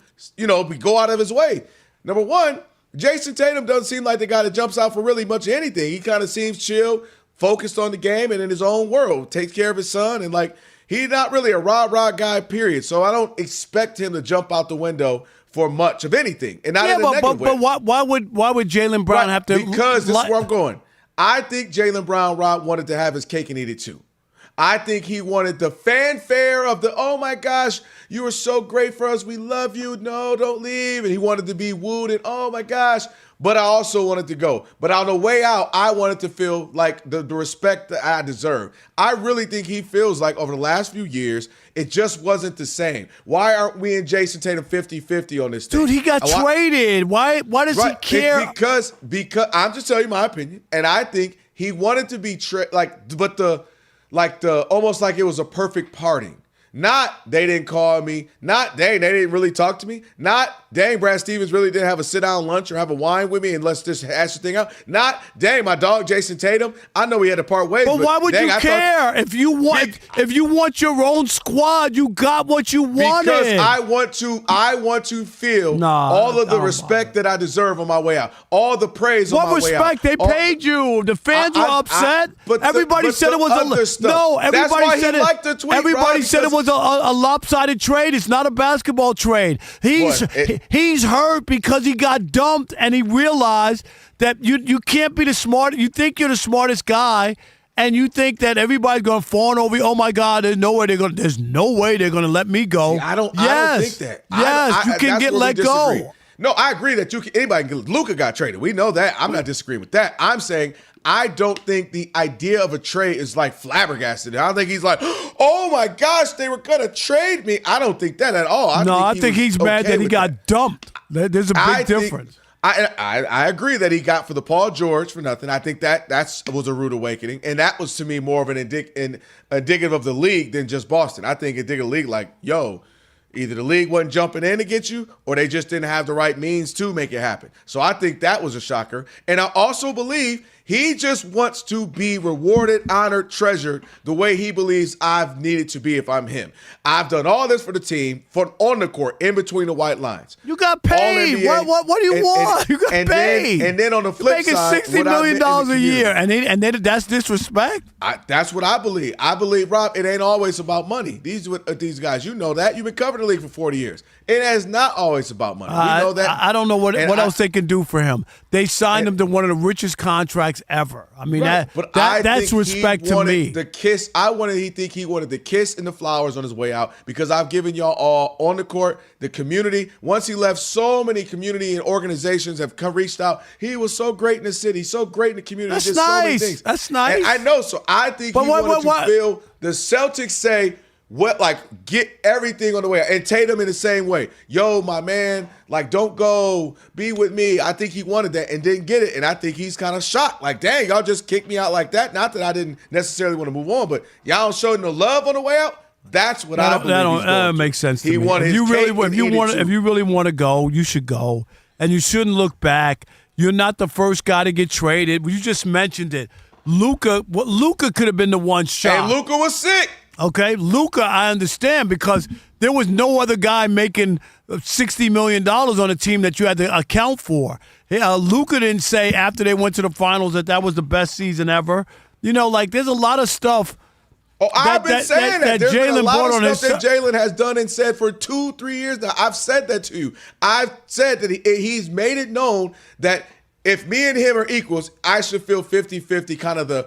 go out of his way? Number one, Jason Tatum doesn't seem like the guy that jumps out for really much of anything. He kind of seems chill, focused on the game and in his own world, takes care of his son, and he's not really a rah-rah guy, period. So I don't expect him to jump out the window for much of anything. And not in a negative way. But why would Jaylen Brown have to? Because this is where I'm going. I think Jaylen Brown, Rob, wanted to have his cake and eat it too. I think he wanted the fanfare of the, oh my gosh, you were so great for us. We love you. No, don't leave. And he wanted to be wooed and, oh my gosh. But I also wanted to go. But on the way out, I wanted to feel like the respect that I deserve. I really think he feels like over the last few years, it just wasn't the same. Why aren't we and Jason Tatum 50-50 on this thing? Dude, he got traded. Why does he care? Because I'm just telling you my opinion. And I think he wanted to be almost like it was a perfect parting. Not they didn't call me. Not dang, they didn't really talk to me. Not dang, Brad Stevens really didn't have a sit down lunch or have a wine with me and let's just hash the thing out. Not dang, my dog Jason Tatum. I know we had to part ways. But why would you care? If you want your own squad, you got what you wanted. Because I want to feel all of the respect that I deserve on my way out. All the praise on my way out. What respect? They paid you. The fans were upset. Everybody said it was Everybody said it. Liked the tweet, everybody said it was a lopsided trade. It's not a basketball trade. He's hurt because he got dumped and he realized that you can't be the smart. You think you're the smartest guy, and you think that everybody's going to fawn over you. Oh my God, there's no way they're going to let me go. See, I don't think that. Yes, you can get let go. No, I agree that anybody can. Luka got traded. We know that. I'm not disagreeing with that. I'm saying I don't think the idea of a trade is flabbergasted. I don't think he's like, oh my gosh, they were going to trade me. I don't think that at all. I think he's mad that he got dumped. There's a big difference. I agree that he got for the Paul George for nothing. I think that was a rude awakening. And that was, to me, more of an indicative of the league than just Boston. I think indicative of the league, either the league wasn't jumping in to get you or they just didn't have the right means to make it happen. So I think that was a shocker. And I also believe he just wants to be rewarded, honored, treasured the way he believes I've needed to be if I'm him. I've done all this for the team, on the court, in between the white lines. You got paid. What do you want? You got paid. And then on the flip side, $60 million a year, and then that's disrespect. That's what I believe. I believe, Rob, it ain't always about money. These guys, you know that. You've been covering the league for 40 years. It is not always about money. We know that. I don't know what else they can do for him. They signed him to one of the richest contracts ever. I mean, right. that's respect to me. The kiss. He wanted the kiss and the flowers on his way out because I've given y'all all on the court, the community. Once he left, so many community and organizations have reached out. He was so great in the city, so great in the community. That's did nice. So many things. That's nice. And I know. So I think he wanted to feel the Celtics say, get everything on the way out. And Tatum in the same way. Yo, my man, don't go, be with me. I think he wanted that and didn't get it. And I think he's kind of shocked. Dang, y'all just kicked me out like that. Not that I didn't necessarily want to move on, but y'all don't show no love on the way out. That's what I believe. That makes sense to me. Wanted if you really want to go, you should go. And you shouldn't look back. You're not the first guy to get traded. You just mentioned it. Luka could have been the one shot. And Luka was sick. Okay, Luka, I understand because there was no other guy making $60 million on a team that you had to account for. Luka didn't say after they went to the finals that was the best season ever. There's a lot of stuff. Oh, I've been saying that. There's been a lot of stuff that his Jaylen has done and said for 2-3 years now. I've said that to you. I've said that he's made it known that if me and him are equals, I should feel 50-50, kind of the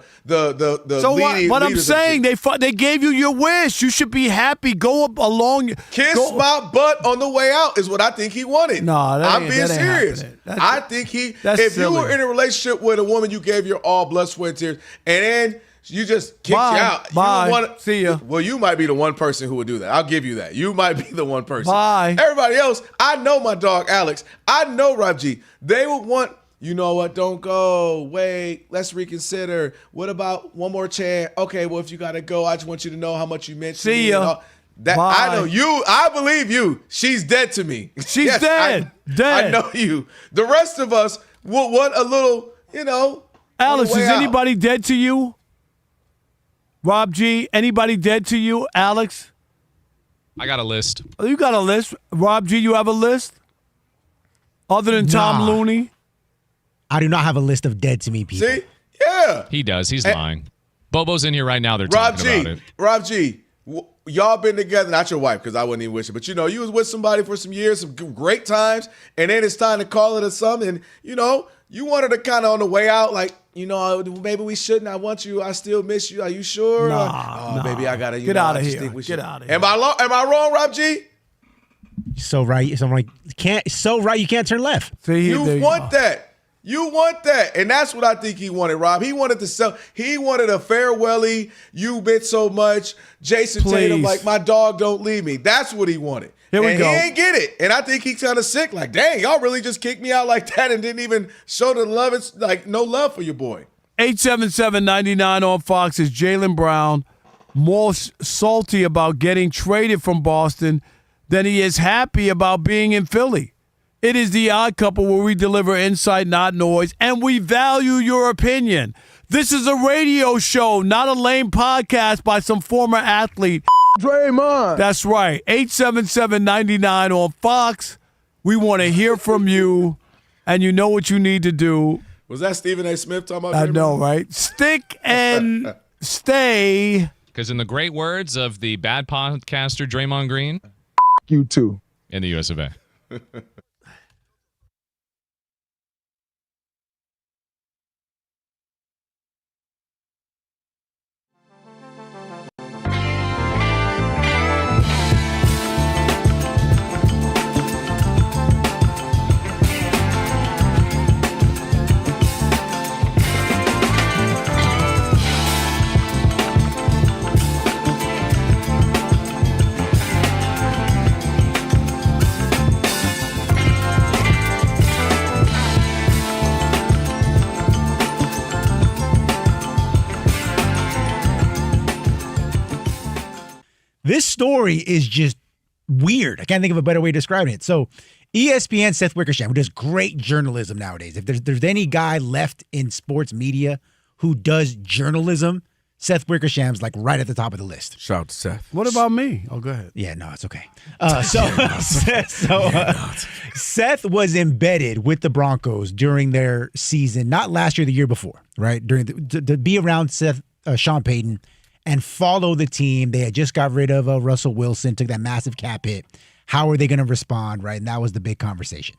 So leading. What I'm saying, they gave you your wish. You should be happy. Go up along. Kiss my butt on the way out is what I think he wanted. No, I'm being serious. I think if silly. you were in a relationship with a woman, you gave your all, blood, sweat, and tears, and then you just kicked you out. Bye. See ya. Well, you might be the one person who would do that. I'll give you that. You might be the one person. Bye. Everybody else, I know my dog Alex. I know Rob G. They would want. You know what? Don't go. Wait, let's reconsider. What about one more chance? Okay, well, if you got to go, I just want you to know how much you meant to me. See ya. That I know you. I believe you. She's dead to me. She's dead. Dead. I know you. The rest of us will want a little, Alice, is anybody dead to you? Rob G, anybody dead to you? Alex? I got a list. Oh, you got a list. Rob G, you have a list? Other than Tom Looney? I do not have a list of dead to me people. See? Yeah. He does. He's lying. Bobo's in here right now. They're talking about it. Rob G, y'all been together, not your wife, because I wouldn't even wish it, but you was with somebody for some years, some great times, and then it's time to call it a something. And, you wanted to kind of on the way out, maybe we shouldn't. I want you. I still miss you. Are you sure? Nah. Baby, I got to, Get out of here. Get out of here. Am I wrong, Rob G? So right. So I'm like, you can't turn left. See, you want that. You want that. And that's what I think he wanted, Rob. He wanted to sell. He wanted a farewell-y, you meant so much, Jason Tatum, my dog don't leave me. That's what he wanted. Here we go. He ain't get it. And I think he's kind of sick. Dang, y'all really just kicked me out like that and didn't even show the love. It's no love for your boy. 877-99 on Fox is Jaylen Brown more salty about getting traded from Boston than he is happy about being in Philly. It is The Odd Couple where we deliver insight, not noise, and we value your opinion. This is a radio show, not a lame podcast by some former athlete. Draymond. That's right. 877-99 on Fox. We want to hear from you, and you know what you need to do. Was that Stephen A. Smith talking about I Draymond? know, right? Stick and stay. Because in the great words of the bad podcaster Draymond Green, you too. In the US of A. This story is just weird. I can't think of a better way to describe it. So ESPN Seth Wickersham, who does great journalism nowadays. If there's any guy left in sports media who does journalism, Seth Wickersham's right at the top of the list. Shout out to Seth. What about me? Oh, go ahead. Yeah, no, it's okay. Seth was embedded with the Broncos during their season, not last year, the year before, right? To be around Sean Payton and follow the team. They had just got rid of Russell Wilson, took that massive cap hit. How are they going to respond, right? And that was the big conversation.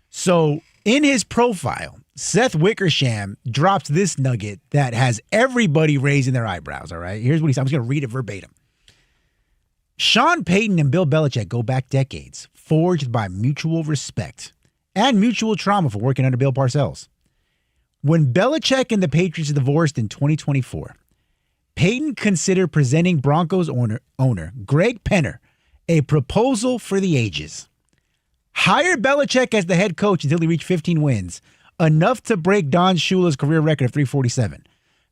So in his profile, Seth Wickersham drops this nugget that has everybody raising their eyebrows, all right? Here's what he said. I'm just going to read it verbatim. Sean Payton and Bill Belichick go back decades, forged by mutual respect and mutual trauma for working under Bill Parcells. When Belichick and the Patriots divorced in 2024, Payton considered presenting Broncos owner Greg Penner a proposal for the ages. Hire Belichick as the head coach until he reached 15 wins, enough to break Don Shula's career record of 347.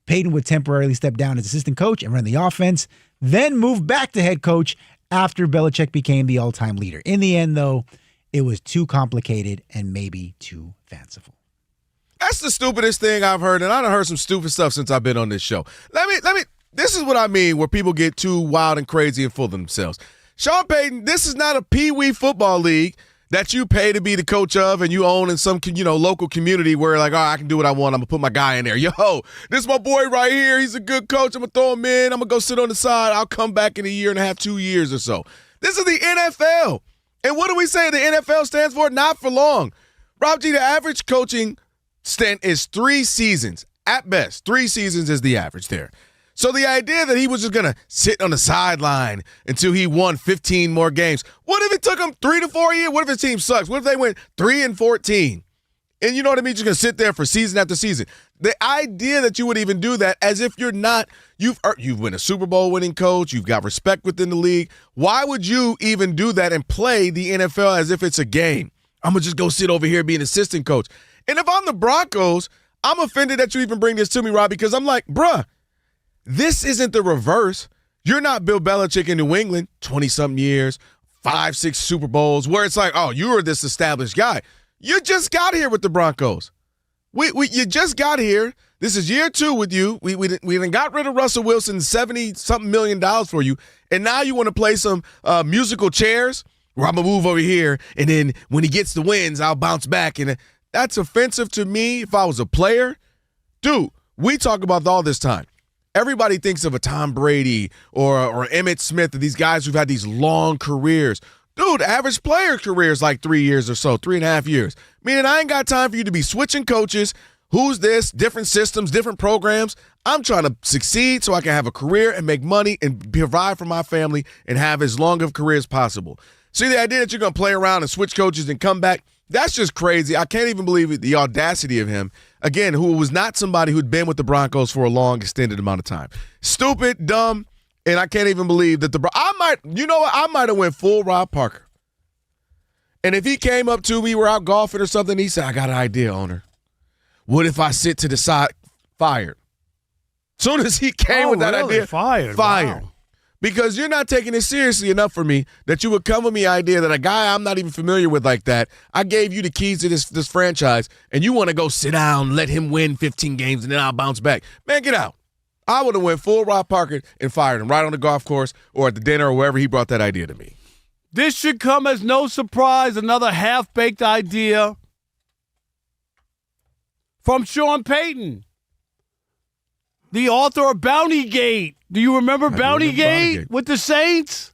Payton would temporarily step down as assistant coach and run the offense, then move back to head coach after Belichick became the all-time leader. In the end, though, it was too complicated and maybe too fanciful. That's the stupidest thing I've heard, and I've heard some stupid stuff since I've been on this show. This is what I mean where people get too wild and crazy and full of themselves. Sean Payton, this is not a pee-wee football league that you pay to be the coach of and you own in some, local community where like, I can do what I want. I'm going to put my guy in there. Yo, this is my boy right here. He's a good coach. I'm going to throw him in. I'm going to go sit on the side. I'll come back in a year and a half, 2 years or so. This is the NFL. And what do we say the NFL stands for? Not for long. Rob G, the average coaching stint is 3 seasons. At best, 3 seasons is the average there. So the idea that he was just going to sit on the sideline until he won 15 more games. What if it took him 3 to 4 years? What if his team sucks? What if they went 3-14? And you know what I mean? You're going to sit there for season after season. The idea that you would even do that as if you're not, you've been a Super Bowl winning coach, you've got respect within the league. Why would you even do that and play the NFL as if it's a game? I'm going to just go sit over here and be an assistant coach. And if I'm the Broncos, I'm offended that you even bring this to me, Rob, because I'm like, bruh, this isn't the reverse. You're not Bill Belichick in New England, 20-something years, 5-6 Super Bowls, where it's like, oh, you are this established guy. You just got here with the Broncos. You just got here. This is year 2 with you. We done got rid of Russell Wilson, $70-something million for you, and now you want to play some musical chairs where I'm going to move over here, and then when he gets the wins, I'll bounce back. And that's offensive to me if I was a player. Dude, we talk about all this time. Everybody thinks of a Tom Brady or Emmitt Smith, these guys who've had these long careers. Dude, average player career is like 3 years or so, 3.5 years. Meaning I ain't got time for you to be switching coaches. Who's this? Different systems, different programs. I'm trying to succeed so I can have a career and make money and provide for my family and have as long of a career as possible. See, the idea that you're going to play around and switch coaches and come back, that's just crazy. I can't even believe the audacity of him. Again, who was not somebody who'd been with the Broncos for a long, extended amount of time. Stupid, dumb, and I can't even believe that I might have went full Rob Parker. And if he came up to me, we're out golfing or something, he said, I got an idea, owner. What if I sit to the side? Fired. Soon as he came with that idea, fired. Wow. Because you're not taking it seriously enough for me that you would come with me idea that a guy I'm not even familiar with like that, I gave you the keys to this franchise, and you want to go sit down, let him win 15 games, and then I'll bounce back. Man, get out. I would have went full Rob Parker and fired him right on the golf course or at the dinner or wherever he brought that idea to me. This should come as no surprise. Another half-baked idea from Sean Payton, the author of Bounty Gate. Do you remember Bounty Gate with the Saints?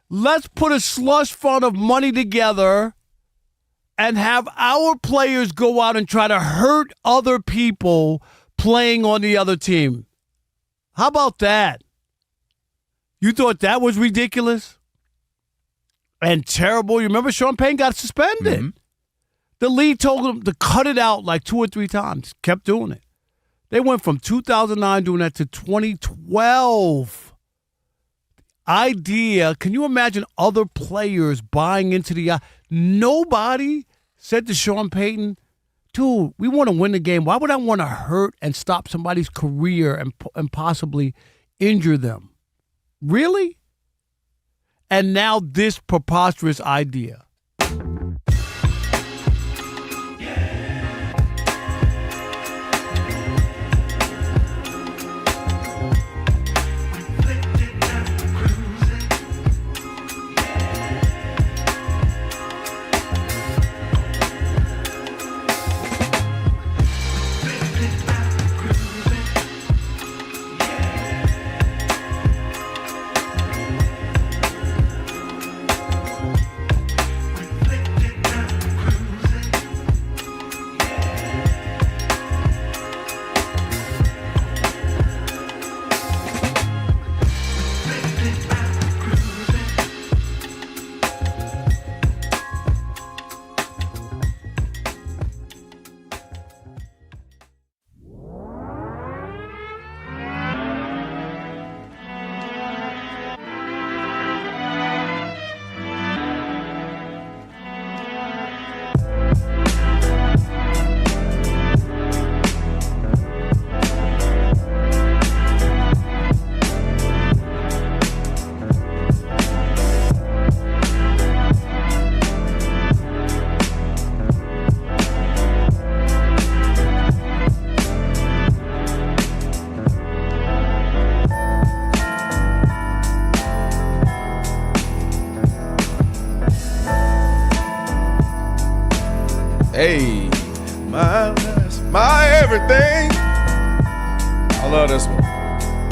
Let's put a slush fund of money together and have our players go out and try to hurt other people playing on the other team. How about that? You thought that was ridiculous and terrible? You remember Sean Payton got suspended. Mm-hmm. The league told him to cut it out like 2 or 3 times. Kept doing it. They went from 2009 doing that to 2012. Idea, can you imagine other players buying into the... Nobody said to Sean Payton, dude, we want to win the game. Why would I want to hurt and stop somebody's career and possibly injure them? Really? And now this preposterous idea. Hey, my everything. I love this one.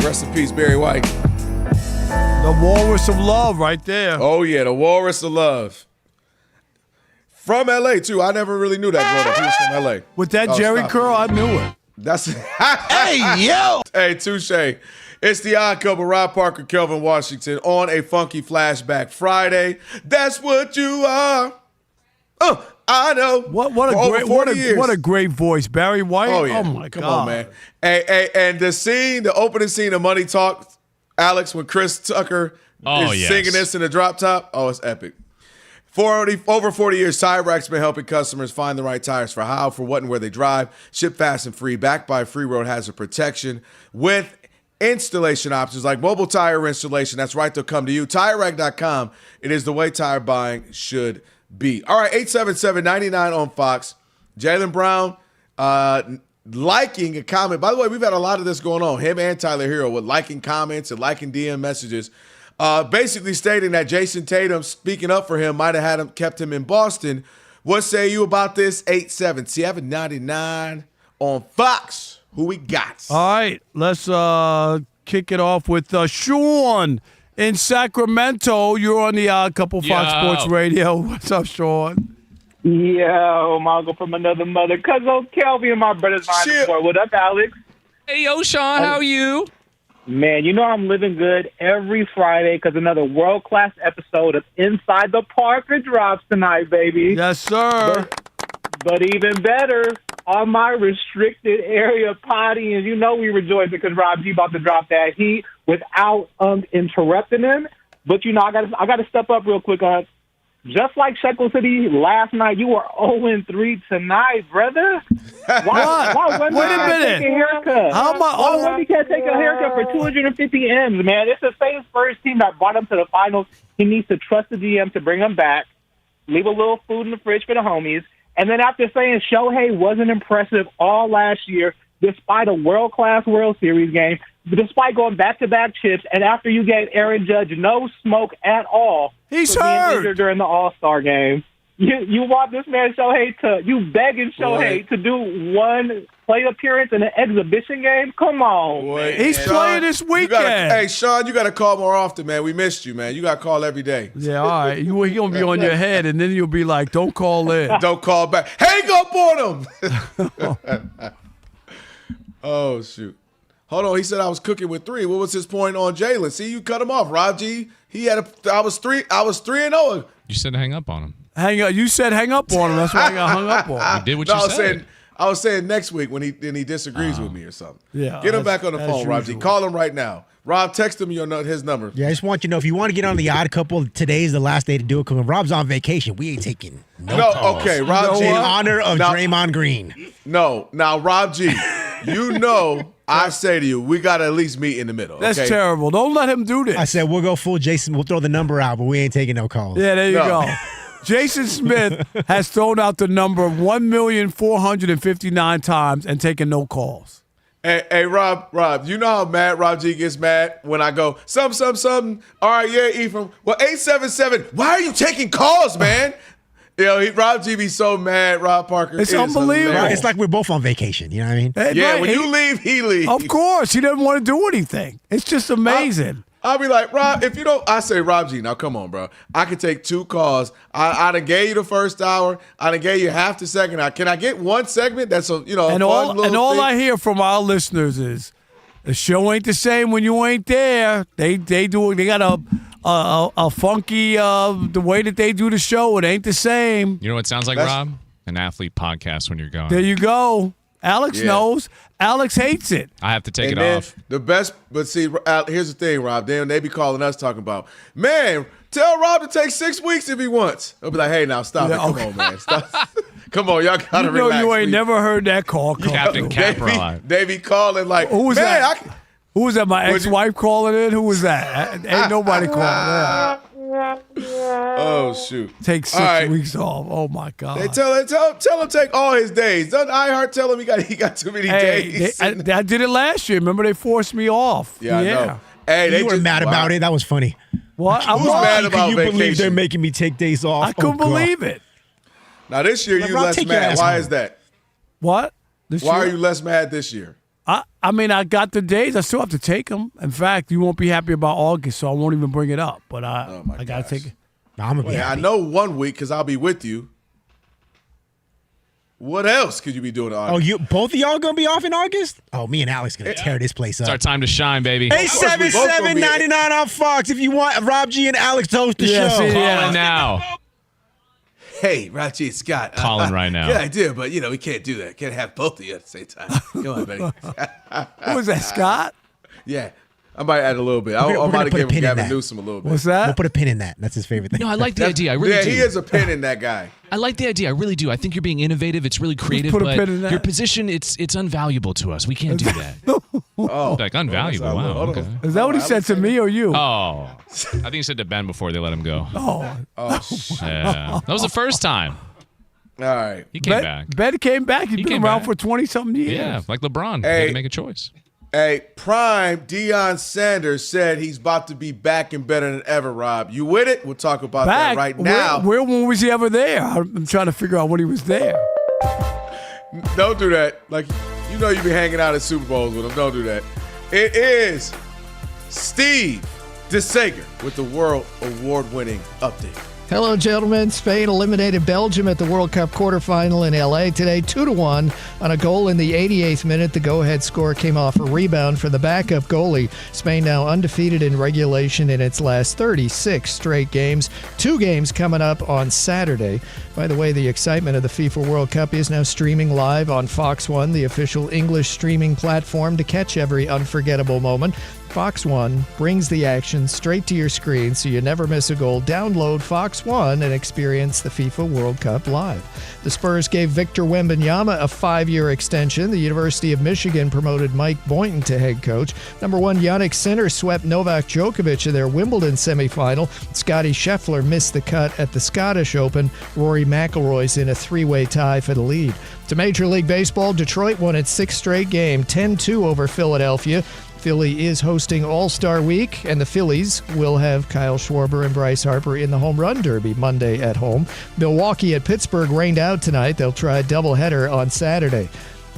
Rest in peace, Barry White. The Walrus of Love right there. Oh, yeah, the Walrus of Love. From L.A., too. I never really knew that growing up. He was from L.A. With that Jerry curl, I knew it. That's Hey, yo! Hey, touche. It's the Odd Couple, Rob Parker, Kelvin Washington, on a funky flashback Friday. That's what you are. I know. What a great voice, Barry White. Oh, yeah. My Come God. on, man. Hey, and the opening scene of Money Talk, Alex, when Chris Tucker is singing this in the drop top. Oh, it's epic. Over 40 years, Tire Rack's been helping customers find the right tires for how, for what, and where they drive. Ship fast and free, backed by free road hazard protection with installation options like mobile tire installation. That's right, they'll come to you. TireRack.com. It is the way tire buying should be. All right, 877-99 on Fox. Jaylen Brown liking a comment. By the way, we've had a lot of this going on. Him and Tyler Hero with liking comments and liking DM messages. Basically stating that Jason Tatum, speaking up for him, might have kept him in Boston. What say you about this? 877-99 on Fox. Who we got? All right, let's kick it off with Sean in Sacramento. You're on the Odd Couple Fox Sports Radio. What's up, Sean? Yo, Mongo from another mother. Cousin Kelvin and my brother's mine. What up, Alex? Hey, yo, Sean, how are you? Man, you know I'm living good every Friday because another world-class episode of Inside the Parker drops tonight, baby. Yes, sir. But even better, on my restricted area potty, and you know we rejoice because Rob G about to drop that heat without interrupting him. But you know I got to step up real quick. Just like Shekel City last night, you were 0-3 tonight, brother. Why Wemby can't take a haircut? Why Wemby can't take a haircut for 250 M's, man? It's the same Spurs team that brought him to the finals. He needs to trust the GM to bring him back, leave a little food in the fridge for the homies, and then after saying Shohei wasn't impressive all last year, despite a world-class World Series game, despite going back-to-back chips, and after you gave Aaron Judge no smoke at all He's for being hurt injured during the All-Star game, you want this man you begging Shohei to do one play appearance in an exhibition game? Come on. Boy, He's playing this weekend. Sean, you got to call more often, man. We missed you, man. You got to call every day. Yeah, all right. He's going to be on your head, and then you'll be like, don't call in. Don't call back. Hang up on him. Oh, shoot. Hold on. He said I was cooking with 3. What was his point on Jaylen? See, you cut him off. Rob G, I was 3-0. You said hang up on him. Hang up. You said hang up on him. That's why I got hung up on. You did what you said. I was saying next week when he disagrees with me or something. Yeah. Get him back on the phone, Rob G. Call him right now. Rob, text him his number. Yeah, I just want you to know, if you want to get on the Odd Couple, today's the last day to do it because when Rob's on vacation, we ain't taking no calls. Okay, Rob G. In honor of Draymond Green. No. Now, Rob G., you know I say to you, we got to at least meet in the middle. That's terrible. Don't let him do this. I said, we'll go full Jason. We'll throw the number out, but we ain't taking no calls. Yeah, there you go. Jason Smith has thrown out the number 1,459 times and taken no calls. Hey, Rob, you know how mad Rob G gets mad when I go, something. All right, yeah, Ephraim. Well, 877, why are you taking calls, man? Rob G be so mad, Rob Parker. It's unbelievable. It's like we're both on vacation. You know what I mean? Yeah, when you leave, he leaves. Of course. He doesn't want to do anything. It's just amazing. I'll be like, Rob, if you don't, I say, Rob G, now come on, bro. I can take 2 calls. I done gave you the first hour. I done gave you half the second hour. Can I get one segment that's And all I hear from our listeners is the show ain't the same when you ain't there. They got a funky the way that they do the show. It ain't the same. You know what it sounds like, Rob? An athlete podcast when you're gone. There you go. Alex knows. Alex hates it. I have to take it off. The best, but see, here's the thing, Rob. They be calling us talking about, man, tell Rob to take 6 weeks if he wants. I'll be like, hey, now stop it. Come on, man. Stop. Come on, y'all got to relax. You ain't never heard that call. Captain Capra. They be calling like, who was that? Who was that? My ex-wife calling in? Who was that? Ain't nobody calling that. Oh, shoot. Take 6 weeks off. Oh, my God. They tell him take all his days. Doesn't iHeart tell him he got too many days? I did it last year. Remember, they forced me off. Yeah. I know. Hey, you were mad about it. That was funny. What? I was mad about vacation. Can you believe they're making me take days off? I couldn't believe it. Now this year you LeBron, less take your mad. ass Why home. is that? What? Why are you less mad this year? I mean, I got the days. I still have to take them. In fact, you won't be happy about August, so I won't even bring it up. But I got to take it. I'm gonna be I happy. know 1 week because I'll be with you. What else could you be doing in August? Oh, you both of y'all gonna be off in August? Oh, me and Alex gonna tear this place up. It's our time to shine, baby. $877-99 on Fox if you want Rob G and Alex to host the show. Calling now. Hey, Raji, Scott. Calling right now. Good idea, but we can't do that. Can't have both of you at the same time. Come on, buddy. Who was that, Scott? Yeah. I might add a little bit. We're I might gonna have put a given pin in Gavin that. Newsom a little bit. What's that? We'll put a pin in that. That's his favorite thing. No, I like the idea. I really do. He is a pin in that guy. I like the idea. I really do. I think you're being innovative. It's really creative, Put a but pin in that. your position, it's unvaluable to us. We can't do that. Oh. Like, unvaluable. Wow. Okay. Is that what he said to me or you? Oh. I think he said to Ben before they let him go. Oh. Yeah. That was the first time. All right. He came back. Ben came back. He's been came around back. for 20-something years. Yeah, like LeBron. He Hey. had to make a choice. Hey, Prime Deion Sanders said he's about to be back and better than ever, Rob. You with it? We'll talk about Back? that right now. Where when was he ever there? I'm trying to figure out when he was there. Don't do that. Like, you know you be hanging out at Super Bowls with him. Don't do that. It is Steve DeSager with the World Award-winning update. Hello, gentlemen. Spain eliminated Belgium at the World Cup quarterfinal in L.A. today, 2-1 on a goal in the 88th minute. The go-ahead score came off a rebound for the backup goalie. Spain now undefeated in regulation in its last 36 straight games. 2 games coming up on Saturday. By the way, the excitement of the FIFA World Cup is now streaming live on Fox One, the official English streaming platform to catch every unforgettable moment. Fox One brings the action straight to your screen so you never miss a goal. Download Fox One and experience the FIFA World Cup live. The Spurs gave Victor Wembanyama a 5-year extension. The University of Michigan promoted Mike Boynton to head coach. Number 1, Jannik Sinner swept Novak Djokovic in their Wimbledon semifinal. Scottie Scheffler missed the cut at the Scottish Open. Rory McIlroy's in a 3-way tie for the lead. To Major League Baseball, Detroit won its 6th straight game, 10-2 over Philadelphia. Philly is hosting All-Star Week, and the Phillies will have Kyle Schwarber and Bryce Harper in the Home Run Derby Monday at home. Milwaukee at Pittsburgh rained out tonight. They'll try a doubleheader on Saturday.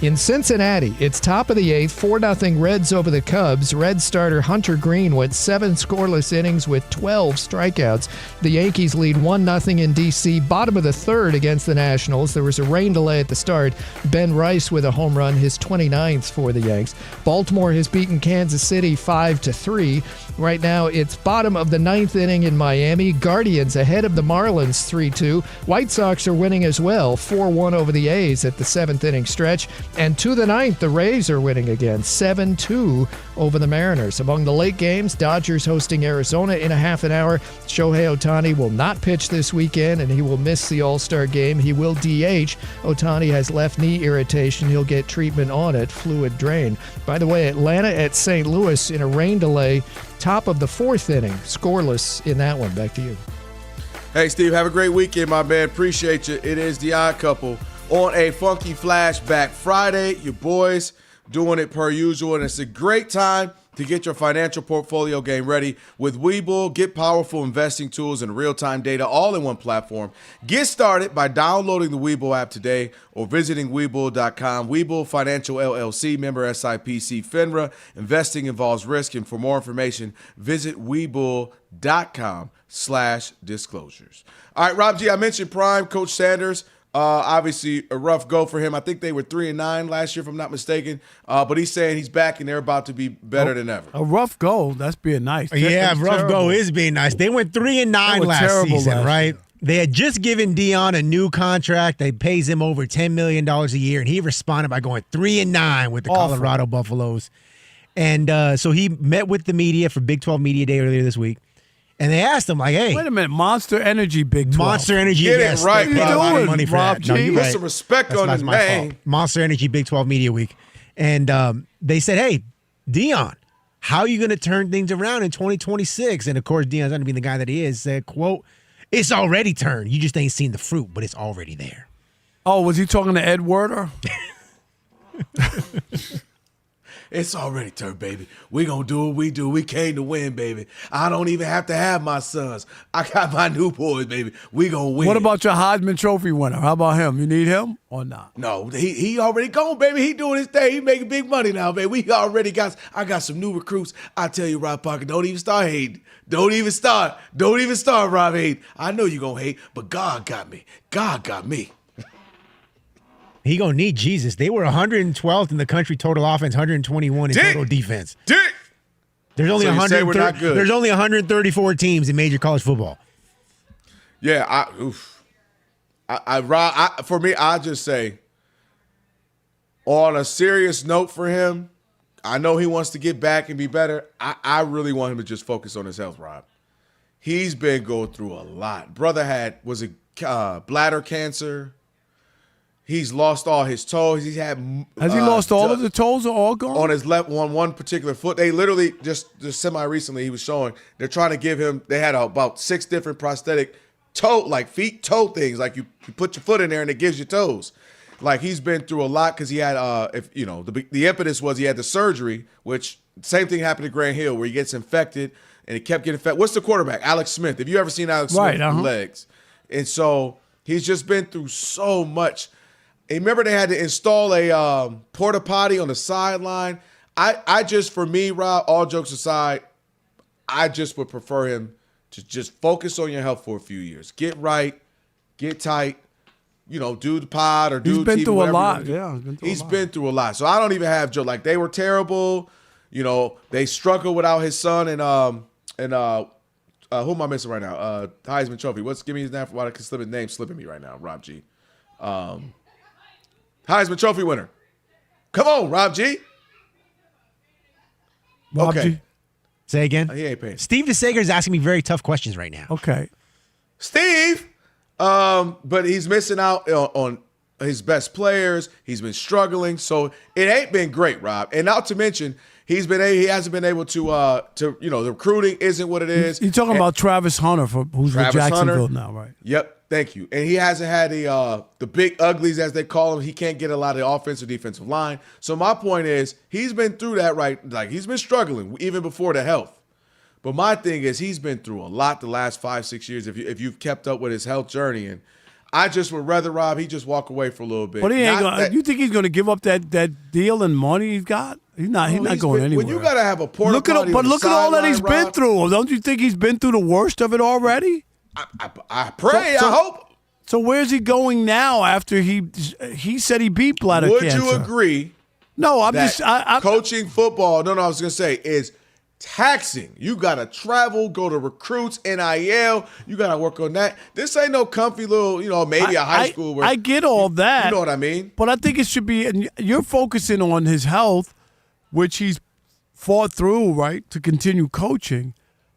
In Cincinnati, it's top of the 8th, 4-0 Reds over the Cubs. Red starter Hunter Green went 7 scoreless innings with 12 strikeouts. The Yankees lead 1-0 in D.C., bottom of the 3rd against the Nationals. There was a rain delay at the start. Ben Rice with a home run, his 29th for the Yanks. Baltimore has beaten Kansas City 5-3. Right now, it's bottom of the 9th inning in Miami. Guardians ahead of the Marlins 3-2. White Sox are winning as well, 4-1 over the A's at the 7th inning stretch. And to the 9th, the Rays are winning again, 7-2 over the Mariners. Among the late games, Dodgers hosting Arizona in a half an hour. Shohei Ohtani will not pitch this weekend, and he will miss the All-Star game. He will DH. Ohtani has left knee irritation. He'll get treatment on it, fluid drain. By the way, Atlanta at St. Louis in a rain delay, top of the 4th inning, scoreless in that one. Back to you. Hey, Steve, have a great weekend, my man. Appreciate you. It is the Odd Couple on a Funky Flashback Friday. Your boys doing it per usual, and it's a great time to get your financial portfolio game ready with Webull. Get powerful investing tools and real-time data all in one platform. Get started by downloading the Webull app today or visiting Webull.com. Webull Financial LLC, member SIPC FINRA. Investing involves risk, and for more information, visit Webull.com/disclosures. All right, Rob G, I mentioned Prime, Coach Sanders. Obviously, a rough go for him. I think they were 3-9 last year, if I'm not mistaken. But he's saying he's back and they're about to be better than ever. A rough go. That's being nice. Yeah, That's rough terrible. go is being nice. They went 3-9 last season, right? They had just given Deion a new contract. They pays him over $10 million a year, and he responded by going 3-9 with the Colorado Buffaloes. And so he met with the media for Big 12 Media Day earlier this week. And they asked him, like, hey. Wait a minute. Monster Energy Big 12. Monster Energy, Get yes. it right, They paid a lot of money for Rob that. G. No, you're Put right. some respect on his my name. fault. Monster Energy Big 12 Media Week. And they said, hey, Deion, how are you going to turn things around in 2026? And, of course, Deion's going to be the guy that he is. Said, quote, it's already turned. You just ain't seen the fruit, but it's already there. Oh, was he talking to Ed Werder? It's already turned, baby. We gonna do what we do. We came to win, baby. I don't even have to have my sons. I got my new boys, baby. We gonna win. What about your Heisman Trophy winner? How about him? You need him or not? No, he already gone, baby. He doing his thing. He making big money now, baby. We already I got some new recruits. I tell you, Rob Parker, don't even start hating. Don't even start, Rob hating. I know you gonna hate, but God got me. God got me. He gonna need Jesus. They were 112th in the country total offense, 121 in total defense. There's only There's only 134 teams in major college football. Yeah, for me, I just say, on a serious note for him, I know he wants to get back and be better. I really want him to just focus on his health, Rob. He's been going through a lot. Brother was it bladder cancer? He's lost all his toes. Has he lost all of the toes or all gone? On his left, on one particular foot. They literally just semi-recently he was showing, they're trying to give him, they had about 6 different prosthetic toe things. Like you put your foot in there and it gives you toes. Like he's been through a lot because he had, the impetus was he had the surgery, which same thing happened to Grant Hill where he gets infected and he kept getting infected. What's the quarterback? Alex Smith. Have you ever seen Alex Smith's legs? And so he's just been through so much. And remember they had to install a porta potty on the sideline. I just, for me, Rob, all jokes aside, I just would prefer him to just focus on your health for a few years. Get right, get tight, do the pod or do TV. He's been through a lot. He's been through a lot. So I don't even have Joe. Like, they were terrible. They struggled without his son and who am I missing right now? Heisman Trophy. Give me his name? Why his name slipping me right now? Rob G. Heisman Trophy winner. Come on, Rob G. Rob G. Say again. He ain't paying. Steve DeSager is asking me very tough questions right now. Okay. Steve. But he's missing out on his best players. He's been struggling. So it ain't been great, Rob. And not to mention, he hasn't been able to the recruiting isn't what it is. You're talking about Travis Hunter, who's with Jacksonville now, right? Yep. Thank you. And he hasn't had the big uglies, as they call them. He can't get a lot of the offensive defensive line. So my point is, he's been through that, right? Like, he's been struggling even before the health. But my thing is, he's been through a lot the last 5-6 years if you've kept up with his health journey. And I just would rather, Rob, he just walk away for a little bit. But he ain't going. You think he's going to give up that deal and money he's got? He's not going anywhere. When you got to have a porta potty but look at all that he's been Rob, through. Don't you think he's been through the worst of it already? I pray. I hope. So where's he going now after he said he beat bladder cancer? Would you agree? No, I'm that just coaching football. No, I was gonna say is taxing. You gotta travel, go to recruits, NIL. You gotta work on that. This ain't no comfy little, maybe a high school. Where I get all that. You know what I mean? But I think it should be. And you're focusing on his health, which he's fought through, right, to continue coaching.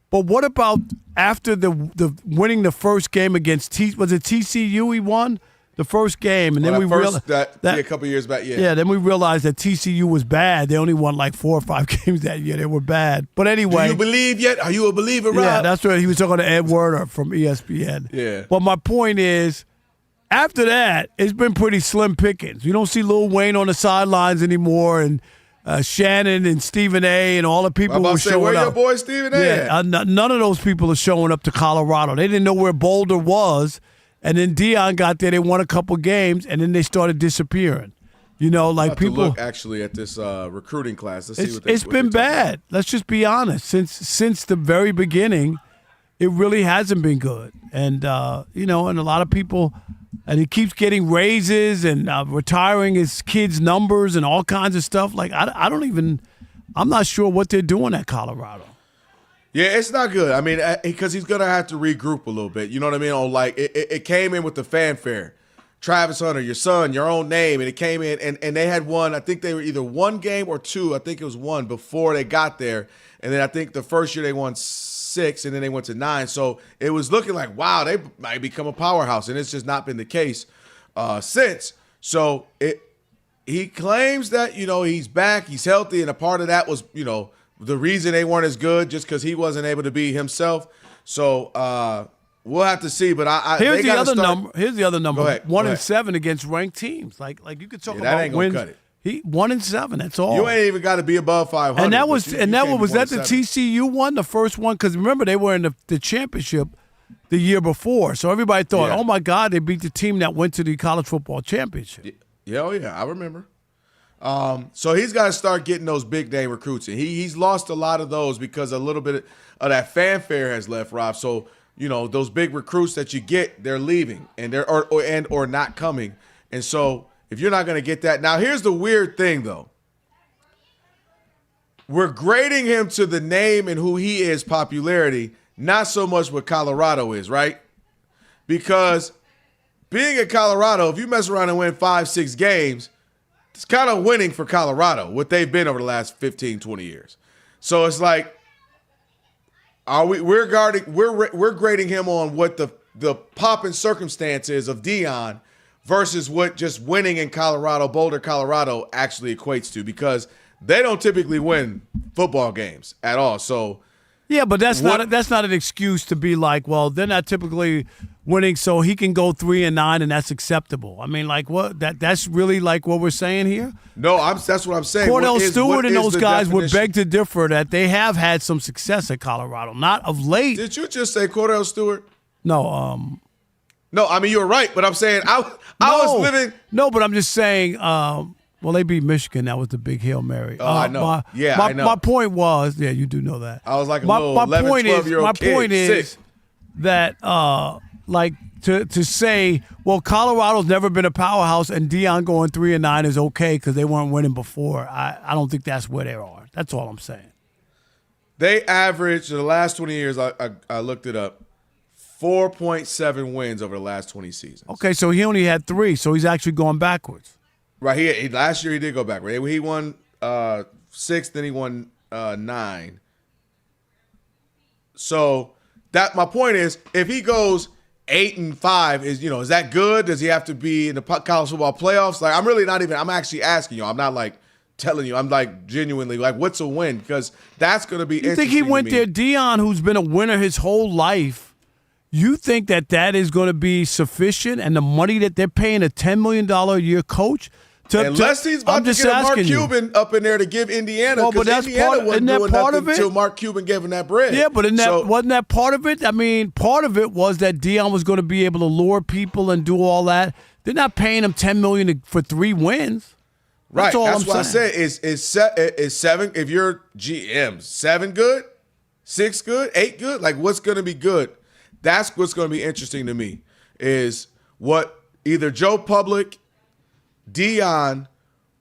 But what about after the winning the first game against was it TCU he won the first game, and then we realized that a couple years back, yeah. Then we realized that TCU was bad. They only won like 4 or 5 games that year. They were bad. But anyway, do you believe yet? Are you a believer, Rob? Yeah, that's right. He was talking to Ed Werder from ESPN. Yeah. But my point is, after that, it's been pretty slim pickings. You don't see Lil Wayne on the sidelines anymore, and Shannon and Stephen A. and all the people who were showing where up. your boy Stephen A. Yeah, none of those people are showing up to Colorado. They didn't know where Boulder was, and then Deion got there. They won a couple games, and then they started disappearing. Like people. To look actually at this recruiting class. Let's see what it's been bad. Let's just be honest. Since the very beginning, it really hasn't been good, and and a lot of people. And he keeps getting raises and retiring his kids' numbers and all kinds of stuff. Like, I'm not sure what they're doing at Colorado. Yeah, it's not good. I mean, because he's going to have to regroup a little bit. You know what I mean? It came in with the fanfare. Travis Hunter, your son, your own name. And it came in, and they had won. I think they were either 1 game or 2. I think it was 1 before they got there. And then I think the first year they won 6, and then they went to 9. So it was looking like, wow, they might become a powerhouse, and it's just not been the case since. So he claims that, he's back, he's healthy, and a part of that was, the reason they weren't as good just because he wasn't able to be himself. So we'll have to see. But here's the other number. Here's the other number. Go ahead. 1-7 against ranked teams. Like you could talk that about ain't gonna wins. cut it. He 1-7. That's all. You ain't even got to be above 500. And that was you that can't was be that the 1-7. TCU one, the first one? Because remember they were in the championship the year before, so everybody thought, Yeah. oh my God, they beat the team that went to the college football championship. Yeah, oh yeah, I remember. So he's got to start getting those big name recruits, and he's lost a lot of those because a little bit of that fanfare has left, Rob. So those big recruits that you get, they're leaving, and they're or not coming, and so if you're not going to get that, now here's the weird thing though. We're grading him to the name and who he is, popularity, not so much what Colorado is, right? Because being in Colorado, if you mess around and win 5-6 games, it's kind of winning for Colorado, what they've been over the last 15, 20 years. So it's like, we're grading him on what the pop and circumstance is of Deion versus what just winning in Colorado, Boulder, Colorado actually equates to, because they don't typically win football games at all. So yeah, but that's not an excuse to be like, well, they're not typically winning, so he can go 3-9 and that's acceptable. I mean, like what? That's really like what we're saying here. No, that's what I'm saying. Cordell Stewart and those guys would definition? beg to differ that they have had some success at Colorado, not of late. Did you just say Cordell Stewart? No, no. I mean, you're right, but I'm saying I was living. No, but I'm just saying. Well, they beat Michigan. That was the big Hail Mary. Oh, I know. I know. My point was, yeah, you do know that. I was like a little 11, 12-year-old kid. My point is sick. that, like, to say, well, Colorado's never been a powerhouse and Deion going 3-9 is okay because they weren't winning before. I don't think that's where they are. That's all I'm saying. They averaged, in the last 20 years, I looked it up, 4.7 wins over the last 20 seasons. Okay, so he only had 3, so he's actually going backwards. Right. He last year he did go back. Right? He won 6, then he won 9. So my point is, if he goes 8-5, is that good? Does he have to be in the college football playoffs? Like, I'm really not even. I'm actually asking you. I'm not like telling you. I'm like genuinely like, what's a win? Because that's going to be. You think he went there, Deion, who's been a winner his whole life? You think that is going to be sufficient, and the money that they're paying a $10 million a year coach? Unless he's about to get a Mark Cuban up in there to give Indiana, because Indiana wasn't doing nothing until Mark Cuban gave him that bread. Yeah, but wasn't that part of it? I mean, part of it was that Deion was going to be able to lure people and do all that. They're not paying him $10 million for 3 wins. That's all That's I'm what saying. I said. Is 7, if you're GM, 7 good, 6 good, 8 good? Like, what's going to be good? That's what's going to be interesting to me, is what either Joe Public, Deion,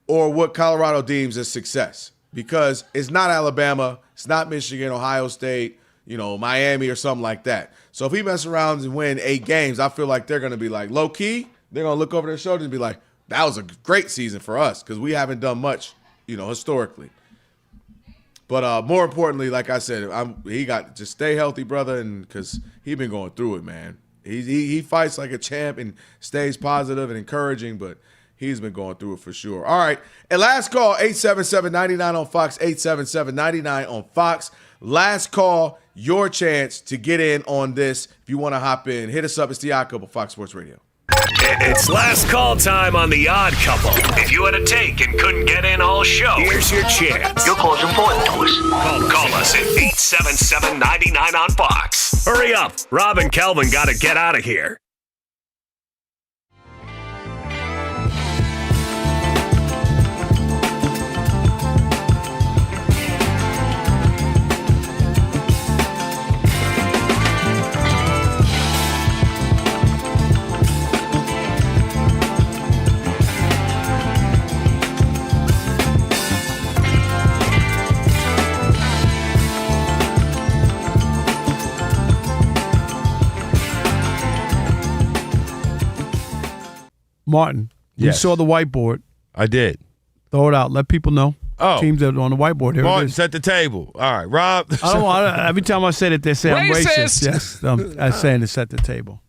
or what Colorado deems as success, because it's not Alabama, it's not Michigan, Ohio State, Miami or something like that. So if he messes around and win 8 games, I feel like they're going to be like, low key, they're going to look over their shoulder and be like, that was a great season for us because we haven't done much, historically. But more importantly, like I said, he got to stay healthy, brother, and because he's been going through it, man. He fights like a champ and stays positive and encouraging, but he's been going through it for sure. All right. And last call, 877-99 on Fox, 877-99 on Fox. Last call, your chance to get in on this. If you want to hop in, hit us up. It's the Odd Couple, Fox Sports Radio. It's last call time on The Odd Couple. If you had a take and couldn't get in all show, here's your chance. Your call's important to us. Call us at 877-99 on Fox. Hurry up. Rob and Kelvin got to get out of here. Martin, you Yes. saw the whiteboard. I did. Throw it out. Let people know. Oh. Teams that are on the whiteboard. Here Martin, it is. set the table. All right, Rob. Every time I say it, they say I'm Racist. racist. Yes, I'm saying to set the table.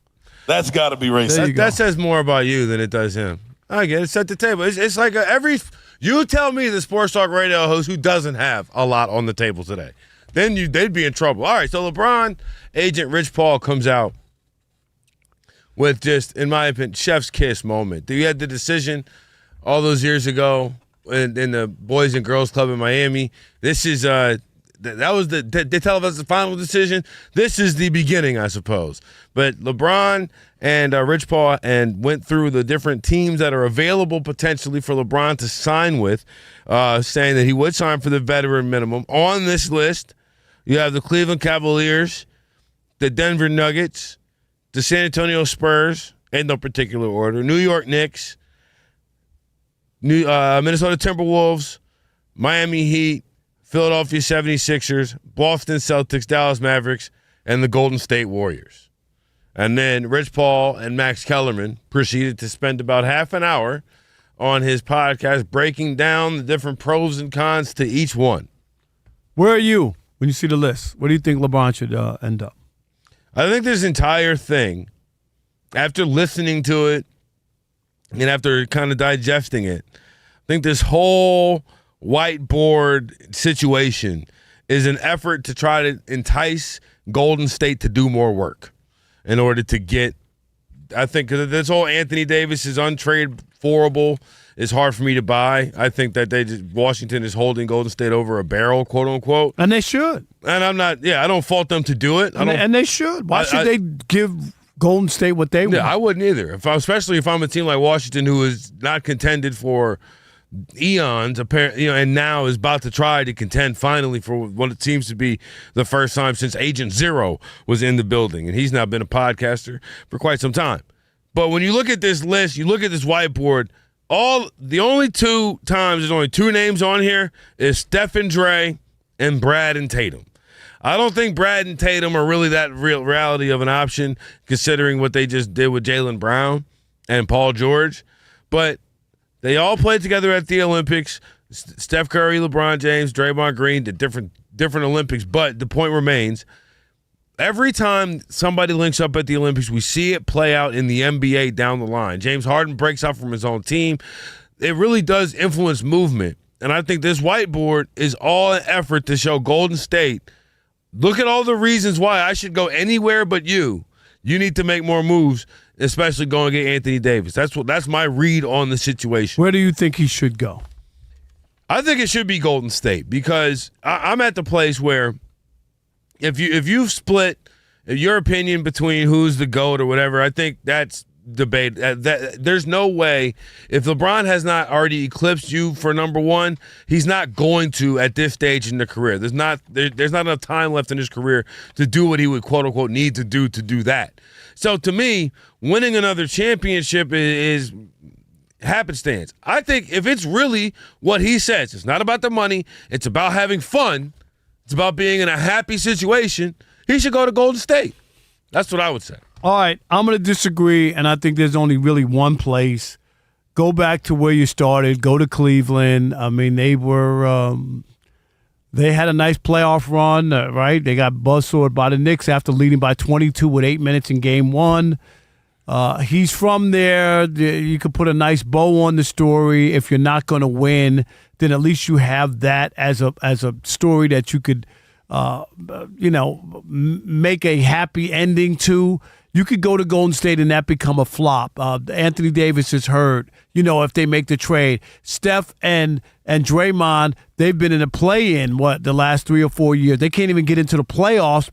That's got to be racist. That says more about you than it does him. I get it. Set the table. It's like you tell me the sports talk radio host who doesn't have a lot on the table today. Then they'd be in trouble. All right, so LeBron agent Rich Paul comes out with just, in my opinion, chef's kiss moment. You had the decision all those years ago in the Boys and Girls Club in Miami. This is that was they tell us the final decision. This is the beginning, I suppose. But LeBron and Rich Paul went through the different teams that are available potentially for LeBron to sign with, saying that he would sign for the veteran minimum. On this list, you have the Cleveland Cavaliers, the Denver Nuggets, the San Antonio Spurs, in no particular order, New York Knicks, Minnesota Timberwolves, Miami Heat, Philadelphia 76ers, Boston Celtics, Dallas Mavericks, and the Golden State Warriors. And then Rich Paul and Max Kellerman proceeded to spend about half an hour on his podcast breaking down the different pros and cons to each one. Where are you when you see the list? Where do you think LeBron should end up? I think this entire thing, after listening to it and after kind of digesting it, I think this whole whiteboard situation is an effort to try to entice Golden State to do more work in order to get, I think, because this whole Anthony Davis is untradeable is hard for me to buy. I think that Washington is holding Golden State over a barrel, quote unquote. And they should. And I'm not, I don't fault them to do it. And they should. Why should they give Golden State what they want? Yeah, I wouldn't either. Especially if I'm a team like Washington who is not contended for eons, apparently, and now is about to try to contend finally for what it seems to be the first time since Agent Zero was in the building, and he's now been a podcaster for quite some time. But when you look at this list, you look at this whiteboard, the only two times there's only two names on here is Steph and Dre and Brad and Tatum. I don't think Brad and Tatum are really that real reality of an option considering what they just did with Jaylen Brown and Paul George, but they all played together at the Olympics. Steph Curry, LeBron James, Draymond Green did different Olympics. But the point remains, every time somebody links up at the Olympics, we see it play out in the NBA down the line. James Harden breaks out from his own team. It really does influence movement. And I think this whiteboard is all an effort to show Golden State, look at all the reasons why I should go anywhere but you. You need to make more moves, especially going to get Anthony Davis. That's my read on the situation. Where do you think he should go? I think it should be Golden State because I'm at the place where if you've split your opinion between who's the GOAT or whatever, I think that's debate. There's no way, if LeBron has not already eclipsed you for number one, he's not going to at this stage in the career. There's not enough time left in his career to do what he would quote unquote need to do that. So to me, winning another championship is happenstance. I think if it's really what he says, it's not about the money, it's about having fun, it's about being in a happy situation, he should go to Golden State. That's what I would say. All right, I'm going to disagree, and I think there's only really one place. Go back to where you started. Go to Cleveland. I mean, they had a nice playoff run, right? They got buzzsawed by the Knicks after leading by 22 with 8 minutes in Game 1. He's from there. You could put a nice bow on the story. If you're not going to win, then at least you have that as a story that you could, make a happy ending to. You could go to Golden State and that become a flop. Anthony Davis is hurt. If they make the trade. Steph and Draymond, they've been in a play-in, the last 3 or 4 years. They can't even get into the playoffs,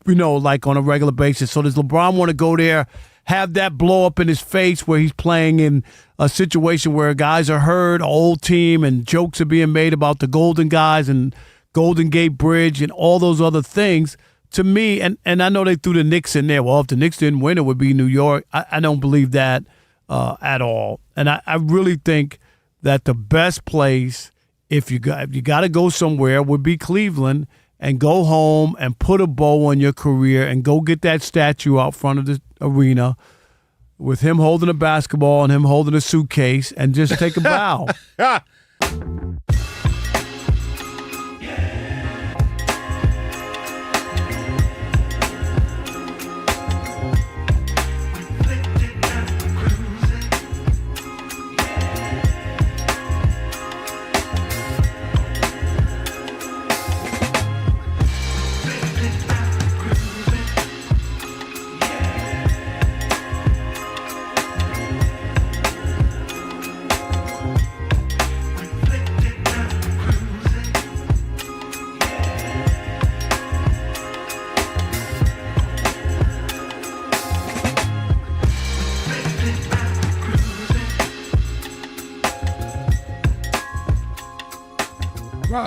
like on a regular basis. So does LeBron want to go there, have that blow up in his face where he's playing in a situation where guys are hurt, an old team, and jokes are being made about the Golden guys and Golden Gate Bridge and all those other things? To me, and I know they threw the Knicks in there. Well, if the Knicks didn't win, it would be New York. I don't believe that at all. And I really think that the best place, if you got to go somewhere, would be Cleveland, and go home and put a bow on your career and go get that statue out front of the arena with him holding a basketball and him holding a suitcase and just take a bow.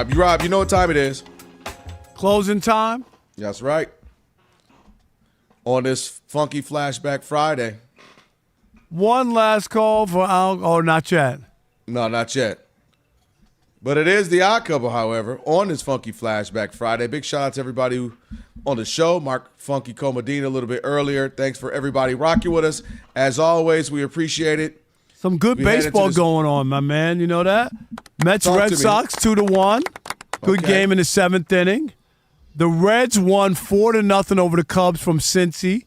Rob, you know what time it is. Closing time? That's right. On this funky Flashback Friday. One last call for Al. Oh, not yet. No, not yet. But it is the Odd Couple, however, on this funky Flashback Friday. Big shout out to everybody who on the show. Mark Funky Comodina a little bit earlier. Thanks for everybody rocking with us. As always, we appreciate it. Some good baseball going on, my man. You know that? Mets Red Sox 2-1. Good game in the 7th inning. The Reds won 4-0 over the Cubs from Cincy.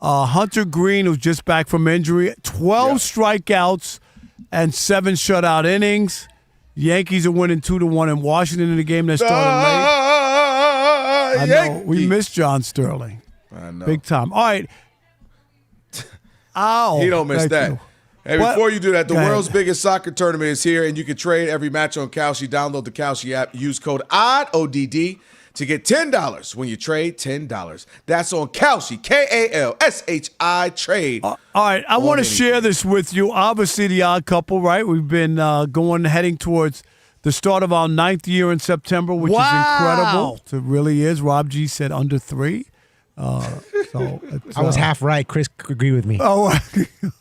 Hunter Green, who's just back from injury, 12 strikeouts and 7 shutout innings. Yankees are winning 2-1 in Washington in the game that started late. I know. We miss John Sterling. I know. Big time. All right. Ow. He don't miss that. You. Hey, before you do that, the world's biggest soccer tournament is here, and you can trade every match on Kalshi. Download the Kalshi app. Use code ODD, ODD, to get $10 when you trade $10. That's on Kalshi, Kalshi, trade. All right, I want to share this with you. Obviously, the Odd Couple, right? We've been heading towards the start of our 9th year in September, which is incredible. It really is. Rob G said under 3. I was half right. Chris agreed with me. Oh,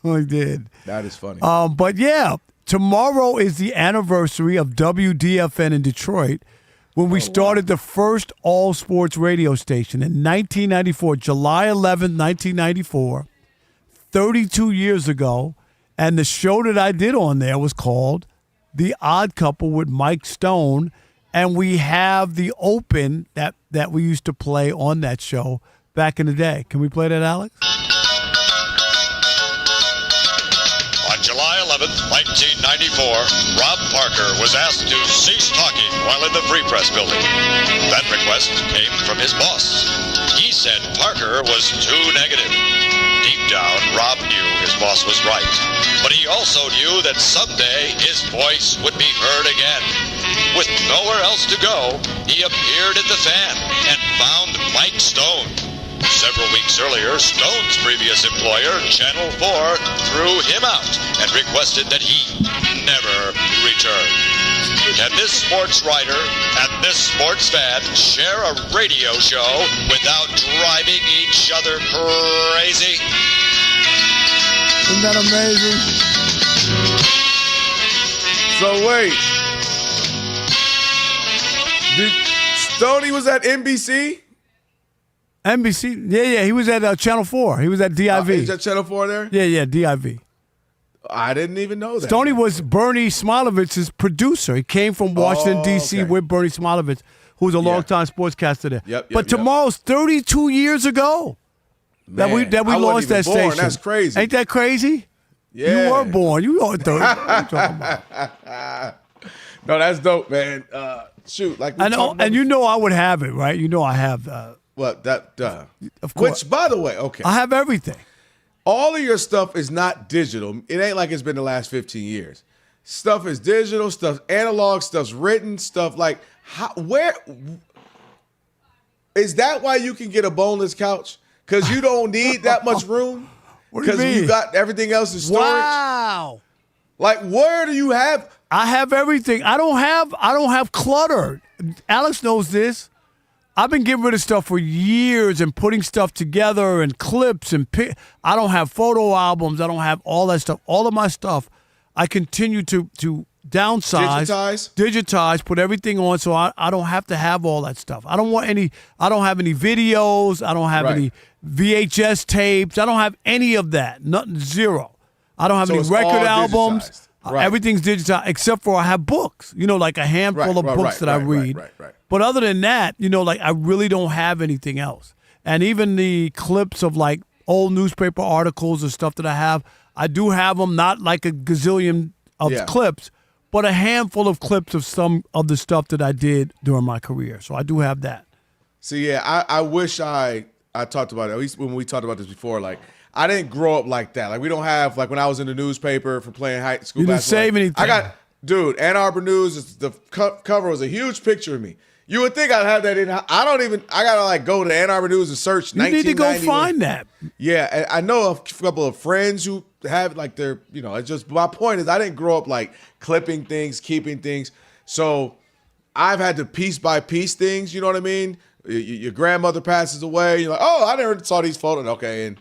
I did. That is funny. But yeah, tomorrow is the anniversary of WDFN in Detroit when we started the first all-sports radio station in 1994, July 11th, 1994, 32 years ago. And the show that I did on there was called The Odd Couple with Mike Stone. And we have the open that we used to play on that show back in the day. Can we play that, Alex? On July 11th, 1994, Rob Parker was asked to cease talking while in the Free Press building. That request came from his boss. He said Parker was too negative. Deep down, Rob knew his boss was right. But he also knew that someday his voice would be heard again. With nowhere else to go, he appeared at the Fan and found Mike Stone. Several weeks earlier, Stone's previous employer, Channel 4, threw him out and requested that he never return. Can this sports writer and this sports fan share a radio show without driving each other crazy? Isn't that amazing? So wait. Stoney was at NBC? NBC? Yeah. He was at Channel 4. He was at DIV. Is that Channel 4 there? Yeah, DIV. I didn't even know that. Stoney was Bernie Smilovich's producer. He came from Washington, D.C. with Bernie Smilovich, who's a longtime sportscaster there. But tomorrow's 32 years ago that we launched that station. That's crazy. Ain't that crazy? Yeah. You were born. You were 30. What are you talking about? No, that's dope, man. Shoot, like we I know, and you know I would have it, right? You know I have what that of course. Which, by the way, okay, I have everything. All of your stuff is not digital. It ain't like it's been the last 15 years. Stuff is digital, stuff's analog, stuff's written, stuff like where is that why you can get a boneless couch? Because you don't need that much room. Because you got everything else in storage. Wow. Like where do you have? I have everything. I don't have clutter. Alex knows this. I've been getting rid of stuff for years and putting stuff together and clips and I don't have photo albums. I don't have all that stuff. All of my stuff, I continue to downsize, digitize, put everything on so I don't have to have all that stuff. I don't have any videos. I don't have any VHS tapes. I don't have any of that. Nothing, zero. I don't have any record albums. Everything's digitized except for I have books, like a handful of books that I read. Right. But other than that, like I really don't have anything else. And even the clips of like old newspaper articles and stuff that I have, I do have them, not like a gazillion of clips, but a handful of clips of some of the stuff that I did during my career. So I do have that. See, I wish I talked about it, at least when we talked about this before, like I didn't grow up like that. Like we don't have, like when I was in the newspaper for playing high school basketball. You didn't save anything. Ann Arbor News, the cover was a huge picture of me. You would think I'd have that in. I gotta like go to Ann Arbor News and search. You need to go find that. Yeah, and I know a couple of friends who have like their, it's just, my point is I didn't grow up like clipping things, keeping things. So I've had to piece by piece things. You know what I mean? Your grandmother passes away. You're like, oh, I never saw these photos. Okay, and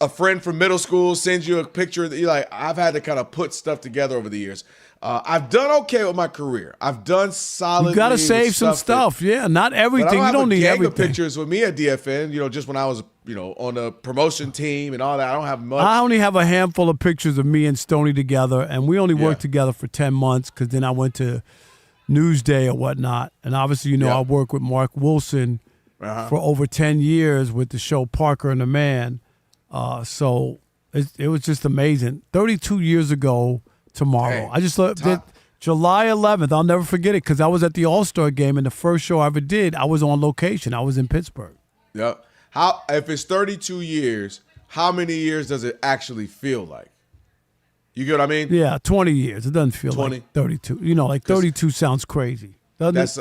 a friend from middle school sends you a picture. You're like, I've had to kind of put stuff together over the years. I've done okay with my career. I've done solidly. You got to save some stuff. Yeah, not everything. You don't need everything. Of pictures with me at DFN. Just when I was, on the promotion team and all that. I don't have much. I only have a handful of pictures of me and Stoney together, and we only worked together for 10 months because then I went to Newsday or whatnot. And obviously, I worked with Mark Wilson for over 10 years with the show Parker and the Man. So it was just amazing. 32 years ago tomorrow. I just thought that July 11th, I'll never forget it because I was at the All-Star game and the first show I ever did, I was on location. I was in Pittsburgh. Yep. If it's 32 years, how many years does it actually feel like? You get what I mean? Yeah, 20 years. It doesn't feel 20. like 32. 32 sounds crazy. That's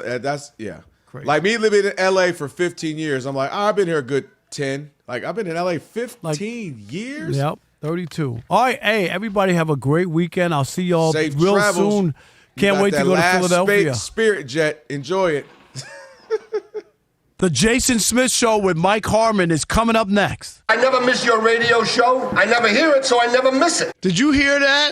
crazy. Like me living in LA for 15 years, I'm like, I've been here a good 10. Like I've been in LA 15 years. Yep, 32. All right, hey, everybody have a great weekend. I'll see y'all Safe real travels. soon. Can't wait to go to Philadelphia. Spirit jet, enjoy it. The Jason Smith Show with Mike Harmon is coming up next. I never miss your radio show. I never hear it, so I never miss it. Did you hear that?